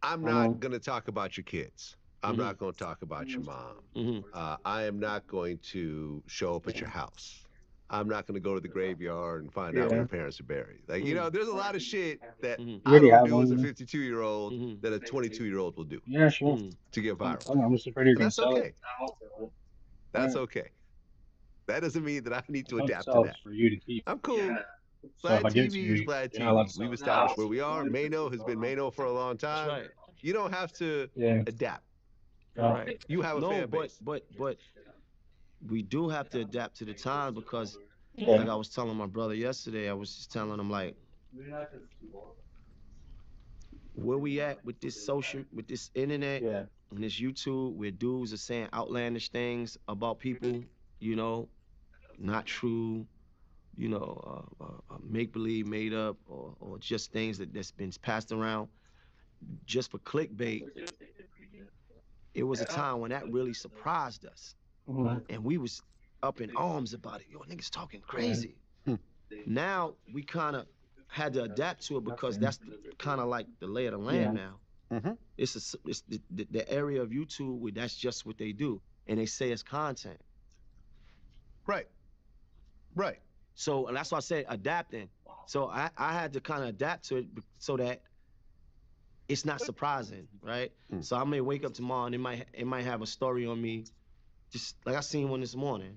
I'm not gonna talk about your kids. I'm not gonna talk about your mom. I am not going to show up at your house. I'm not gonna go to the graveyard and find out where your parents are buried. Like, you know, there's a lot of shit that I don't do as a 52-year-old that a 22-year-old will do. Yeah, sure. To get viral. I'm just afraid you're gonna That's sell okay. it. That's okay. That doesn't mean that I need to Don't adapt sell to it that. for you to keep. I'm cool. So if I Vlad give it to TV you, is Vlad you're not allowed to TV. sell We've it. established where we are. Mano has been Mano for a long time. Right. You don't have to adapt. Right. You have a fan base. But we do have to adapt to the times because, Yeah. like I was telling my brother yesterday, I was just telling him like, where we at with this with this internet and this YouTube, where dudes are saying outlandish things about people, you know, not true, you know, make-believe, made up, or just things that's been passed around just for clickbait. It was a time when that really surprised us. And we was up in arms about it. Yo, niggas talking crazy. Now we kind of had to adapt to it because that's kind of like the lay of the land now. It's the area of YouTube where that's just what they do, and they say it's content. Right. Right. So and that's why I say adapting. So I had to kind of adapt to it so that it's not surprising, right? So I may wake up tomorrow and it might have a story on me, just like I seen one this morning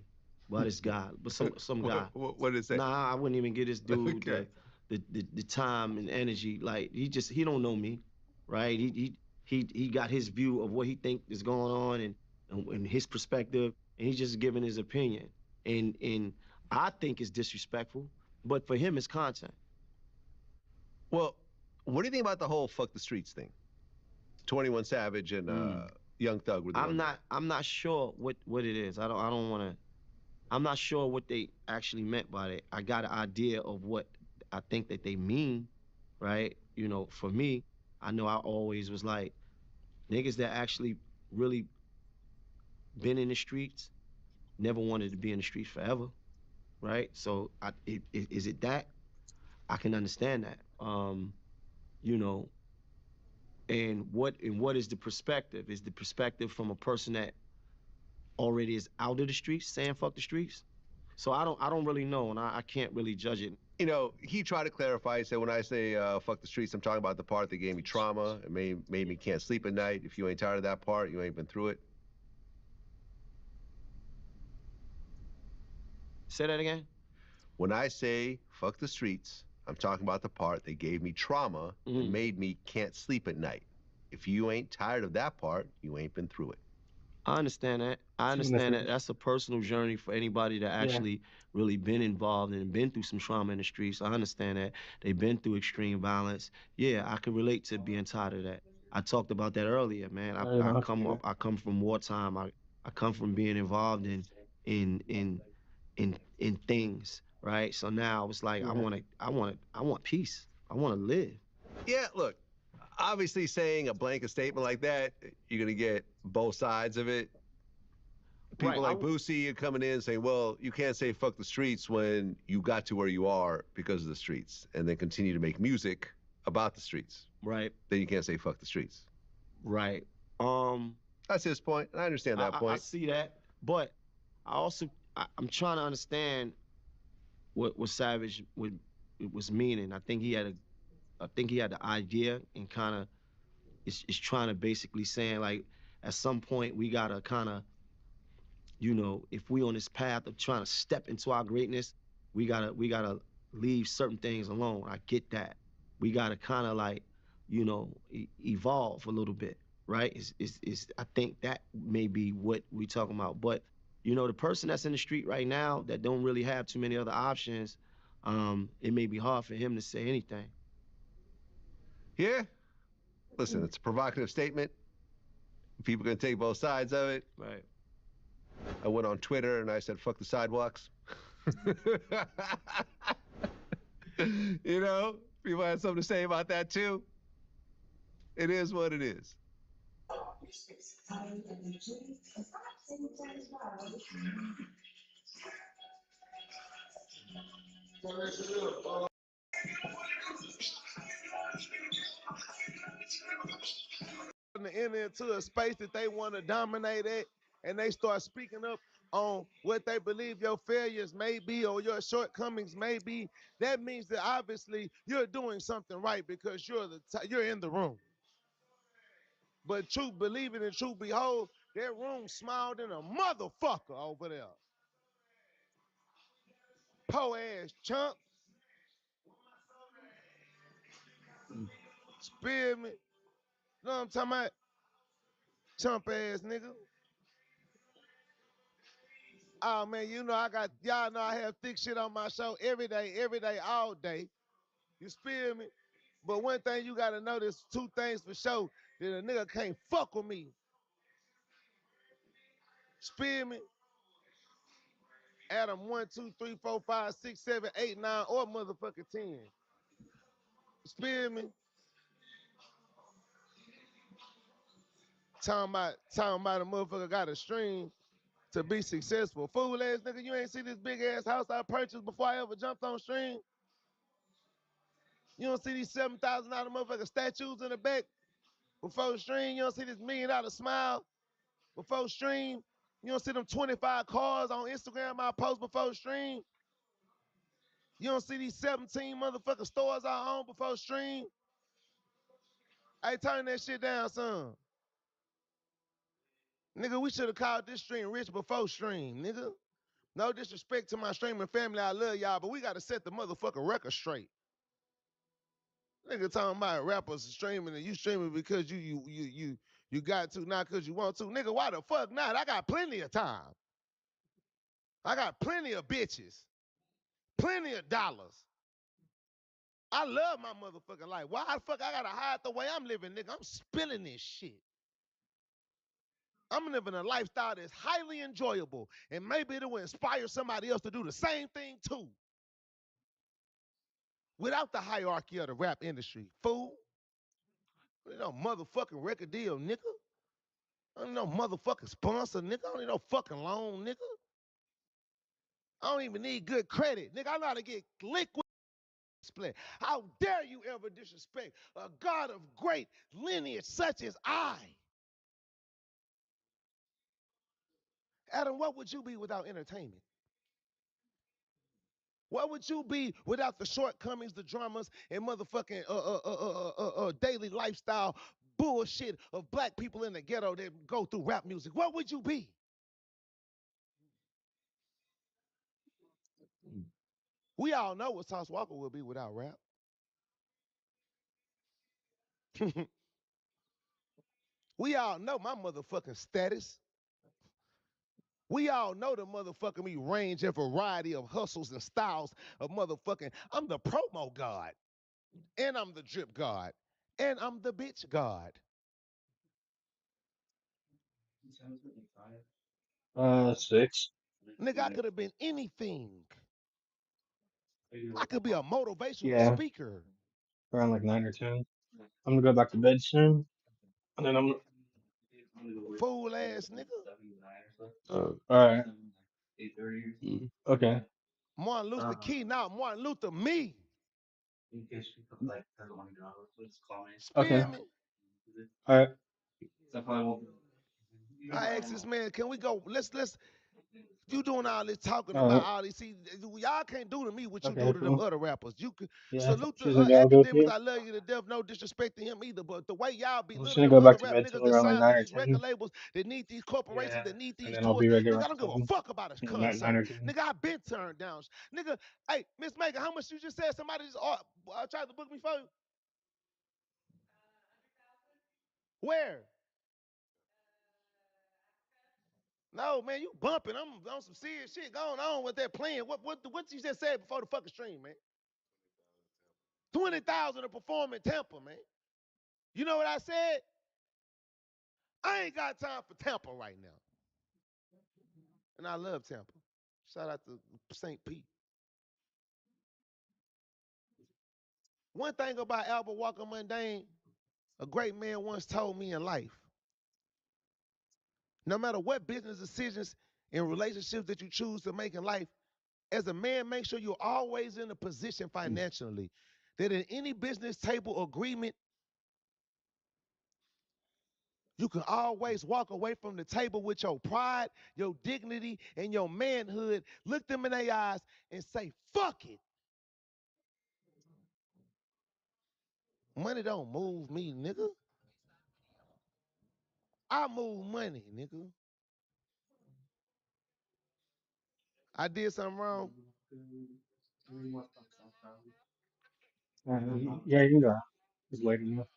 by this guy, but some guy. What did it say? Nah, I wouldn't even give this dude Okay. the time and energy. Like he don't know me, right? He got his view of what he think is going on and his perspective, and he's just giving his opinion. And I think it's disrespectful, but for him it's content. Well, what do you think about the whole fuck the streets thing? 21 Savage and Young Thug were the ones. I'm not sure what it is. I don't want to. I'm not sure what they actually meant by it. I got an idea of what I think that they mean, right? You know, for me, I know I always was like, niggas that actually really been in the streets, never wanted to be in the streets forever, right? So is it that? I can understand that. You know, and what is the perspective? Is the perspective from a person that already is out of the streets saying fuck the streets? So I don't really know, and I can't really judge it. You know, he tried to clarify. He said, when I say fuck the streets, I'm talking about the part that gave me trauma. It made me can't sleep at night. If you ain't tired of that part, you ain't been through it. Say that again? When I say fuck the streets, I'm talking about the part that gave me trauma and made me can't sleep at night. If you ain't tired of that part, you ain't been through it. I understand that. I understand that. That's a personal journey for anybody that actually really been involved and been through some trauma in the streets. I understand that. They've been through extreme violence. Yeah, I can relate to being tired of that. I talked about that earlier, man. I come from wartime. I come from being involved in things, right? So now it's like I want peace. I want to live. Yeah, look, obviously saying a blanket statement like that, you're gonna get both sides of it. People like Boosie are coming in saying, well, you can't say fuck the streets when you got to where you are because of the streets, and then continue to make music about the streets. Right. Then you can't say fuck the streets. Right. That's his point. I understand that point. I see that, but I'm trying to understand what Savage was meaning. I think he had the idea and kind of is trying to basically saying like at some point we gotta kind of, you know, if we on this path of trying to step into our greatness, we gotta leave certain things alone. I get that. We gotta kind of like, you know, evolve a little bit, right? I think that may be what we talking about. But you know, the person that's in the street right now that don't really have too many other options, it may be hard for him to say anything. Yeah. Listen, it's a provocative statement. People can take both sides of it. Right. I went on Twitter and I said, fuck the sidewalks. You know, people had something to say about that too. It is what it is. To enter into a space that they want to dominate it, and they start speaking up on what they believe your failures may be or your shortcomings may be, that means that obviously you're doing something right because you're in the room. But truth believing and truth behold, that room smiled in a motherfucker over there. Po ass chump. Spear me. You know what I'm talking about? Chump ass nigga. Oh man, you know y'all know I have thick shit on my show every day, all day. You spear me? But one thing you gotta know, there's two things for sure, that a nigga can't fuck with me. Spear me? Adam 1, 2, 3, 4, 5, 6, 7, 8, 9, or motherfucking 10. Spear me? Talking about a motherfucker got a stream to be successful. Fool ass nigga, you ain't see this big ass house I purchased before I ever jumped on stream? You don't see these $7,000 motherfucking statues in the back before stream? You don't see this $1 million smile before stream? You don't see them 25 cars on Instagram I post before stream? You don't see these 17 motherfucking stores I own before stream? Hey, turn that shit down, son. Nigga, we should have called this stream rich before stream, nigga. No disrespect to my streaming family, I love y'all, but we gotta set the motherfucking record straight. Nigga talking about rappers streaming and you streaming because you got to, not because you want to. Nigga, why the fuck not? I got plenty of time. I got plenty of bitches. Plenty of dollars. I love my motherfucking life. Why the fuck I gotta hide the way I'm living, nigga? I'm spilling this shit. I'm living a lifestyle that's highly enjoyable, and maybe it will inspire somebody else to do the same thing too. Without the hierarchy of the rap industry, fool. You know, motherfucking record deal, nigga. I don't know motherfucking sponsor, nigga. I don't need no fucking loan, nigga. I don't even need good credit, nigga. I know how to get liquid. How dare you ever disrespect a God of great lineage such as I? Adam, what would you be without entertainment? What would you be without the shortcomings, the dramas, and motherfucking daily lifestyle bullshit of black people in the ghetto that go through rap music? What would you be? We all know what Sauce Walka would be without rap. We all know my motherfucking status. We all know the motherfucking me range and variety of hustles and styles of motherfucking. I'm the promo god, and I'm the drip god, and I'm the bitch god. 6. Nigga, I could have been anything. I could be a motivational speaker. Around like 9 or 10. I'm gonna go back to bed soon, and then I'm. Fool ass nigga. All right. 8:30. Okay. Martin Luther King, now Martin Luther me. Okay. All right. I asked this man, can we go? Let's. You doing all this talking about all this? See, y'all can't do to me what you do to them other rappers. You can salute the academics. I love you to death. No disrespect to him either. But the way y'all be little go back other to rap bed niggas till around like 9 or these 10. record labels that need these corporations that need these I'll be tours. right Nigga, I don't give a fuck about a concert. Nigga, I been turned down. Nigga, hey, Miss Megan, how much you just said somebody just tried to book me for you? Where? No, man, you bumping. I'm on some serious shit going on with that playing. What you just said before the fucking stream, man? 20,000 to perform in Tampa, man. You know what I said? I ain't got time for Tampa right now. And I love Tampa. Shout out to St. Pete. One thing about Albert Walker Mundane, a great man once told me in life, no matter what business decisions and relationships that you choose to make in life, as a man, make sure you're always in a position financially that in any business table agreement, you can always walk away from the table with your pride, your dignity, and your manhood. Look them in their eyes and say, fuck it. Money don't move me, nigga. I move money, nigga. I did something wrong. Yeah, you can go. It's late enough.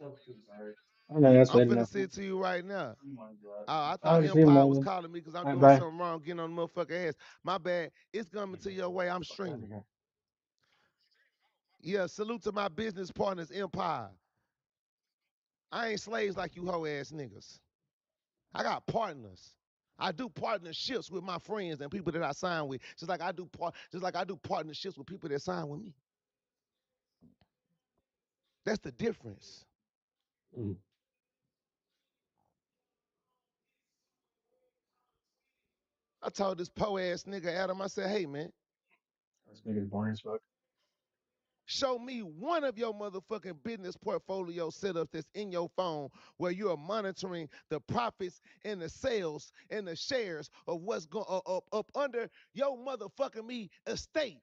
I know that's I'm late finna enough. say it to you right now. I I thought can see Empire was him. calling me because I'm All right, doing bye. something wrong, getting on the motherfucker ass. My bad. It's coming to your way. I'm streaming. Yeah, salute to my business partners, Empire. I ain't slaves like you hoe ass niggas. I got partners. I do partnerships with my friends and people that I sign with, just like I do partnerships with people that sign with me. That's the difference. I told this po-ass nigga Adam, I said, hey man, This nigga's boring as fuck. show me one of your motherfucking business portfolio setups that's in your phone where you are monitoring the profits and the sales and the shares of what's going up under your motherfucking me estate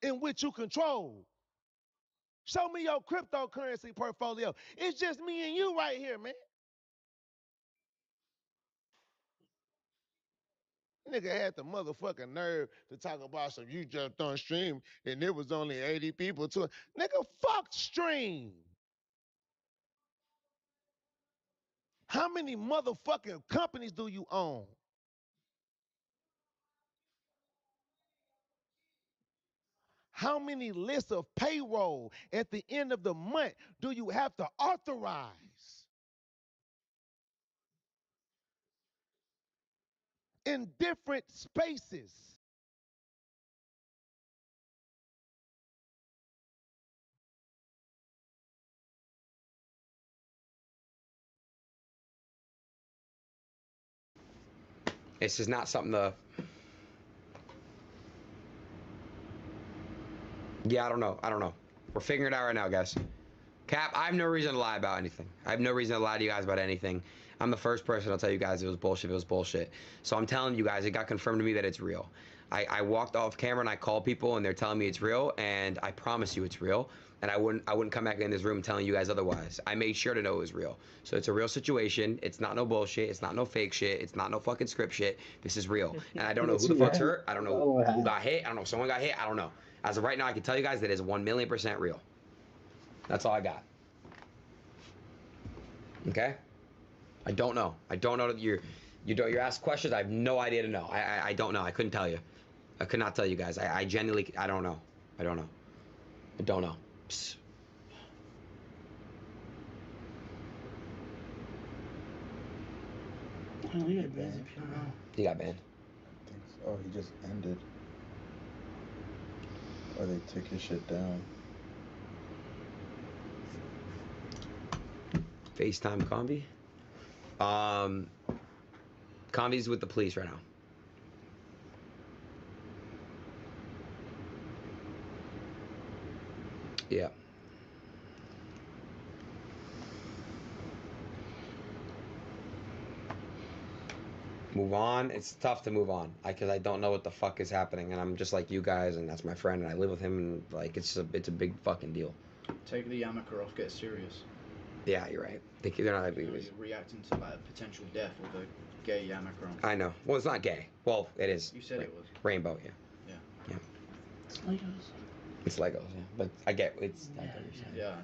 in which you control. Show me your cryptocurrency portfolio. It's just me and you right here, man. Nigga had the motherfucking nerve to talk about some you jumped on stream and there was only 80 people to it. Nigga, fuck stream. How many motherfucking companies do you own? How many lists of payroll at the end of the month do you have to authorize? In different spaces. This is not something to... Yeah, I don't know. We're figuring it out right now, guys. Cap, I have no reason to lie about anything. I have no reason to lie to you guys about anything. I'm the first person to tell you guys it was bullshit. So I'm telling you guys, it got confirmed to me that it's real. I walked off camera and I called people and they're telling me it's real, and I promise you it's real. And I wouldn't come back in this room telling you guys otherwise. I made sure to know it was real. So it's a real situation. It's not no bullshit. It's not no fake shit. It's not no fucking script shit. This is real. And I don't know who the fuck's hurt. I don't know who got hit. I don't know if someone got hit. I don't know. As of right now, I can tell you guys that it is 1,000,000% real. That's all I got. Okay? I don't know. I don't know that you're asked questions. I have no idea to know. I don't know. I couldn't tell you. I could not tell you guys. I genuinely, I don't know. I don't know. I don't know. Psst. Oh, he got banned. He got banned. I think so. Oh, he just ended. Or they took his shit down. FaceTime Combi? Combi's with the police right now. Yeah. Move on. It's tough to move on because I don't know what the fuck is happening, and I'm just like you guys, and that's my friend, and I live with him, and like it's a big fucking deal. Take the yarmulke off. Get serious. Yeah, you're right. They're not You're reacting to like a potential death with a gay yarmulke on. I know. Well, it's not gay. Well, it is. You said it was. Rainbow, yeah. Yeah. Yeah. It's Legos. It's Legos, yeah. But I get it's. I get what you're saying. Yeah, I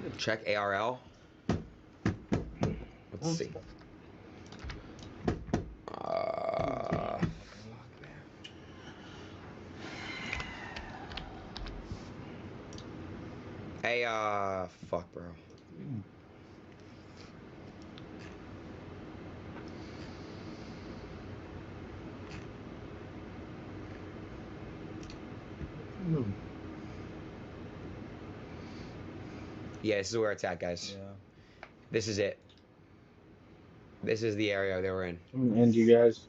know. Check ARL. Let's see. Hey, fuck, bro. Yeah, this is where it's at, guys. Yeah. This is it. This is the area they were in. And you guys.